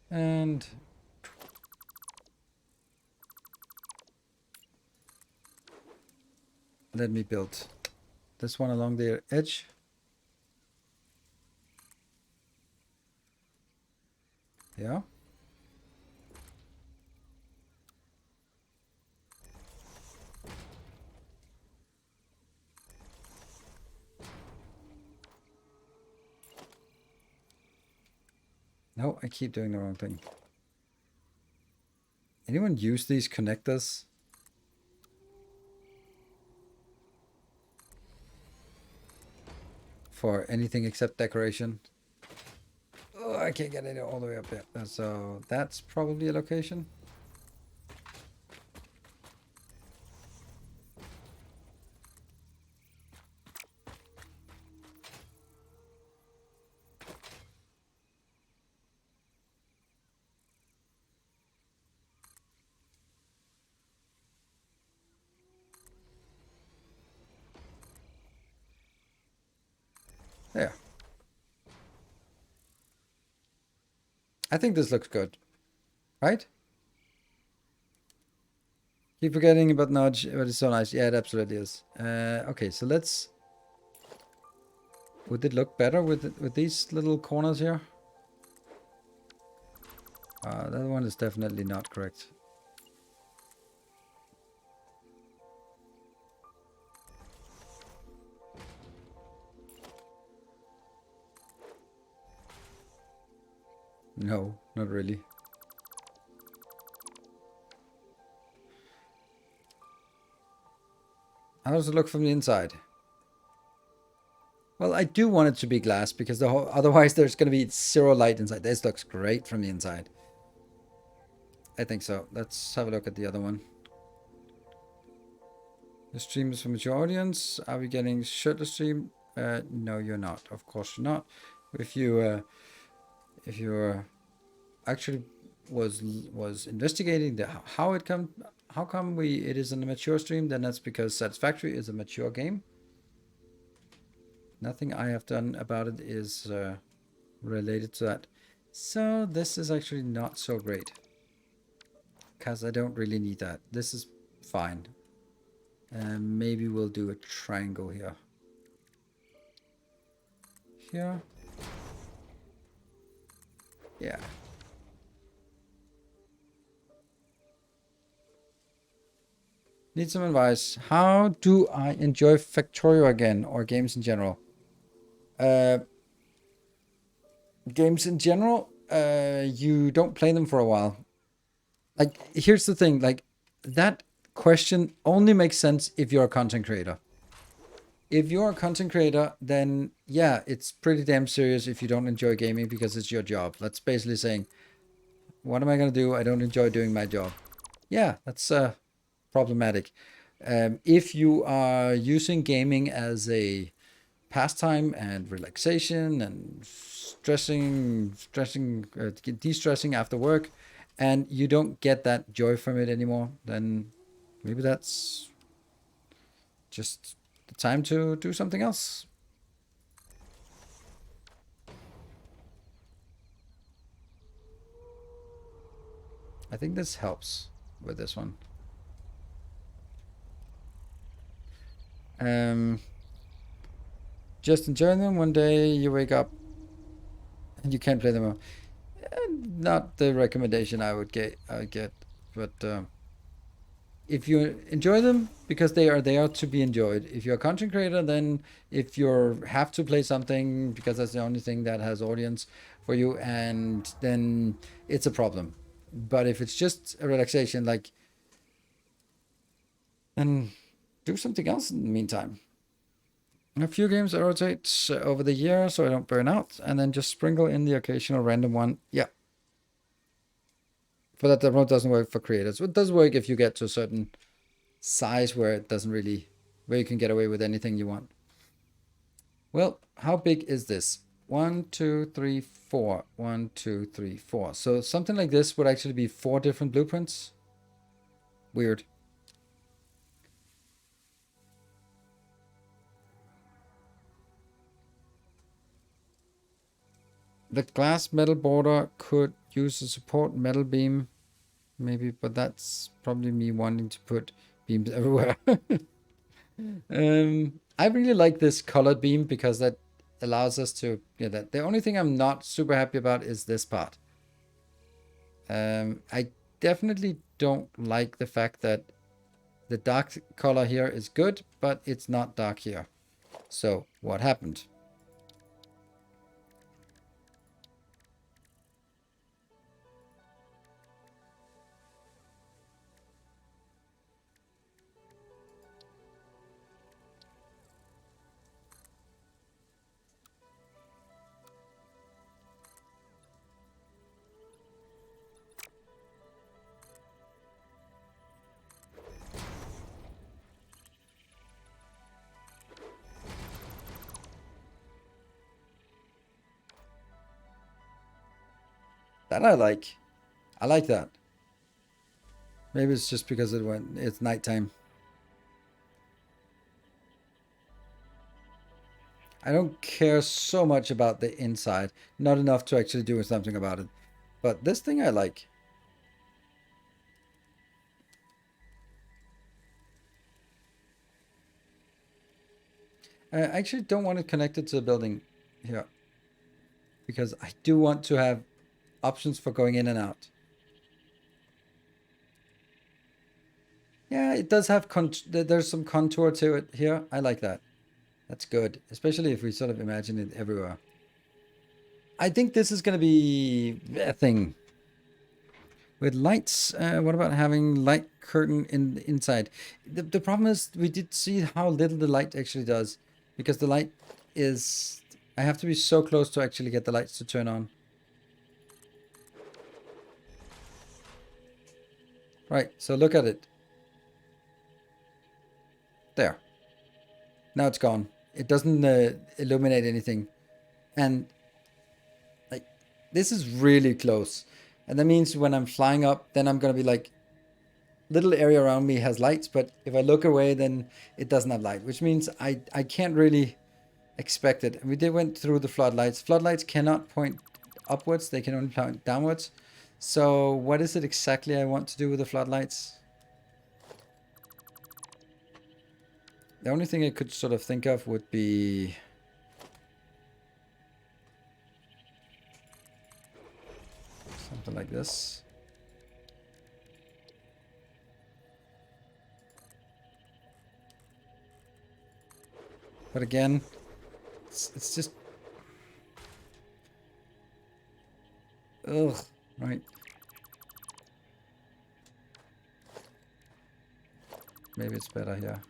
And let me build this one along the edge. Yeah. No, I keep doing the wrong thing. Anyone use these connectors? For anything except decoration? Oh, I can't get it all the way up there. So that's probably a location. There. I think this looks good. Right? Keep forgetting about nudge, but it's so nice. Yeah, it absolutely is. Okay, so let's... Would it look better with these little corners here? That one is definitely not correct. No, not really. How does it look from the inside? Well, I do want it to be glass because otherwise there's going to be zero light inside. This looks great from the inside. I think so. Let's have a look at the other one. The stream is for mature audience. Are we getting shut stream? No, you're not. Of course you're not. If you actually was investigating how come it is in a mature stream, then that's because Satisfactory is a mature game. Nothing I have done about it is related to that. So this is actually not so great. Because I don't really need that. This is fine. Maybe we'll do a triangle here. Here. Yeah. Need some advice. How do I enjoy Factorio again, or games in general? Games in general, you don't play them for a while. Like, here's the thing, like, that question only makes sense if you're a content creator. If you're a content creator, then yeah, it's pretty damn serious if you don't enjoy gaming because it's your job. That's basically saying, what am I going to do? I don't enjoy doing my job. Yeah, that's problematic. If you are using gaming as a pastime and relaxation and de-stressing after work, and you don't get that joy from it anymore, then maybe that's just the time to do something else. I think this helps with this one. Just enjoy them. One day you wake up and you can't play them all. Not the recommendation I would get. But if you enjoy them, because they are there to be enjoyed. If you're a content creator, then if you have to play something because that's the only thing that has audience for you, and then it's a problem. But if it's just a relaxation, like, then do something else in the meantime. A few games I rotate over the year so I don't burn out, and then just sprinkle in the occasional random one. Yeah. For that, the remote doesn't work for creators. It does work if you get to a certain size where it doesn't really, where you can get away with anything you want. Well, how big is this? 1, 2, 3, 4. 1, 2, 3, 4. So something like this would actually be 4 different blueprints. Weird. The glass metal border could use a support metal beam, maybe, but that's probably me wanting to put beams everywhere. I really like this colored beam because that allows us to, that. The only thing I'm not super happy about is this part. I definitely don't like the fact that the dark color here is good, but it's not dark here. So what happened? That I like. I like that. Maybe it's just because it's nighttime. I don't care so much about the inside. Not enough to actually do something about it. But this thing I like. I actually don't want it connected to the building here. Because I do want to have options for going in and out. Yeah, it does have, there's some contour to it here. I like that. That's good. Especially if we sort of imagine it everywhere. I think this is going to be a thing. With lights, what about having light curtain in the inside? The problem is we did see how little the light actually does. Because the light is... I have to be so close to actually get the lights to turn on. Right, so look at it. There. Now it's gone. It doesn't illuminate anything. And like, this is really close. And that means when I'm flying up, then I'm going to be like, little area around me has lights, but if I look away, then it doesn't have light, which means I can't really expect it. We went through the floodlights. Floodlights cannot point upwards. They can only point downwards. So what is it exactly I want to do with the floodlights? The only thing I could sort of think of would be... something like this. But again, it's just... ugh, right. Maybe it's better here.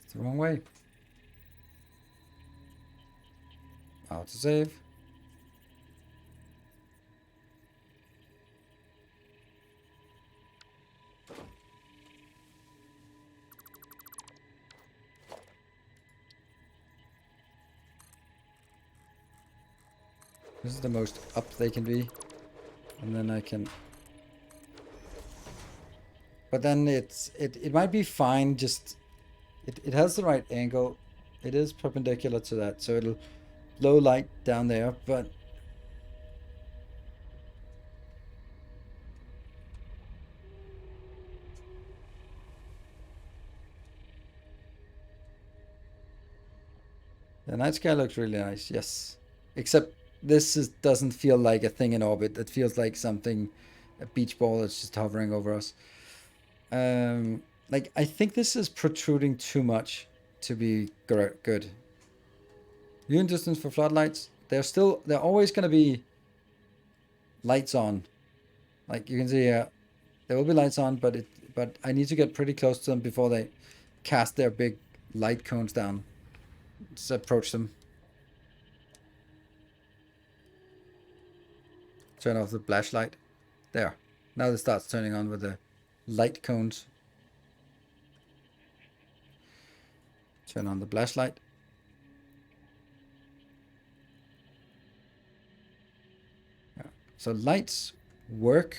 It's the wrong way. Auto save. This is the most up they can be. And then I can... But then it might be fine, just... It has the right angle. It is perpendicular to that, so it'll blow light down there, but... The night sky looks really nice, yes. Except this doesn't feel like a thing in orbit. It feels like something, a beach ball that's just hovering over us. Like, I think this is protruding too much to be good. Viewing distance for floodlights. They're always going to be lights on. Like you can see here, there will be lights on, but I need to get pretty close to them before they cast their big light cones down. Just approach them. Turn off the flashlight. There. Now it starts turning on with the light cones. Turn on the flashlight. Yeah. So lights work,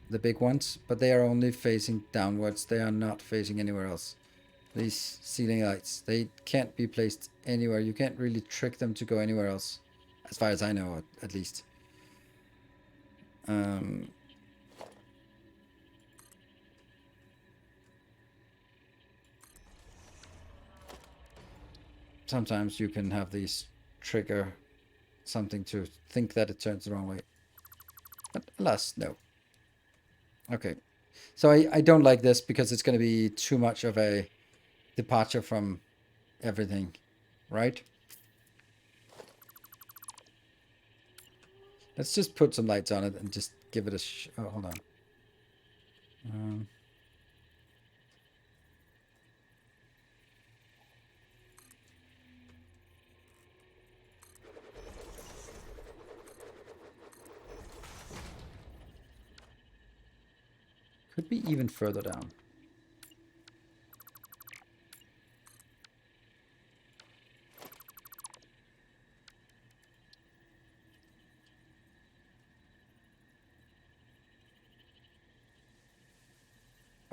the big ones, but they are only facing downwards. They are not facing anywhere else. These ceiling lights, they can't be placed anywhere. You can't really trick them to go anywhere else, as far as I know, at least. Sometimes you can have these trigger something to think that it turns the wrong way. But alas, no. Okay. So I don't like this because it's going to be too much of a departure from everything, right? Let's just put some lights on it and just give it a oh, hold on. Could be even further down.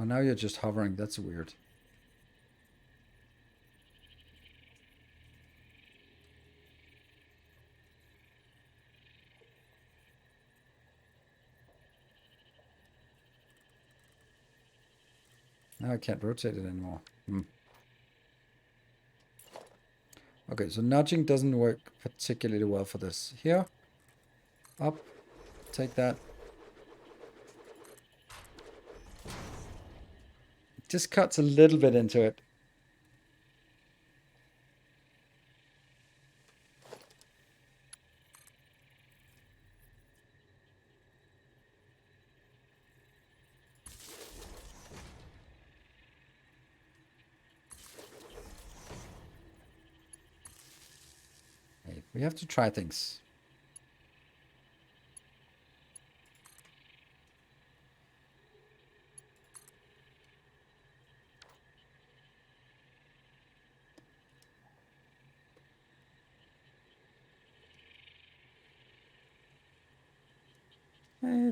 Oh, now you're just hovering. That's weird. Now I can't rotate it anymore. Okay, so nudging doesn't work particularly well for this. Here, up, take that. It just cuts a little bit into it. Hey, we have to try things.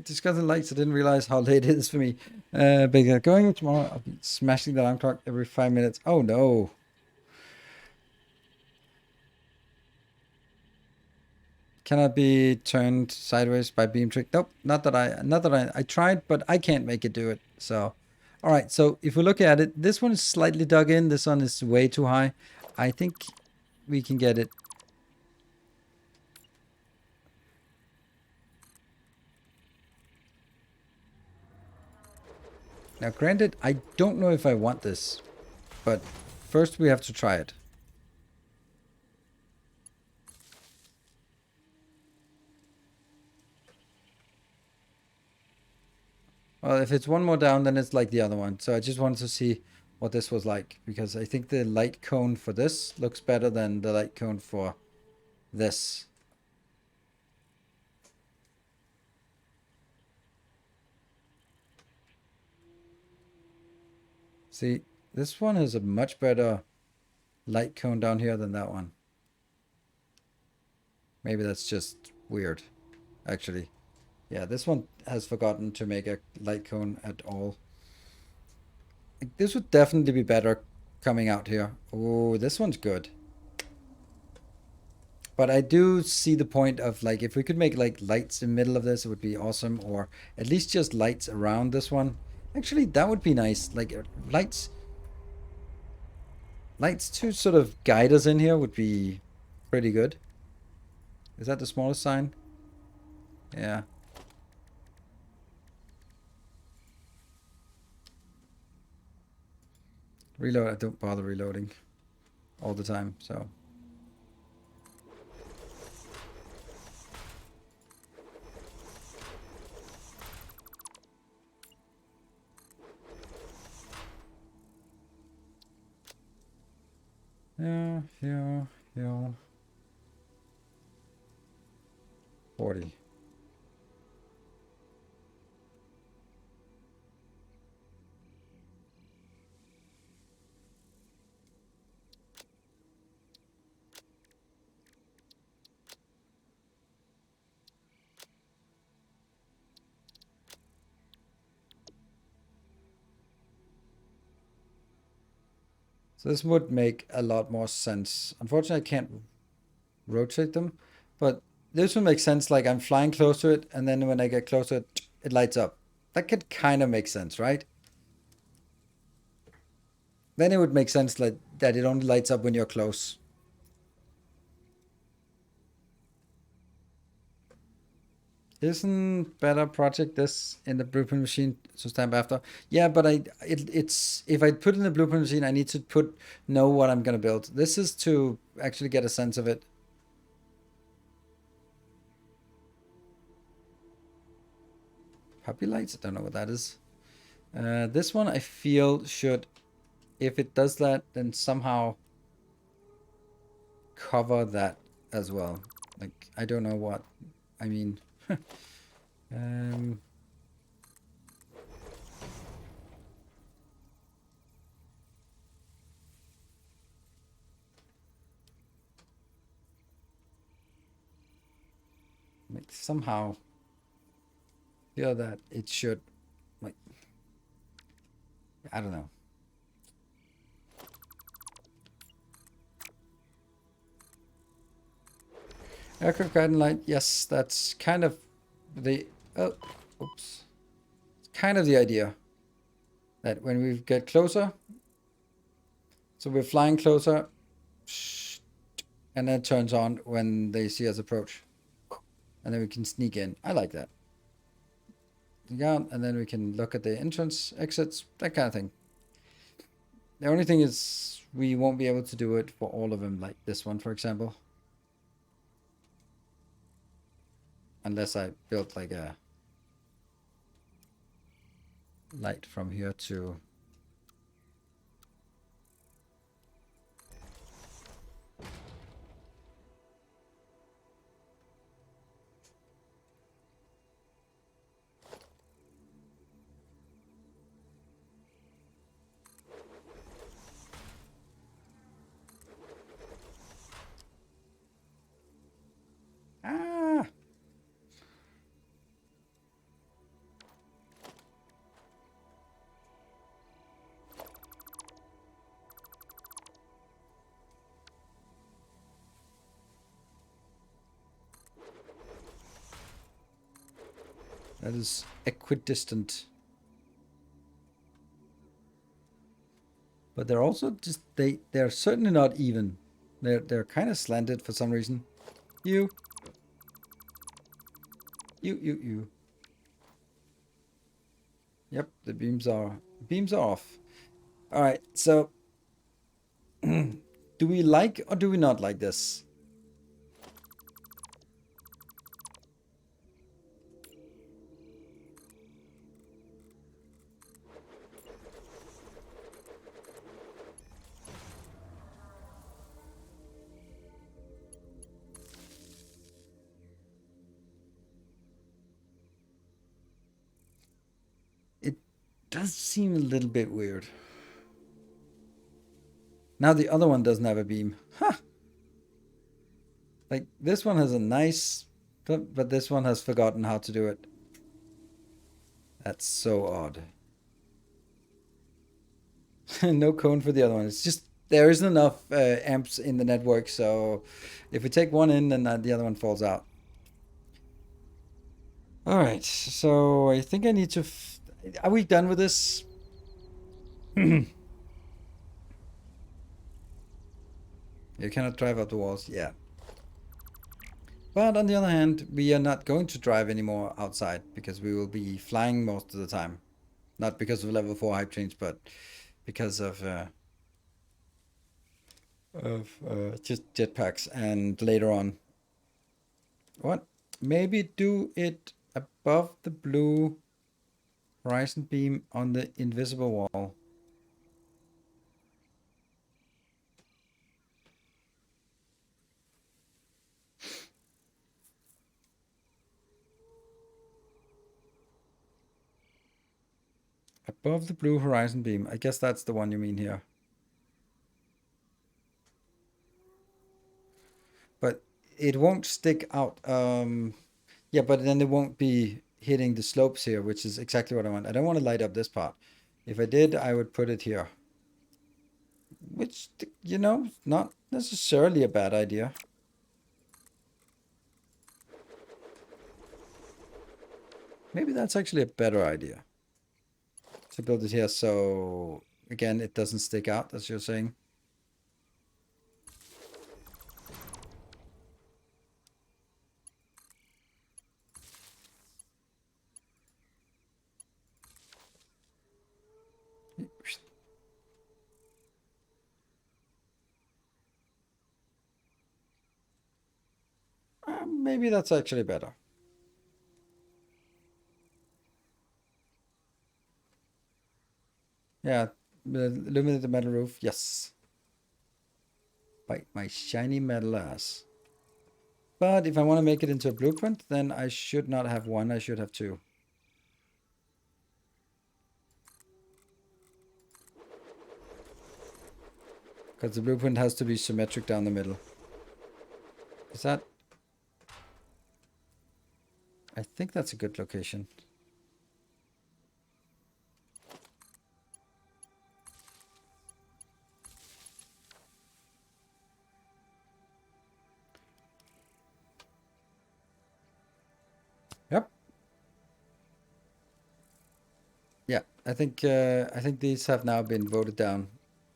Discussing lights, I didn't realize how late it is for me. But going tomorrow, I'll be smashing the alarm clock every 5 minutes. Oh no. Cannot be turned sideways by beam trick. Nope, not that I tried, but I can't make it do it. So, all right. So if we look at it, this one is slightly dug in. This one is way too high. I think we can get it. Now, granted, I don't know if I want this, but first we have to try it. Well, if it's one more down, then it's like the other one. So I just wanted to see what this was like, because I think the light cone for this looks better than the light cone for this. See, this one has a much better light cone down here than that one. Maybe that's just weird, actually. Yeah, this one has forgotten to make a light cone at all. This would definitely be better coming out here. Oh, this one's good. But I do see the point of, like, if we could make like lights in the middle of this, it would be awesome. Or at least just lights around this one. Actually, that would be nice. Like lights to sort of guide us in here would be pretty good. Is that the smallest sign? Yeah. Reload. I don't bother reloading all the time, so. Yeah. 40. So this would make a lot more sense. Unfortunately, I can't rotate them, but this would make sense. Like I'm flying close to it, and then when I get closer, it lights up. That could kind of make sense, right? Then it would make sense like that it only lights up when you're close. Isn't better project this in the blueprint machine to stamp after? Yeah, but it's if I put in the blueprint machine, I need to know what I'm gonna build. This is to actually get a sense of it. Puppy lights? I don't know what that is. This one I feel should, if it does that, then somehow cover that as well. Like, I don't know what, I mean. Like somehow feel that it should, like, I don't know. Aircraft guiding light, yes, that's kind of the, oops. It's kind of the idea that when we get closer, so we're flying closer, and then it turns on when they see us approach. And then we can sneak in. I like that. Yeah, and then we can look at the entrance, exits, that kind of thing. The only thing is we won't be able to do it for all of them, like this one, for example. Unless I built like a light from here to... Ah! That is equidistant. But they're also just, they're certainly not even. They're kind of slanted for some reason. You. Yep, the beams are off. All right, so do we like or do we not like this? It does seem a little bit weird. Now the other one doesn't have a beam. Huh. Like, this one has a nice, but this one has forgotten how to do it. That's so odd. No cone for the other one. It's just there isn't enough amps in the network, so if we take one in, then the other one falls out. All right, so I think I need to. Are we done with this? You cannot drive up the walls. Yeah. But on the other hand, we are not going to drive anymore outside because we will be flying most of the time. Not because of level 4 hype change, but because of just jetpacks. And later on, what? Maybe do it above the blue horizon beam on the invisible wall. Above the blue horizon beam. I guess that's the one you mean here. But it won't stick out. Yeah, but then it won't be hitting the slopes here, which is exactly what I want. I don't want to light up this part. If I did, I would put it here. Which, you know, not necessarily a bad idea. Maybe that's actually a better idea. To build it here so, again, it doesn't stick out, as you're saying. Maybe that's actually better. Yeah, illuminate the metal roof. Yes. Bite my shiny metal ass. But if I want to make it into a blueprint, then I should not have one. I should have two. Because the blueprint has to be symmetric down the middle. Is that... I think that's a good location. Yep. Yeah, I think these have now been voted down.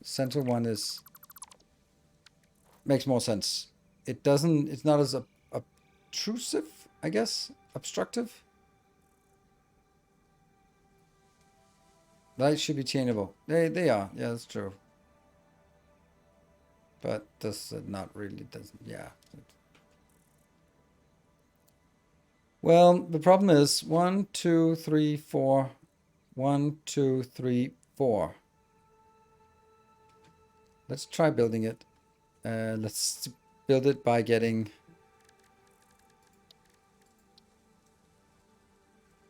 Central one is makes more sense. It doesn't. It's not as obtrusive, I guess. Obstructive. Lights should be changeable. They are. Yeah, that's true. But this not really doesn't. Yeah. Well, the problem is 1, 2, 3, 4. 1, 2, 3, 4. Let's try building it. Let's build it by getting...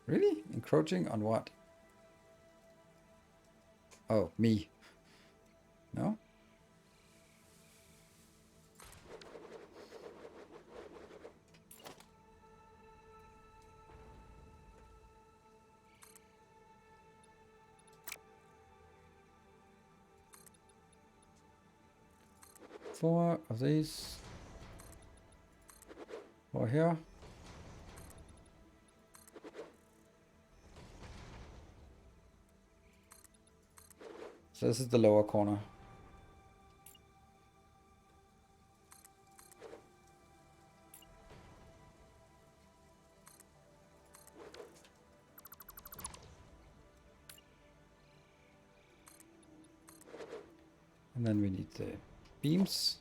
Really? Encroaching on what? Oh, me. No? Four of these. 4 here. So this is the lower corner. And then we need the beams.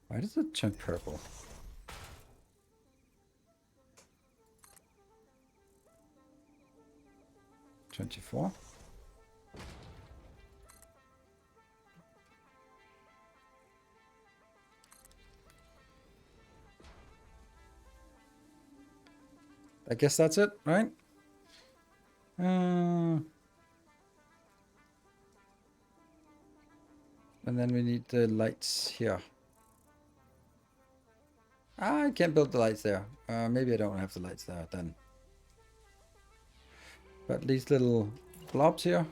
Why does it turn purple? $24. I guess that's it, right? And then we need the lights here. I can't build the lights there. Maybe I don't have the lights there then. But these little blobs here.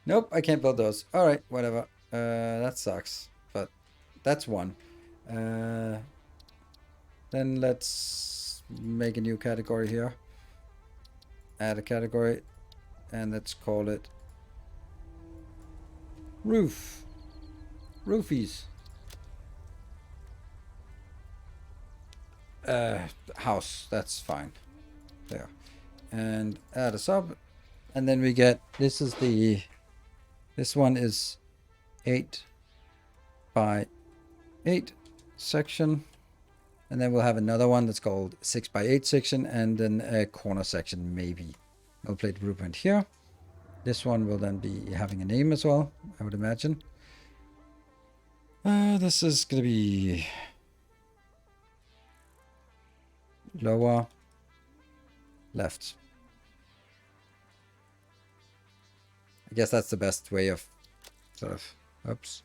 Nope, I can't build those. Alright, whatever. That sucks. But that's one. Then let's make a new category here. Add a category. And let's call it roof. Roofies. House. That's fine. There. And add a sub. And then we get, this one is 8 by 8 section. And then we'll have another one that's called 6 by 8 section, and then a corner section maybe. We'll play the blueprint here. This one will then be having a name as well, I would imagine. This is going to be lower left. I guess that's the best way of sort of, oops.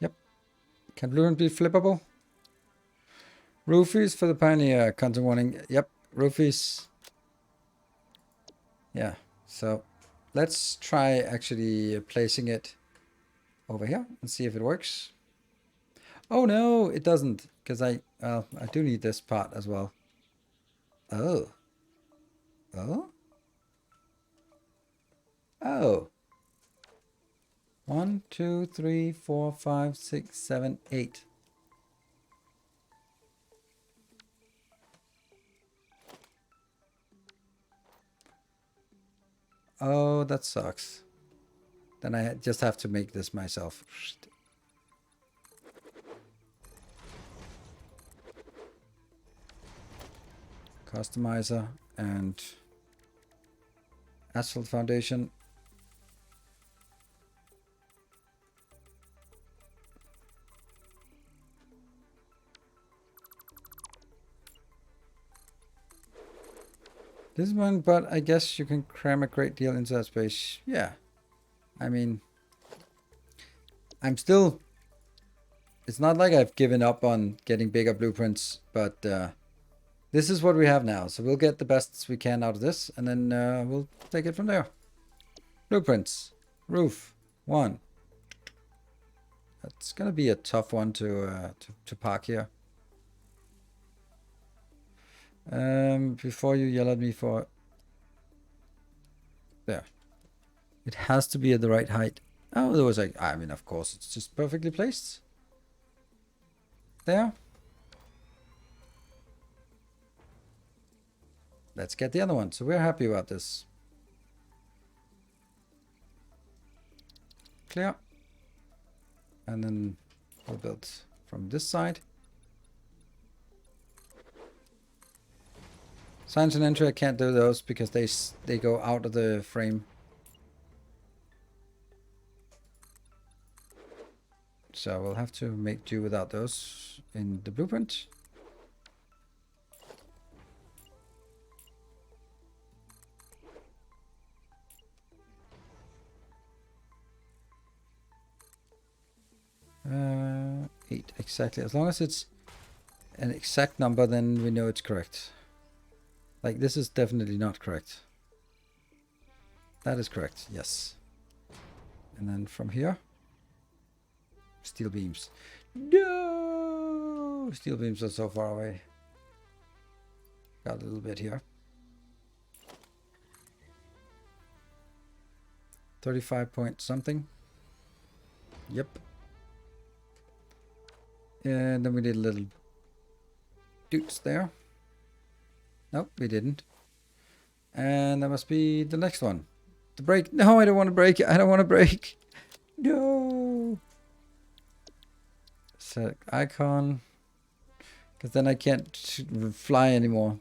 Yep. Can blueprint be flippable? Roofies for the Pioneer, content warning. Yep, roofies. Yeah, so let's try actually placing it over here and see if it works. Oh no, it doesn't, because I do need this part as well. Oh. Oh? Oh. 1, 2, 3, 4, 5, 6, 7, 8. Oh, that sucks. Then I just have to make this myself. Customizer and asphalt foundation. This one, but I guess you can cram a great deal into that space. Yeah. I mean, I'm still... It's not like I've given up on getting bigger blueprints, but this is what we have now. So we'll get the best we can out of this, and then we'll take it from there. Blueprints. Roof. 1. That's going to be a tough one to park here. Before you yell at me for... There. It has to be at the right height. Oh, there was like... I mean, of course, it's just perfectly placed. There. Let's get the other one. So we're happy about this. Clear. And then we'll build from this side. Signs and entry, I can't do those because they go out of the frame. So we'll have to make do without those in the blueprint. Uh, 8 exactly. As long as it's an exact number, then we know it's correct. Like, this is definitely not correct. That is correct, yes. And then from here, steel beams. No! Steel beams are so far away. Got a little bit here. 35 point something. Yep. And then we did a little doots there. Nope, we didn't. And that must be the next one. The break. No, I don't want to break. I don't want to break. No. Set icon. Because then I can't fly anymore.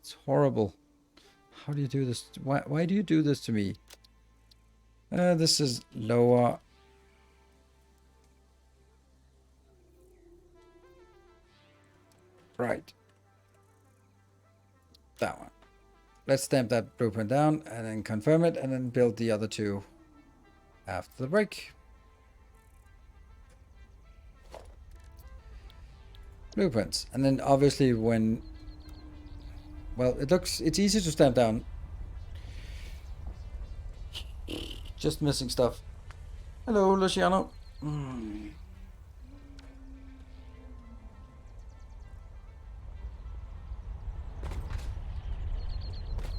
It's horrible. How do you do this? Why do you do this to me? This is lower. Right. That one. Let's stamp that blueprint down and then confirm it and then build the other two after the break. Blueprints. And then obviously when... Well, it's easy to stamp down. Just missing stuff. Hello, Luciano.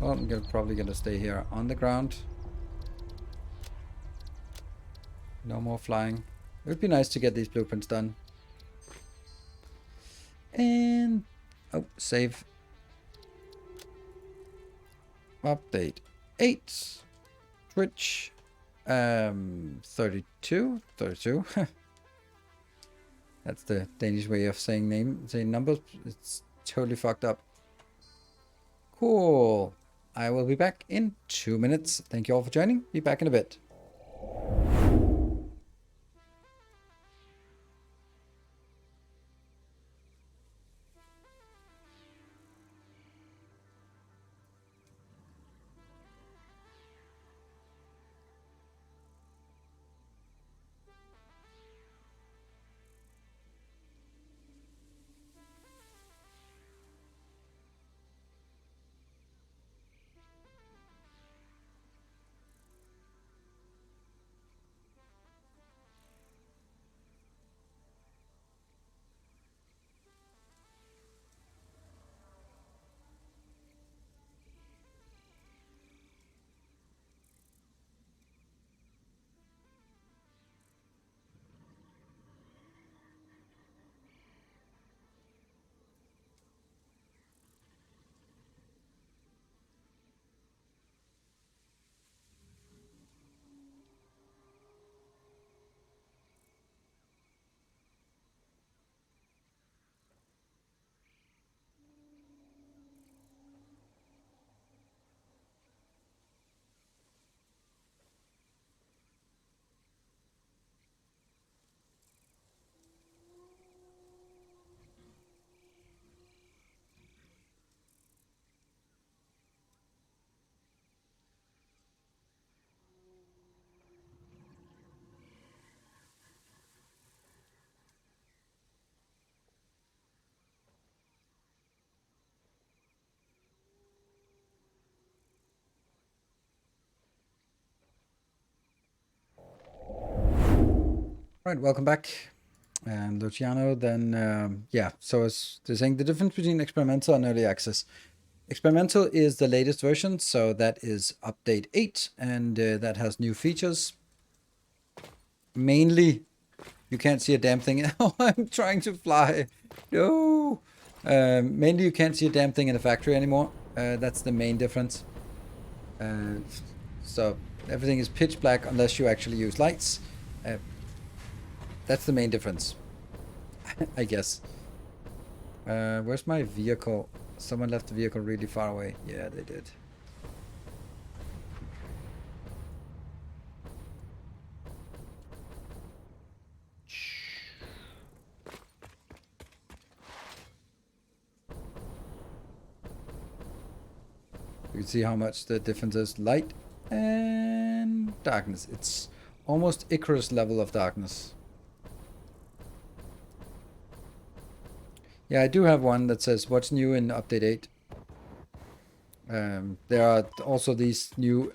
Well, I'm probably gonna stay here on the ground. No more flying. It would be nice to get these blueprints done. And... Oh, save. Update 8. Twitch. 32. That's the Danish way of saying numbers. It's totally fucked up. Cool. I will be back in 2 minutes. Thank you all for joining. Be back in a bit. Right, welcome back. And Luciano, then, yeah, so as they're saying, the difference between experimental and early access. Experimental is the latest version, so that is update 8, and that has new features. Mainly, you can't see a damn thing. Oh, I'm trying to fly. No. Mainly, you can't see a damn thing in the factory anymore. That's the main difference. So everything is pitch black unless you actually use lights. That's the main difference, I guess. Where's my vehicle? Someone left the vehicle really far away. Yeah, they did. You can see how much the difference is. Light and darkness. It's almost Icarus level of darkness. Yeah, I do have one that says what's new in update 8. There are also these new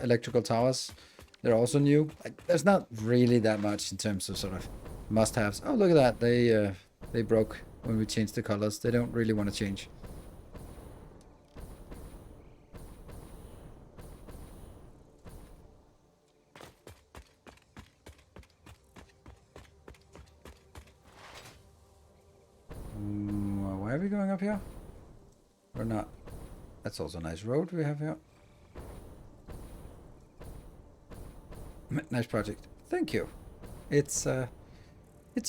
electrical towers. They're also new. There's not really that much in terms of sort of must-haves. Oh, look at that. They broke when we changed the colors. They don't really want to change. Why are we going up here? Or not? That's also a nice road we have here. Nice project. Thank you. It's a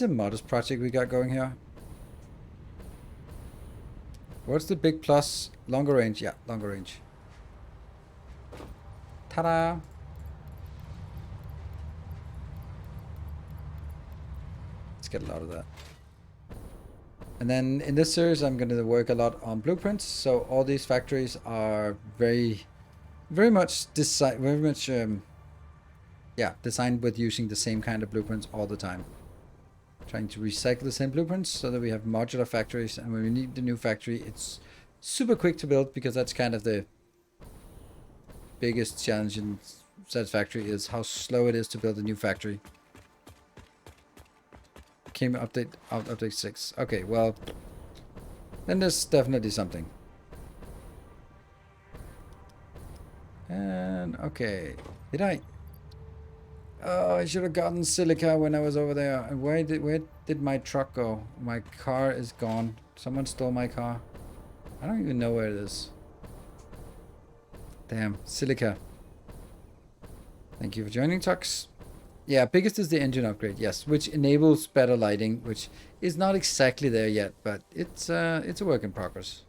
modest project we got going here. What's the big plus? Longer range. Yeah, longer range. Ta-da! Let's get a lot of that. And then in this series, I'm going to work a lot on blueprints. So all these factories are very much designed with using the same kind of blueprints all the time. Trying to recycle the same blueprints so that we have modular factories, and when we need the new factory, it's super quick to build, because that's kind of the biggest challenge in Satisfactory, is how slow it is to build a new factory. Came update 6. Okay, well, then there's definitely something. And okay, did I? Oh, I should have gotten silica when I was over there. And where did my truck go? My car is gone. Someone stole my car. I don't even know where it is. Damn, silica. Thank you for joining, Tux. Yeah, biggest is the engine upgrade, yes, which enables better lighting, which is not exactly there yet, but it's a work in progress.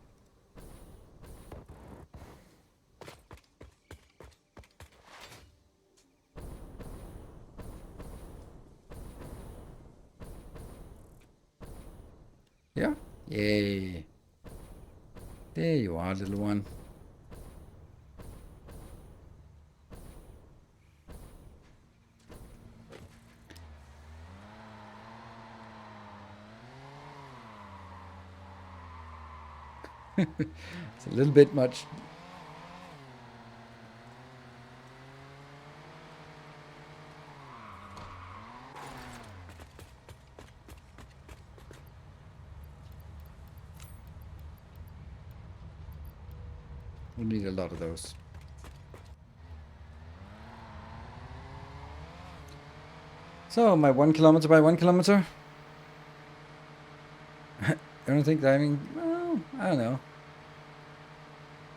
Yeah? Yay. There you are, little one. It's a little bit much. We'll need a lot of those. So, my 1 kilometer by 1 kilometer. I don't think driving, well, I don't know.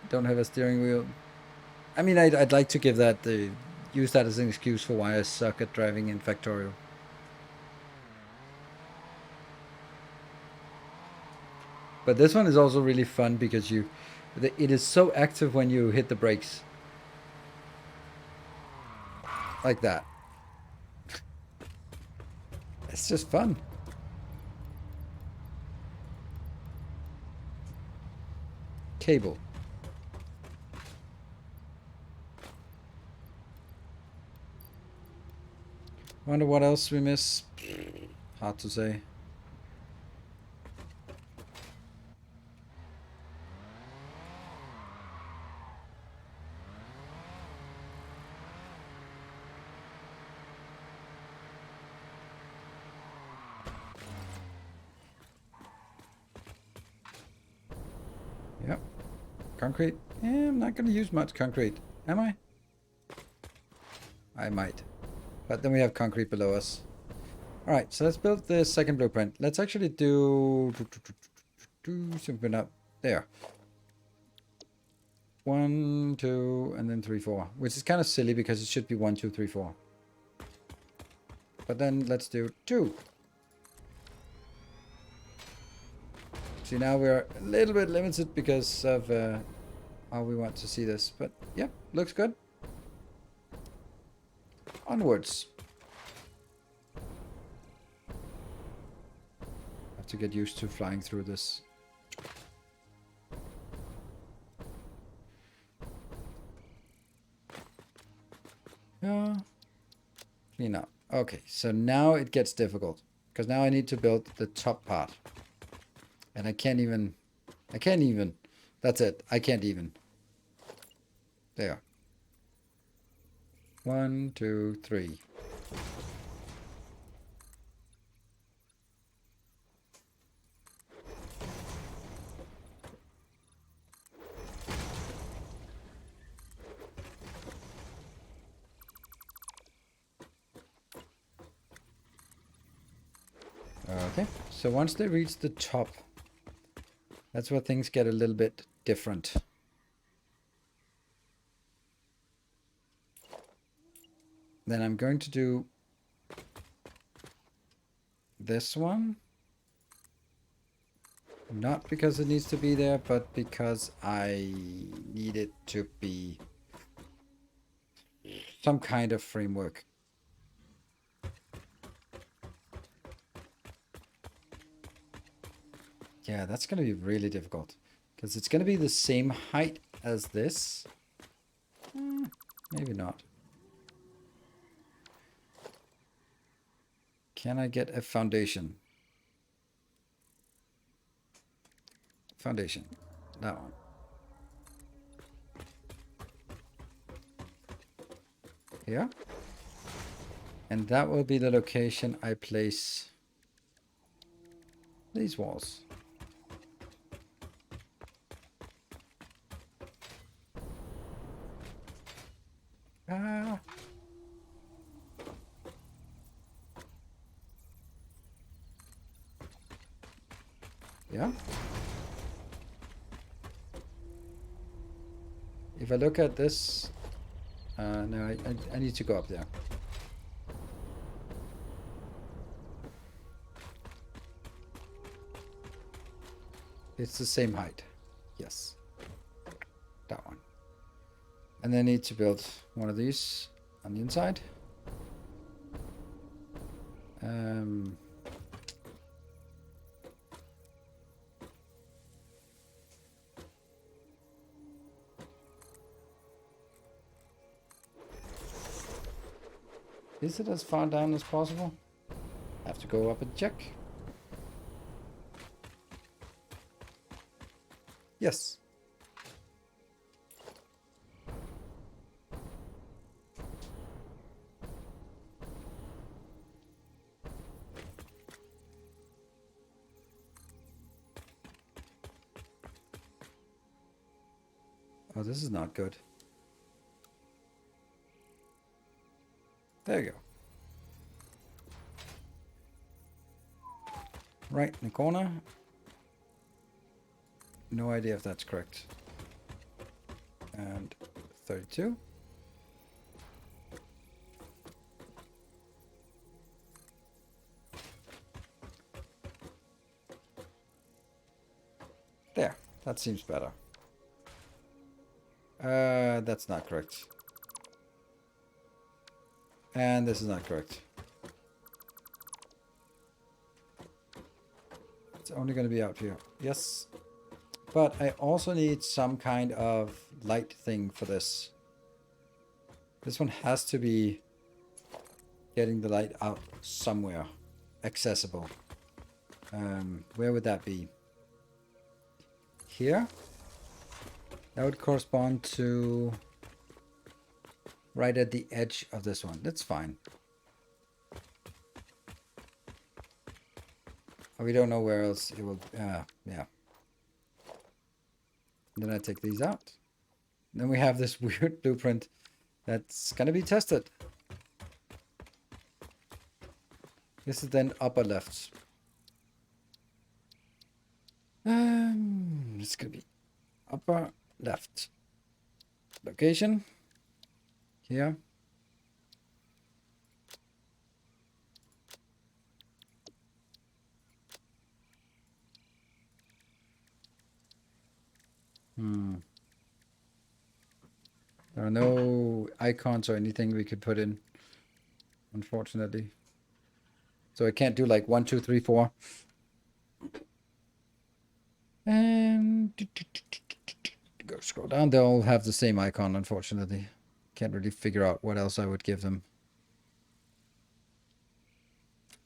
Don't have a steering wheel. I mean, I'd like to give that, use that as an excuse for why I suck at driving in Factorial. But this one is also really fun because it is so active when you hit the brakes. Like that. It's just fun. Cable. Wonder what else we miss. Hard to say. Yep. Concrete. Yeah, I'm not going to use much concrete. Am I? I might. But then we have concrete below us. Alright, so let's build the second blueprint. Let's actually do something up there. 1, 2, and then 3, 4. Which is kind of silly because it should be 1, 2, 3, 4. But then let's do 2. See, now we're a little bit limited because of how we want to see this. But yeah, looks good. Onwards. Have to get used to flying through this. Yeah. Clean up. Okay, so now it gets difficult. Because now I need to build the top part. And I can't even. That's it. I can't even. There. 1, 2, 3. Okay, so once they reach the top, that's where things get a little bit different. Then I'm going to do this one. Not because it needs to be there, but because I need it to be some kind of framework. Yeah, that's going to be really difficult. Because it's going to be the same height as this. Maybe not. Can I get a foundation? Foundation. That one. Here. And that will be the location I place these walls. Ah. Yeah. If I look at this, no, I need to go up there. It's the same height. Yes. That one. And then I need to build one of these on the inside. Is it as far down as possible? Have to go up and check. Yes. Oh, this is not good. There you go. Right in the corner. No idea if that's correct. And 32. There. That seems better. That's not correct. And this is not correct. It's only going to be out here. Yes. But I also need some kind of light thing for this. This one has to be getting the light out somewhere. Accessible. Where would that be? Here? That would correspond to right at the edge of this one. That's fine. We don't know where else it will... yeah. Then I take these out. Then we have this weird blueprint that's going to be tested. This is then upper left. It's going to be upper left. Location. Here. There are no icons or anything we could put in, unfortunately. So I can't do like 1, 2, 3, 4. And go scroll down. They all have the same icon, unfortunately. Can't really figure out what else I would give them.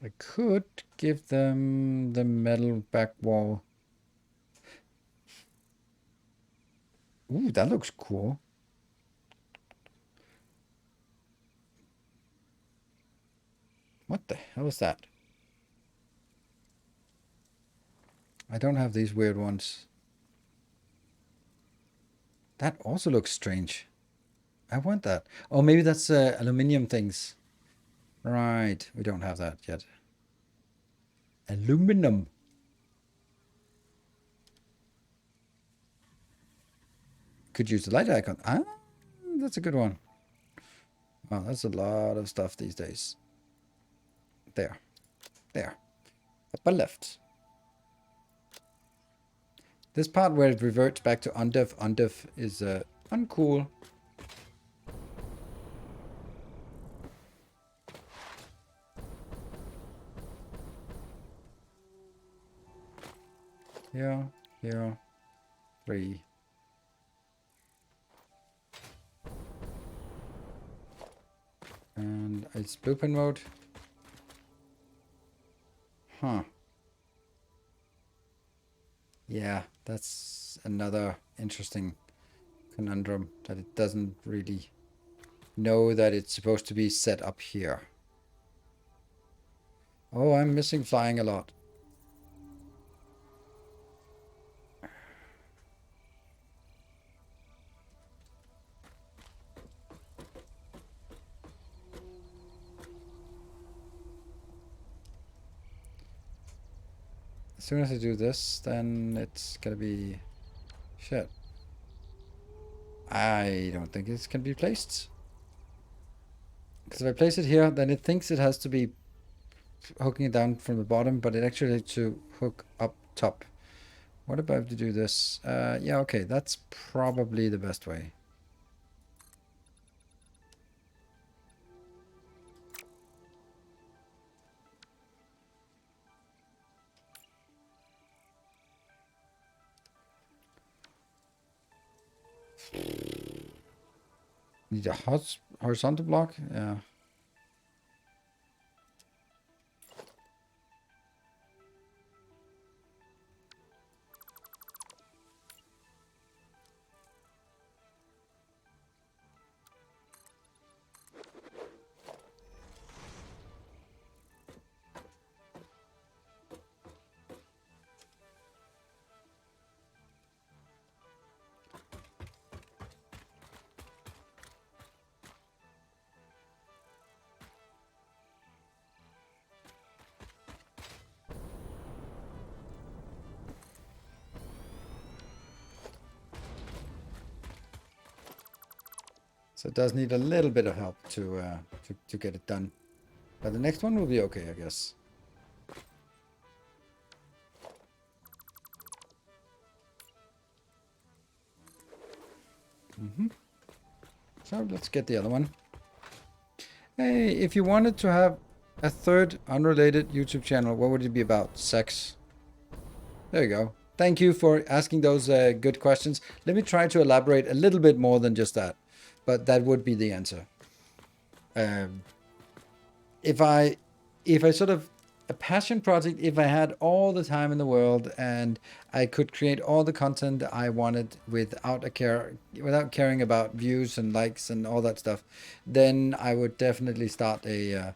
I could give them the metal back wall. Ooh, that looks cool. What the hell is that? I don't have these weird ones. That also looks strange. I want that. Oh, maybe that's aluminium things. Right, we don't have that yet. Aluminum. Could use the light icon. Ah, that's a good one. Wow, that's a lot of stuff these days. There. There. Upper left. This part where it reverts back to undev is uncool. Here, here, 3. And it's blueprint mode. Huh. Yeah, that's another interesting conundrum, that it doesn't really know that it's supposed to be set up here. Oh, I'm missing flying a lot. As soon as I do this, then it's gonna be shit. I don't think it can be placed. Because if I place it here, then it thinks it has to be hooking it down from the bottom, but it actually has to hook up top. What if I have to do this? Yeah, okay, that's probably the best way. Need a horizontal block? Yeah. So it does need a little bit of help to get it done. But the next one will be okay, I guess. So let's get the other one. Hey, if you wanted to have a third unrelated YouTube channel, what would it be about? Sex? There you go. Thank you for asking those good questions. Let me try to elaborate a little bit more than just that. But that would be the answer. If I sort of a passion project, if I had all the time in the world and I could create all the content I wanted without caring about views and likes and all that stuff, then I would definitely start a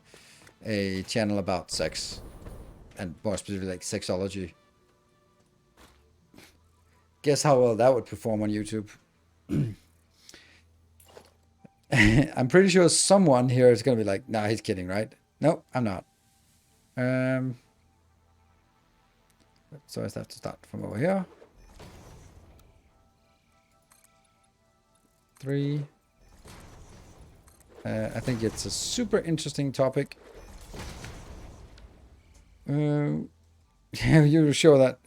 channel about sex, and more specifically like sexology. Guess how well that would perform on YouTube. I'm pretty sure someone here is going to be like, nah, he's kidding, right? No, I'm not. So I have to start from over here. 3. I think it's a super interesting topic. You show that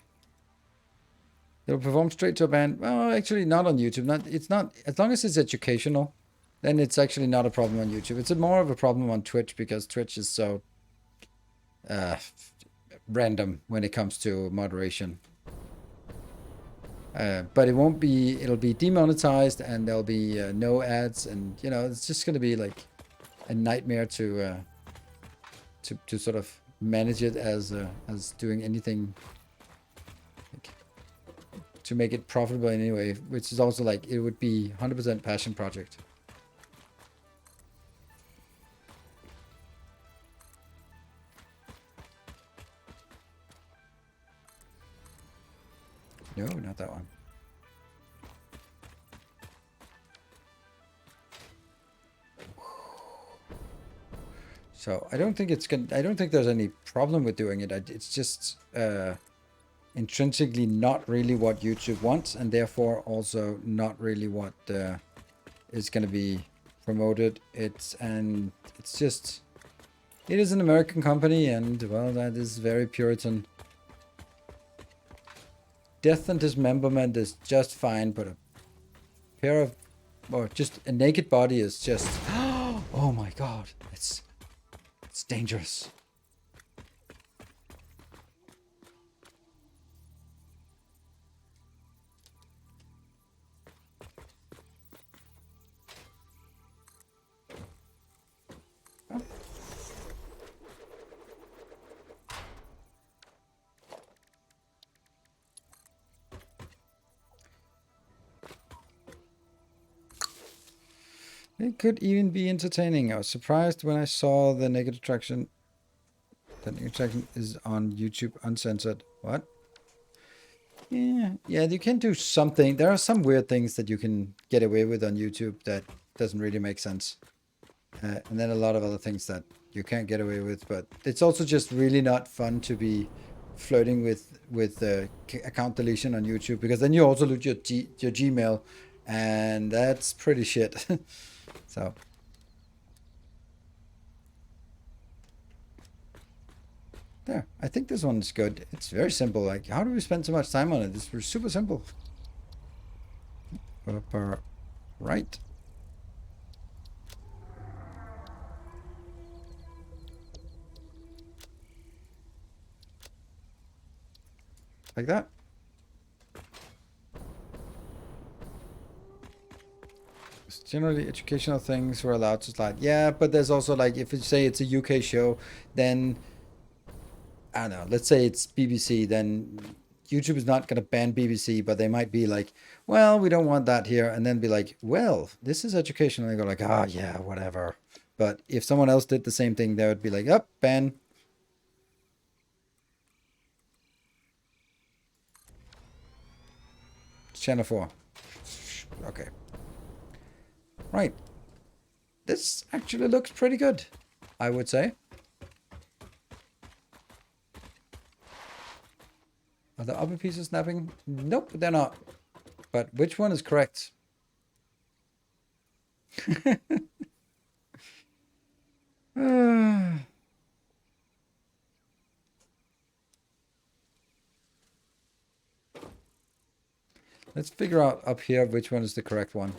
it'll perform straight to a band. Well, actually, not on YouTube. It's not as long as it's educational. Then it's actually not a problem on YouTube. It's more of a problem on Twitch because Twitch is so random when it comes to moderation. But it won't be. It'll be demonetized, and there'll be no ads, and it's just gonna be like a nightmare to sort of manage it as doing anything like, to make it profitable in any way. Which is also like it would be 100% passion project. No, not that one. So I don't think I don't think there's any problem with doing it. It's just intrinsically not really what YouTube wants, and therefore also not really what is going to be promoted. It is an American company, and well, that is very Puritan. Death and dismemberment is just fine, but a pair of, or just a naked body is just, oh my god, it's dangerous. It could even be entertaining. I was surprised when I saw the Naked Attraction. The Naked Attraction is on YouTube uncensored. What? Yeah, you can do something. There are some weird things that you can get away with on YouTube that doesn't really make sense. And then a lot of other things that you can't get away with. But it's also just really not fun to be flirting with account deletion on YouTube, because then you also lose your Gmail, and that's pretty shit. So there, I think this one's good. It's very simple. Like, how do we spend so much time on it? It's super simple. Upper right. Like that. It's generally educational things we're allowed to slide. Yeah, but there's also, like, if you say it's a UK show, then I don't know, let's say it's BBC, then YouTube is not going to ban BBC, but they might be like, well, we don't want that here, and then be like, well, this is educational. And they go like, ah, yeah, whatever. But if someone else did the same thing, they would be like, up, ban. Channel 4. Okay. Right. This actually looks pretty good, I would say. Are the upper pieces snapping? Nope, they're not. But which one is correct? Let's figure out up here which one is the correct one.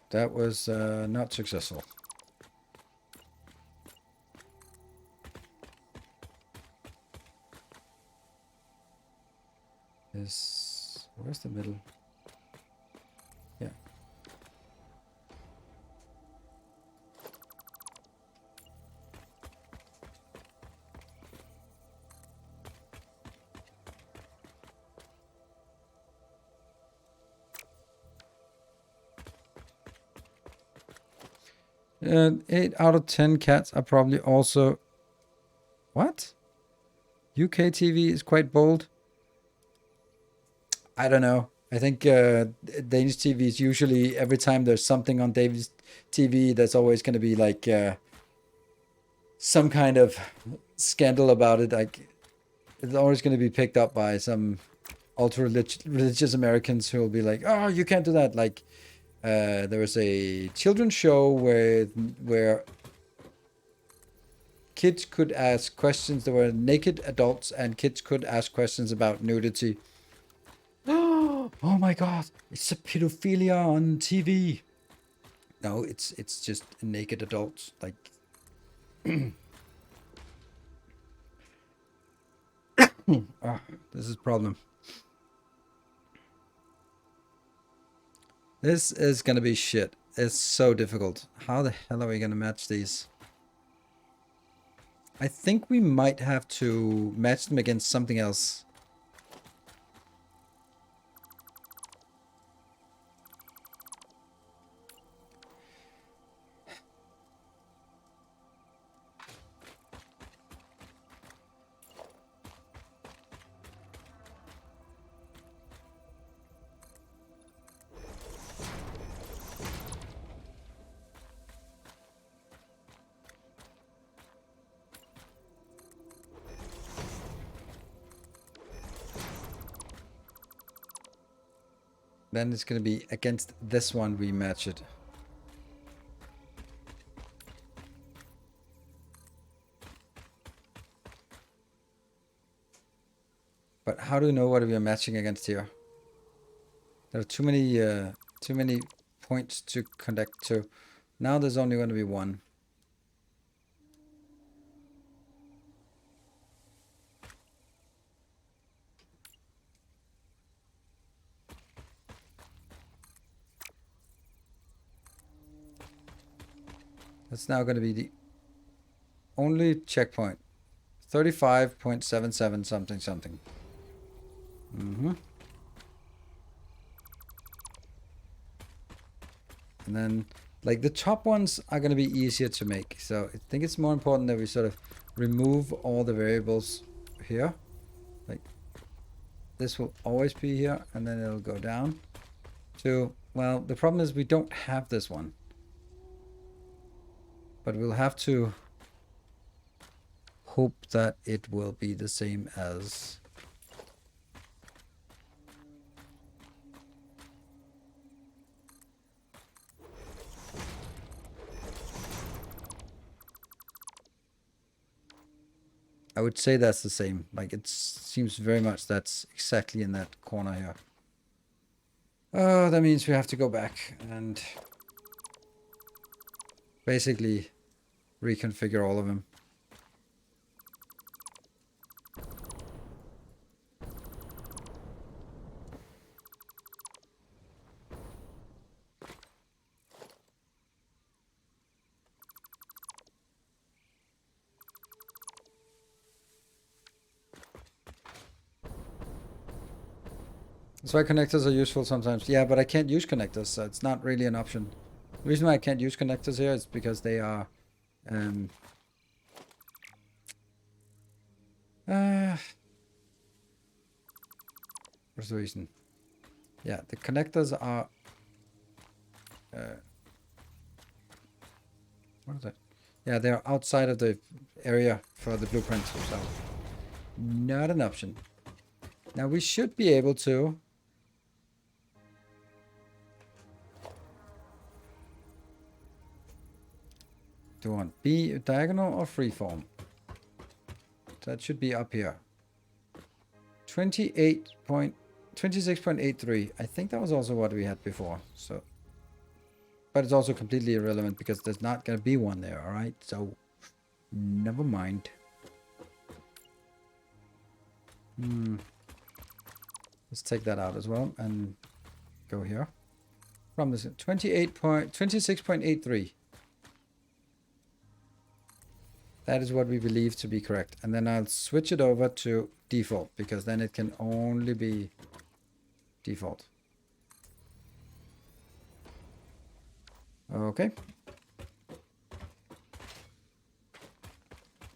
That was not successful. Where's the middle? Yeah. And 8 out of 10 cats are probably also... What? UK TV is quite bold. I don't know. I think Danish TV is usually, every time there's something on Danish TV, there's always going to be like some kind of scandal about it. Like, it's always going to be picked up by some ultra religious Americans who will be like, "Oh, you can't do that." Like, there was a children's show where kids could ask questions. There were naked adults, and kids could ask questions about nudity. Oh my god, it's a pedophilia on TV. No, it's just naked adults. Like, this is a problem. This is gonna be shit. It's so difficult. How the hell are we gonna match these? I think we might have to match them against something else. Then it's going to be against this one we match it. But how do we know what we are matching against here? There are too many points to connect to. Now there's only going to be one. That's now going to be the only checkpoint. 35.77 something something. And then, like, the top ones are going to be easier to make. So I think it's more important that we sort of remove all the variables here. Like, this will always be here, and then it'll go down to, well, the problem is we don't have this one. But we'll have to hope that it will be the same as I would say that's the same. Like, it seems very much that's exactly in that corner here. Oh, that means we have to go back and basically reconfigure all of them. That's why connectors are useful sometimes. Yeah, but I can't use connectors, so it's not really an option. The reason why I can't use connectors here is because they are what's the reason? Yeah, the connectors are what is that? Yeah, they're outside of the area for the blueprint, so not an option. Now we should be able to do one be diagonal or freeform. That should be up here. 26.83. I think that was also what we had before. So, but it's also completely irrelevant because there's not gonna be one there. All right, so never mind. Let's take that out as well and go here. From this 26.83. That is what we believe to be correct. And then I'll switch it over to default because then it can only be default. Okay.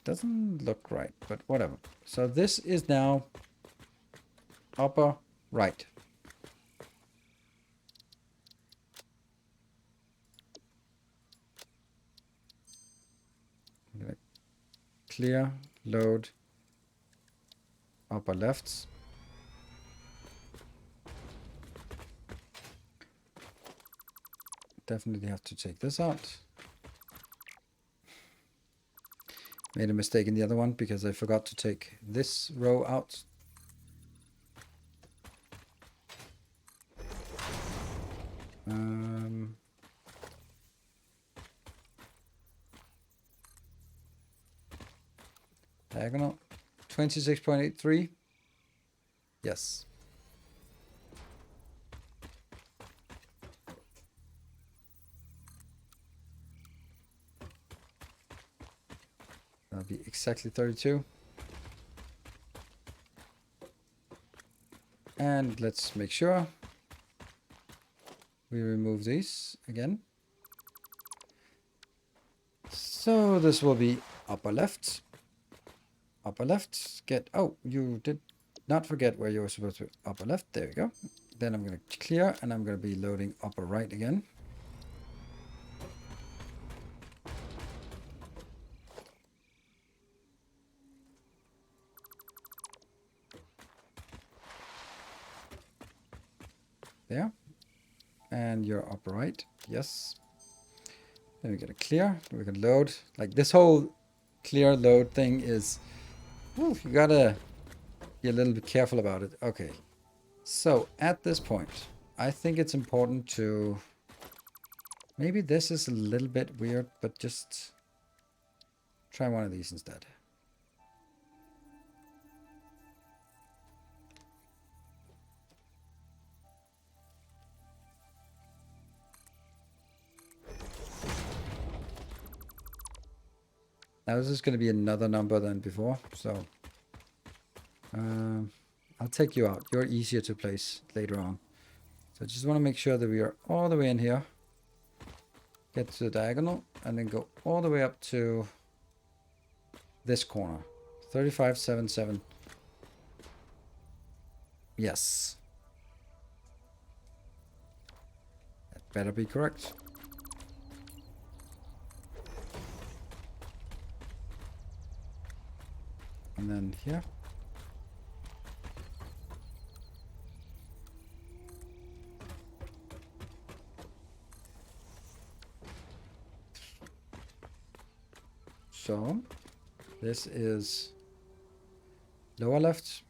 Doesn't look right, but whatever. So this is now upper right. Clear, load, upper left. Definitely have to take this out. Made a mistake in the other one because I forgot to take this row out. Diagonal 26.83. Yes. That'll be exactly 32. And let's make sure we remove these again. So this will be upper left. Upper left, oh, you did not forget where you were supposed to be. Upper left, there we go. Then I'm going to clear and I'm going to be loading upper right again. There. And your upper right, yes. Then we're going to clear, we can load. Like this whole clear load thing is, you gotta be a little bit careful about it. Okay, so at this point, I think it's important to... Maybe this is a little bit weird, but just try one of these instead. Now this is going to be another number than before, so I'll take you out. You're easier to place later on. So I just want to make sure that we are all the way in here. Get to the diagonal and then go all the way up to this corner. 3577. Yes. That better be correct. And then here. So this is lower left,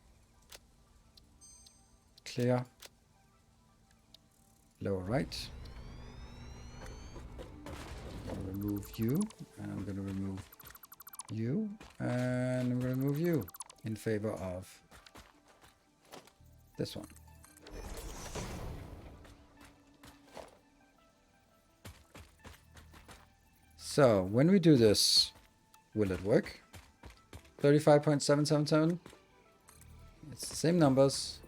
clear, lower right. I'm going to remove you, and I'm going to remove you, and I'm going to remove you in favor of this one. So when we do this, will it work? 35.777. It's the same numbers.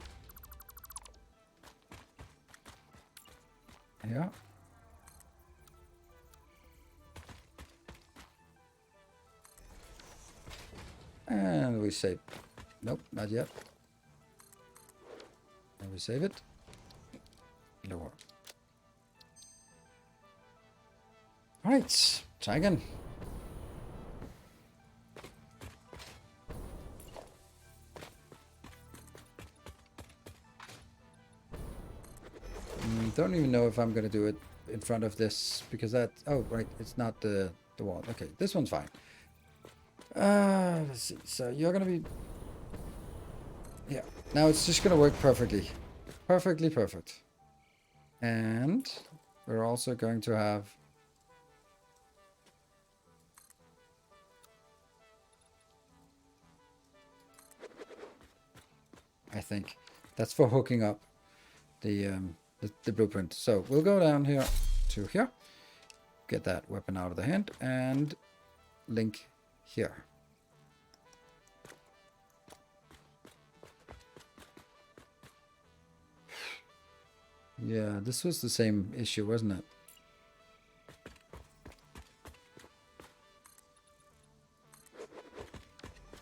Yeah. And we save. Nope, not yet. And we save it. Lower. Alright, try again. Don't even know if I'm gonna do it in front of this because that... Oh, right, it's not the wall. Okay, this one's fine. Let's see. So you're gonna be... Yeah, now it's just gonna work perfectly. Perfectly perfect. And we're also going to have... I think that's for hooking up the blueprint. So we'll go down here to here, get that weapon out of the hand, and link here. Yeah, this was the same issue, wasn't it?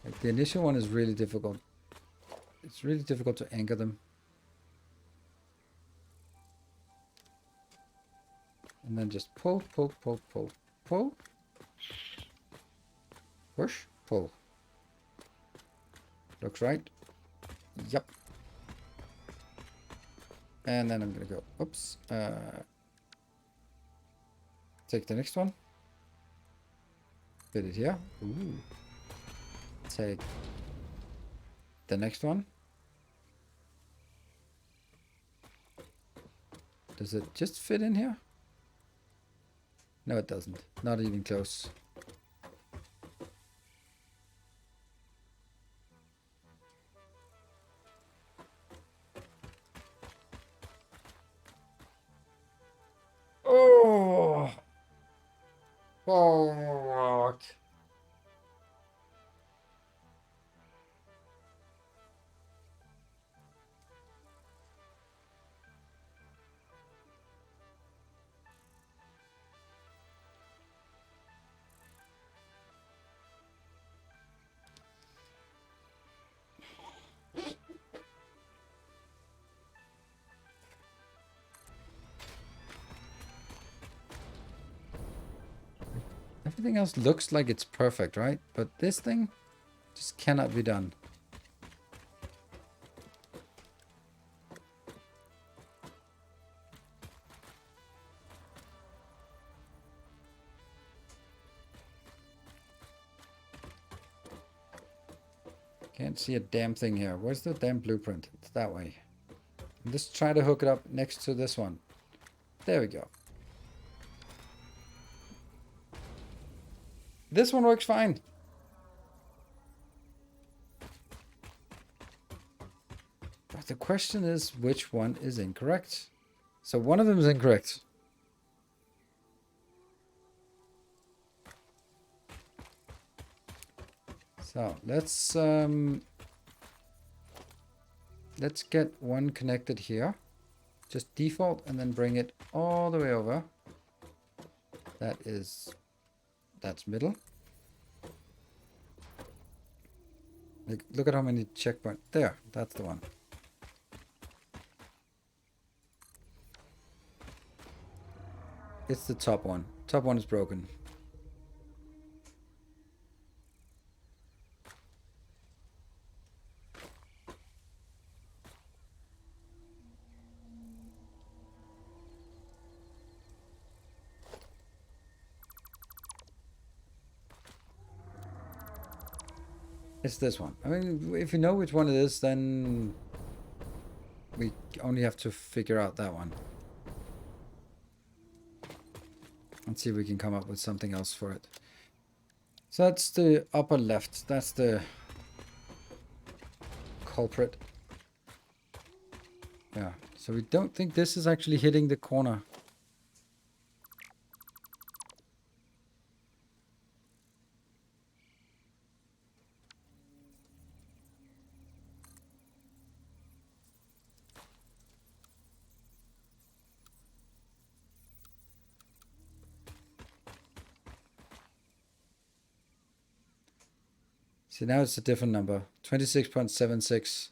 Like the initial one is really difficult. It's really difficult to anchor them. And then just pull, pull, pull, pull, pull. Push, pull. Looks right. Yep. And then I'm gonna go, oops. Take the next one. Put it here. Ooh. Take the next one. Does it just fit in here? No, it doesn't. Not even close. Oh! Fuck. Everything else looks like it's perfect, right? But this thing just cannot be done. Can't see a damn thing here. Where's the damn blueprint? It's that way. Let's try to hook it up next to this one. There we go. This one works fine. But the question is, which one is incorrect? So one of them is incorrect. So let's get one connected here. Just default and then bring it all the way over. That's middle. Look at how many checkpoints. There, that's the one. It's the top one. Top one is broken. It's this one. I mean, if you know which one it is, then we only have to figure out that one. Let's see if we can come up with something else for it. So that's the upper left. That's the culprit. Yeah. So we don't think this is actually hitting the corner. See, now it's a different number. 26.76.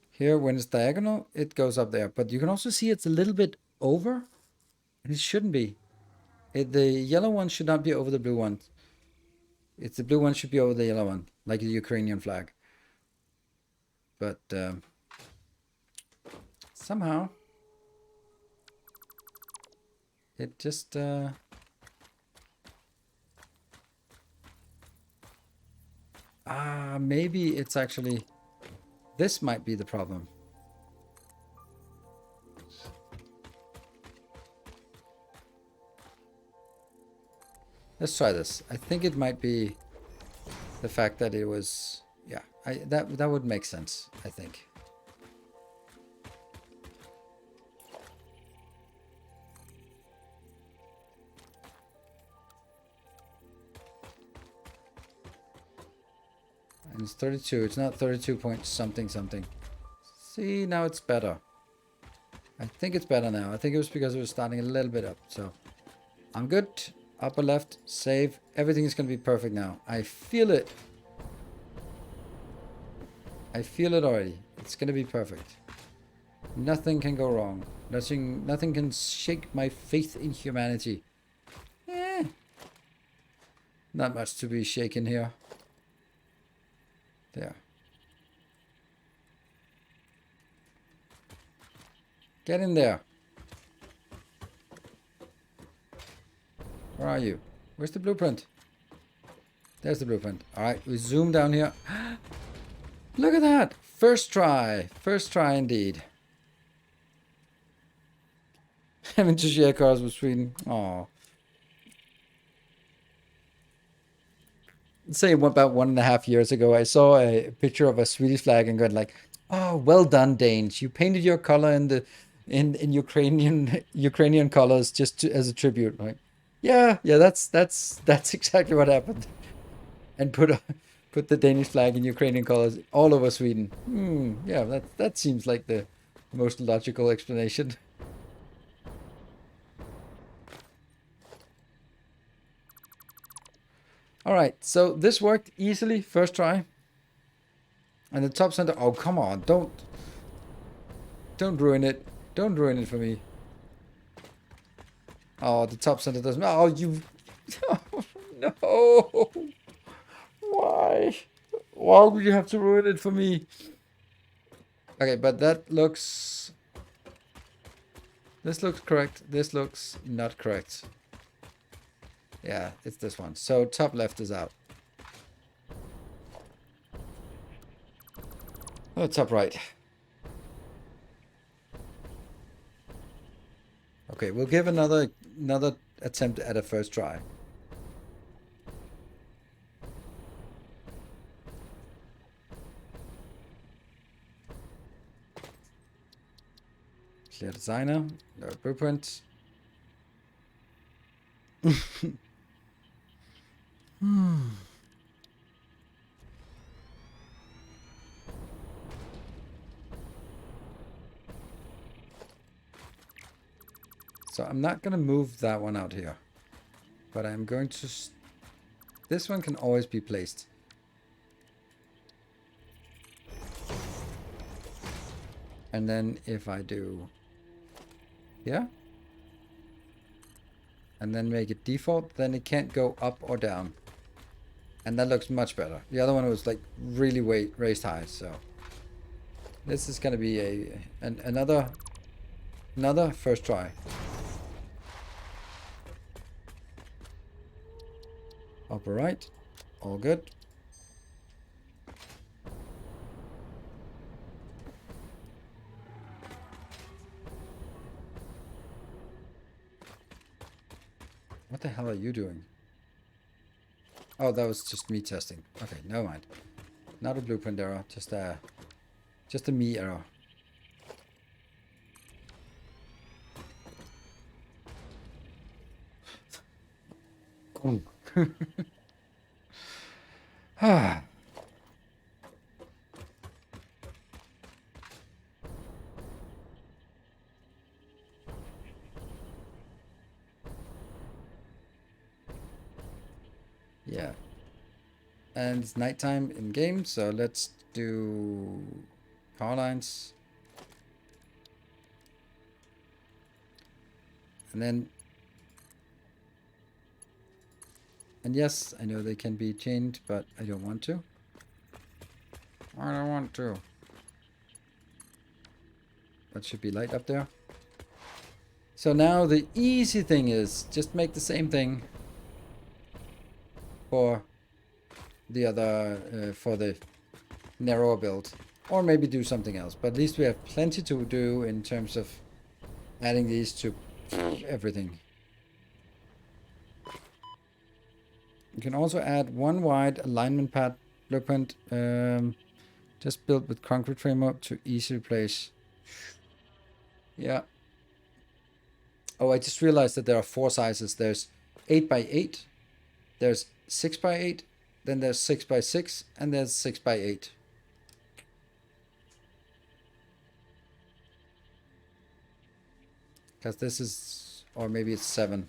Here, when it's diagonal, it goes up there. But you can also see it's a little bit over. And it shouldn't be. The yellow one should not be over the blue one. It's the blue one should be over the yellow one. Like the Ukrainian flag. But somehow it just... maybe it's actually... This might be the problem. Let's try this. I think it might be the fact that it was... Yeah, that would make sense, I think. And it's 32. It's not 32 point something something. See, now it's better. I think it's better now. I think it was because it was starting a little bit up. So I'm good. Upper left, save. Everything is going to be perfect now. I feel it. I feel it already. It's going to be perfect. Nothing can go wrong. Nothing can shake my faith in humanity. Not much to be shaken here. There. Get in there. Where are you? Where's the blueprint? There's the blueprint. Alright, we zoom down here. Look at that! First try. First try indeed. Having to share cars with Sweden. Aww. Say about 1.5 years ago, I saw a picture of a Swedish flag and got like, "Oh, well done, Danes! You painted your color in Ukrainian colors just as a tribute." Like, yeah, that's exactly what happened. And put the Danish flag in Ukrainian colors all over Sweden. Yeah, that seems like the most logical explanation. Alright, so this worked easily, first try. And the top center, oh come on, don't ruin it. Don't ruin it for me. Oh, the top center doesn't, oh you, oh, no. Why? Why would you have to ruin it for me? Okay, but that looks, this looks correct, this looks not correct. Yeah, it's this one. So top left is out. Oh, top right. Okay, we'll give another attempt at a first try. Clear designer, no blueprint. So I'm not going to move that one out here, but I'm going to... This one can always be placed. And then if I do here, and then make it default, then it can't go up or down. And that looks much better. The other one was like really raised high, so this is going to be another first try. Upper right, all good. What the hell are you doing? Oh, that was just me testing. Okay, never mind. Not a blueprint error, just a me error. Ah. Yeah. And it's nighttime in game, so let's do power lines. And then... And yes, I know they can be chained, but I don't want to. I don't want to. That should be light up there. So now the easy thing is just make the same thing for the other, for the narrower build. Or maybe do something else. But at least we have plenty to do in terms of adding these to everything. You can also add one wide alignment pad blueprint, just built with concrete framework to easily place. Yeah. Oh, I just realized that there are 4 sizes. There's 8x8, there's 6x8, then there's 6x6, and there's 6x8. Because this is, or maybe it's 7.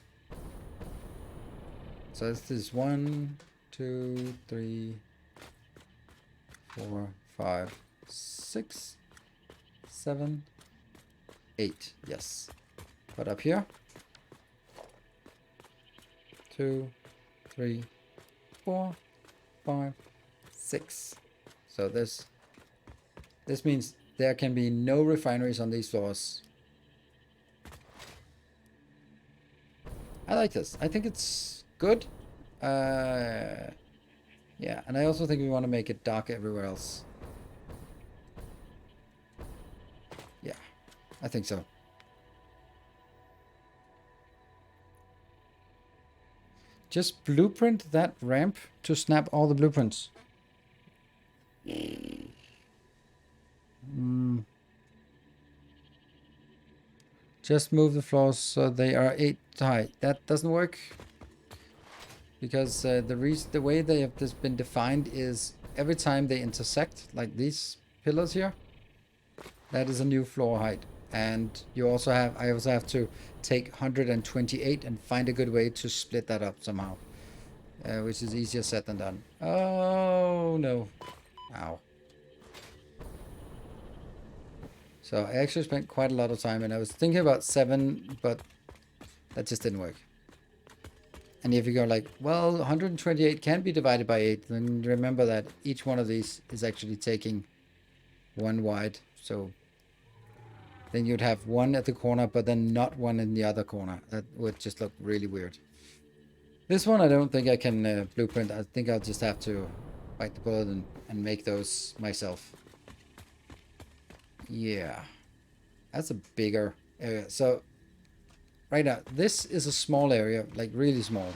So this is 1, 2, 3, 4, 5, 6, 7, 8. Yes. But up here, 2, 3, 4, 5, 6. So this means there can be no refineries on these floors. I like this. I think it's good. Yeah, and I also think we want to make it dark everywhere else. Yeah, I think so. Just blueprint that ramp to snap all the blueprints. Just move the floors so they are 8 high. That doesn't work. Because the way they have this been defined is every time they intersect, like these pillars here, that is a new floor height. And you also have, I also have to take 128 and find a good way to split that up somehow. Which is easier said than done. Oh no. Ow. So I actually spent quite a lot of time, and I was thinking about 7, but that just didn't work. And if you go like, well, 128 can be divided by 8, then remember that each one of these is actually taking 1 wide. So then you'd have 1 at the corner, but then not 1 in the other corner. That would just look really weird. This one I don't think I can blueprint. I think I'll just have to bite the bullet and make those myself. Yeah. That's a bigger area. So right now, this is a small area, like really small.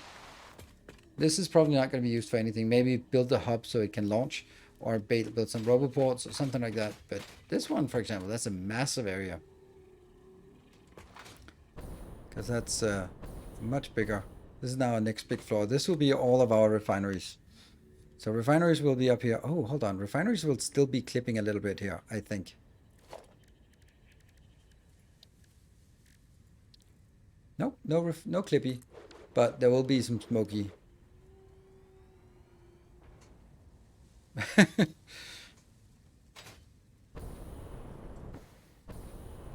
This is probably not going to be used for anything. Maybe build a hub so it can launch, or build some roboports or something like that. But this one, for example, that's a massive area. Because that's much bigger. This is now our next big floor. This will be all of our refineries. So refineries will be up here. Oh, hold on. Refineries will still be clipping a little bit here, I think. Nope, no clippy. But there will be some smoky.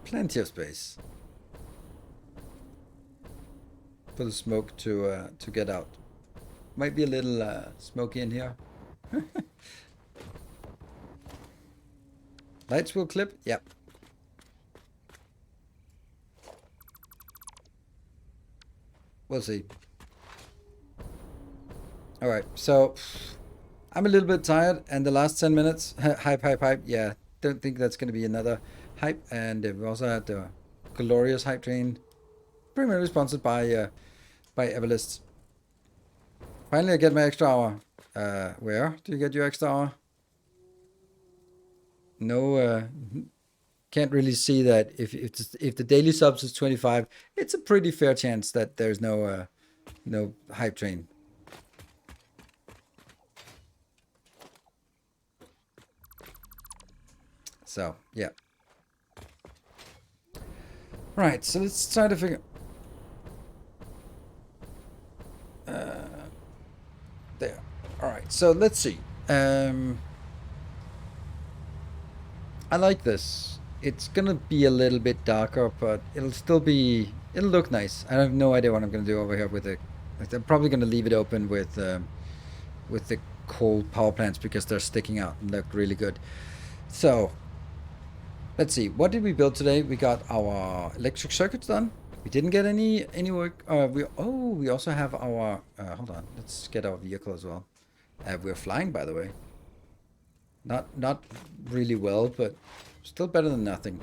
Plenty of space for the smoke to get out. Might be a little smoky in here. Lights will clip. Yep. We'll see. All right, so I'm a little bit tired, and the last 10 minutes, hype. Yeah, don't think that's going to be another hype. And we also had the glorious hype train, primarily sponsored by Everlist. Finally, I get my extra hour. Where do you get your extra hour? No, can't really see that. If the daily subs is 25, it's a pretty fair chance that there's no hype train. So yeah. Right. So let's try to figure. There. All right. So let's see. I like this. It's gonna be a little bit darker, but it'll look nice. I have no idea what I'm gonna do over here with it. I'm probably gonna leave it open with the coal power plants because they're sticking out and look really good. So let's see. What did we build today? We got our electric circuits done. We didn't get any work. We also have our. Hold on. Let's get our vehicle as well. We're flying, by the way. Not really well, but still better than nothing.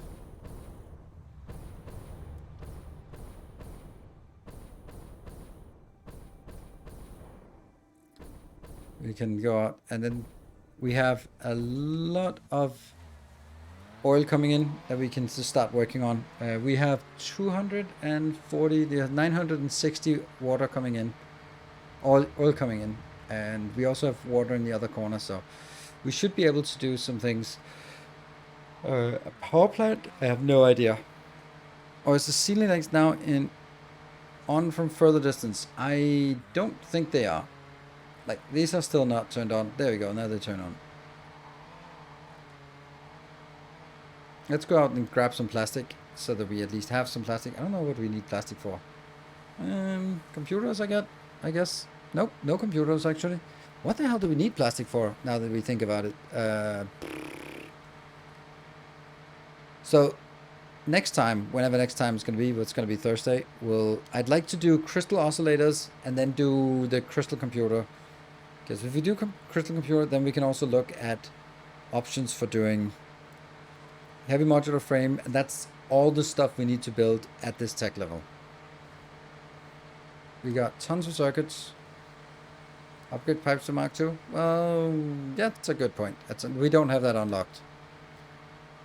We can go out, and then we have a lot of oil coming in that we can just start working on. We have 240, there's 960 water coming in, oil coming in, and we also have water in the other corner, so we should be able to do some things. A power plant? I have no idea. Or is the ceiling lights now on from further distance? I don't think they are. Like, these are still not turned on. There we go, now they turn on. Let's go out and grab some plastic so that we at least have some plastic. I don't know what we need plastic for. Computers, I guess. Nope, no computers actually. What the hell do we need plastic for now that we think about it? So next time, whenever next time is going to be, what's going to be Thursday, I'd like to do crystal oscillators and then do the crystal computer. Because if we do crystal computer, then we can also look at options for doing heavy modular frame, and that's all the stuff we need to build at this tech level. We got tons of circuits. Upgrade pipes to Mark II. Well, yeah, that's a good point. We don't have that unlocked.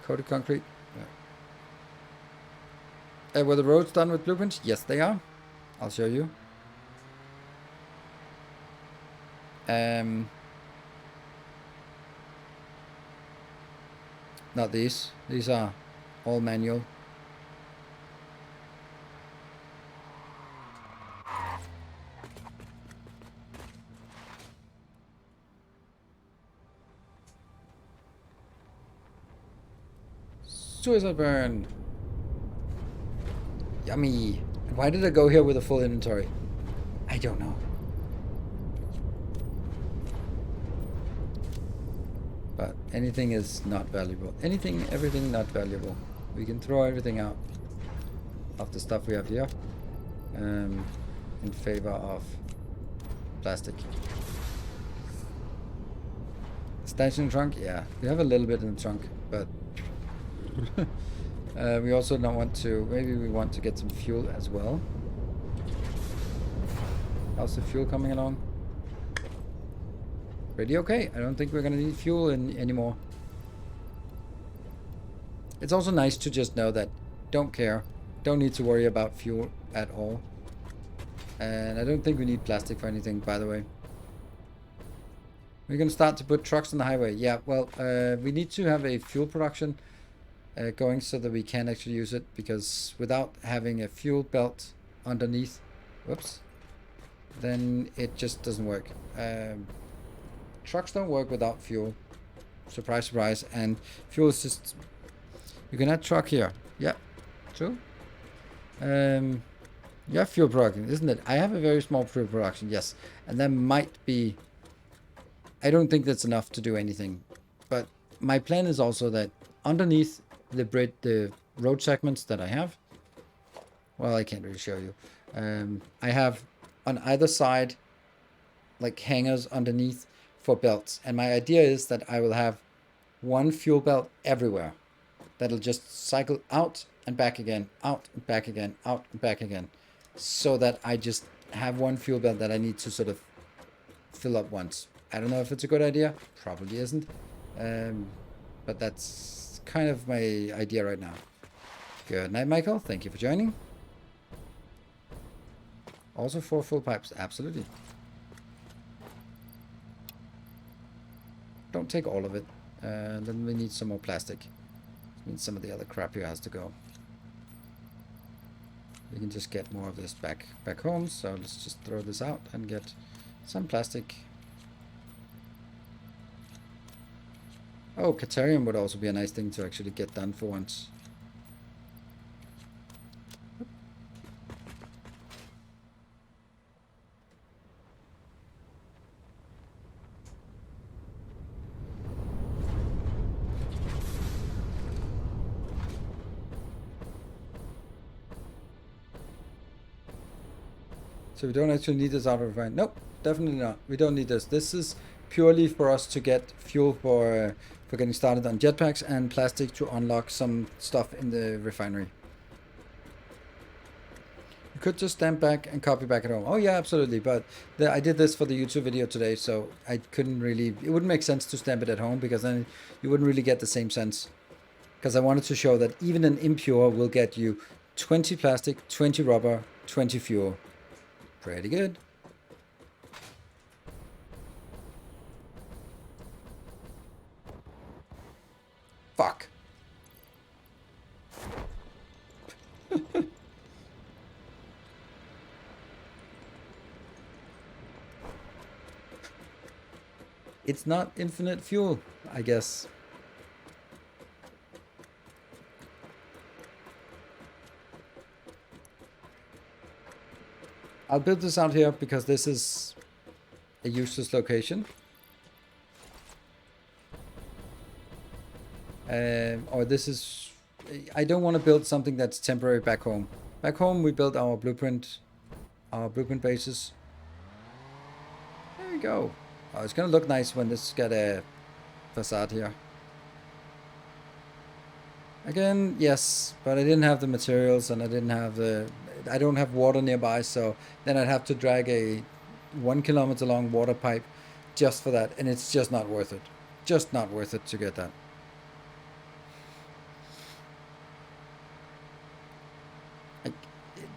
Coated concrete. Yeah. Were the roads done with blueprints? Yes, they are. I'll show you. Not these. These are all manual. Suicide burn. Yummy. Why did I go here with a full inventory? I don't know. But anything is not valuable. Everything not valuable. We can throw everything out of the stuff we have here in favor of plastic. Stash in the trunk? Yeah, we have a little bit in the trunk, but We also don't want to, maybe we want to get some fuel as well. How's the fuel coming along? Pretty okay. I don't think we're gonna need fuel anymore. It's also nice to just know that don't care, don't need to worry about fuel at all. And I don't think we need plastic for anything, by the way. We're gonna start to put trucks on the highway. Yeah, well, we need to have a fuel production going so that we can actually use it, because without having a fuel belt underneath, whoops, then it just doesn't work. Trucks don't work without fuel. Surprise, surprise. And fuel is just... You can add truck here. Yeah, true. You have fuel production, isn't it? I have a very small fuel production, yes. And that might be... I don't think that's enough to do anything. But my plan is also that underneath the road segments that I have... Well, I can't really show you. I have on either side like hangers underneath for belts. And my idea is that I will have one fuel belt everywhere. That'll just cycle out and back again, out and back again, out and back again. So that I just have one fuel belt that I need to sort of fill up once. I don't know if it's a good idea. Probably isn't. But that's kind of my idea right now. Good night, Michael. Thank you for joining. Also 4 full pipes. Absolutely. Don't take all of it. Then we need some more plastic. It means some of the other crap here has to go. We can just get more of this back home. So let's just throw this out and get some plastic. Oh, Caterium would also be a nice thing to actually get done for once. So we don't actually need this out of refinery. Nope, definitely not. We don't need this. This is purely for us to get fuel for getting started on jetpacks and plastic to unlock some stuff in the refinery. You could just stand back and copy back at home. Oh yeah, absolutely. But I did this for the YouTube video today, so I couldn't really... It wouldn't make sense to stamp it at home, because then you wouldn't really get the same sense. Because I wanted to show that even an impure will get you 20 plastic, 20 rubber, 20 fuel. Pretty good. Fuck. It's not infinite fuel, I guess. I'll build this out here because this is a useless location. Or this is... I don't want to build something that's temporary back home. Back home we built our blueprint bases. There we go. Oh, it's gonna look nice when this got a facade here. Again, yes, but I didn't have the materials and I didn't have the... I don't have water nearby, so then I'd have to drag a 1 kilometer long water pipe just for that, and it's just not worth it. Just not worth it to get that.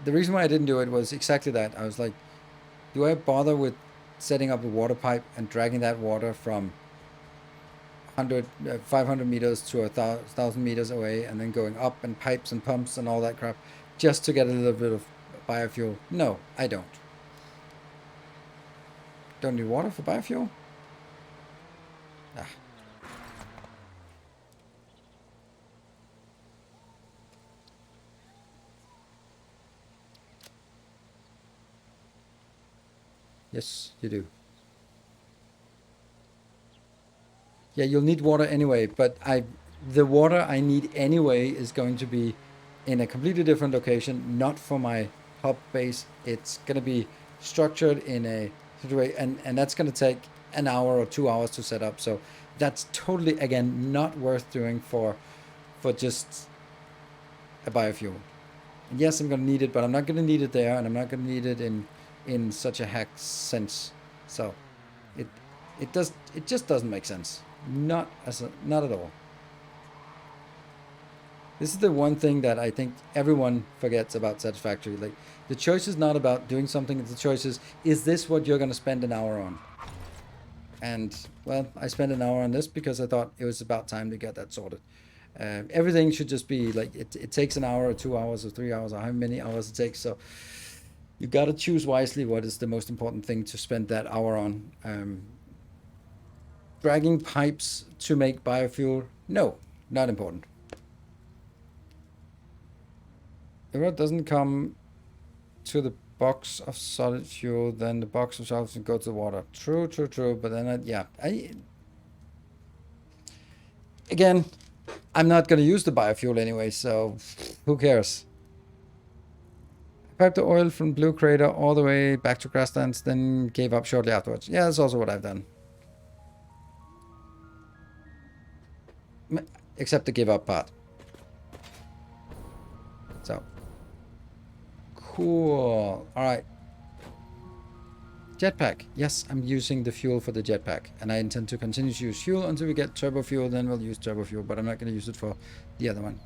The reason why I didn't do it was exactly that. I was like, do I bother with setting up a water pipe and dragging that water from 500 meters to 1,000 meters away and then going up and pipes and pumps and all that crap just to get a little bit of biofuel? No, I don't. Don't need water for biofuel? Ah. Yes, you do. Yeah, you'll need water anyway, but the water I need anyway is going to be in a completely different location, not for my hub base. It's going to be structured in a way, and that's going to take an hour or 2 hours to set up. So that's totally, again, not worth doing for for just a biofuel. And yes, I'm going to need it, but I'm not going to need it there, and I'm not going to need it in such a hack sense. So it just doesn't make sense. Not at all. This is the one thing that I think everyone forgets about Satisfactory. Like, the choice is not about doing something. The choice is this what you're going to spend an hour on? And, well, I spent an hour on this because I thought it was about time to get that sorted. Everything should just be, like, it takes an hour or 2 hours or 3 hours or how many hours it takes. So you got to choose wisely what is the most important thing to spend that hour on. Dragging pipes to make biofuel? No, not important. If it doesn't come to the box of solid fuel, then the box of solid fuel go to the water. True. But then, again, I'm not going to use the biofuel anyway, so who cares? I piped the oil from Blue Crater all the way back to grasslands, then gave up shortly afterwards. Yeah, that's also what I've done. Except the give up part. So. Cool. Alright. Jetpack. Yes, I'm using the fuel for the jetpack. And I intend to continue to use fuel until we get turbo fuel. Then we'll use turbo fuel. But I'm not going to use it for the other one.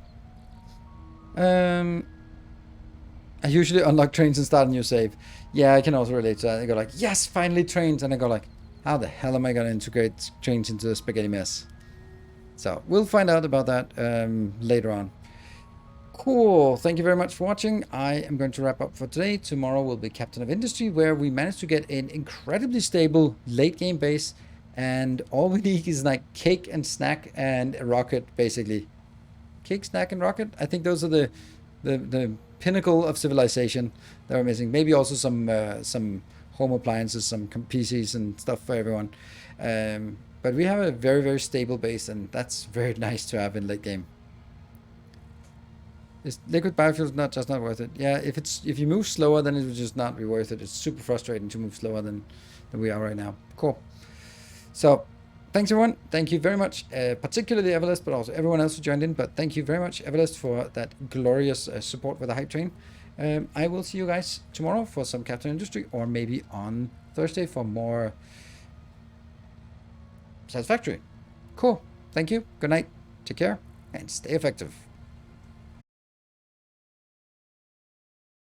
I usually unlock trains and start a new save. Yeah, I can also relate to that. I go like, yes, finally trains. And I go like, how the hell am I going to integrate trains into a spaghetti mess? So we'll find out about that later on. Cool. Thank you very much for watching. I am going to wrap up for today. Tomorrow will be Captain of Industry, where we managed to get an incredibly stable late game base, and all we need is like cake and snack and a rocket, basically. Cake, snack, and rocket. I think those are the pinnacle of civilization that we're missing. Maybe also some home appliances, some PCs and stuff for everyone. But we have a very, very stable base, and that's very nice to have in late game. Is liquid biofuel not worth it? Yeah, if you move slower, then it will just not be worth it. It's super frustrating to move slower than we are right now. Cool. So, thanks everyone. Thank you very much, particularly Everlist, but also everyone else who joined in. But thank you very much, Everlist, for that glorious support for the hype train. I will see you guys tomorrow for some Captain Industry, or maybe on Thursday for more Satisfactory. Cool. Thank you. Good night. Take care and stay effective.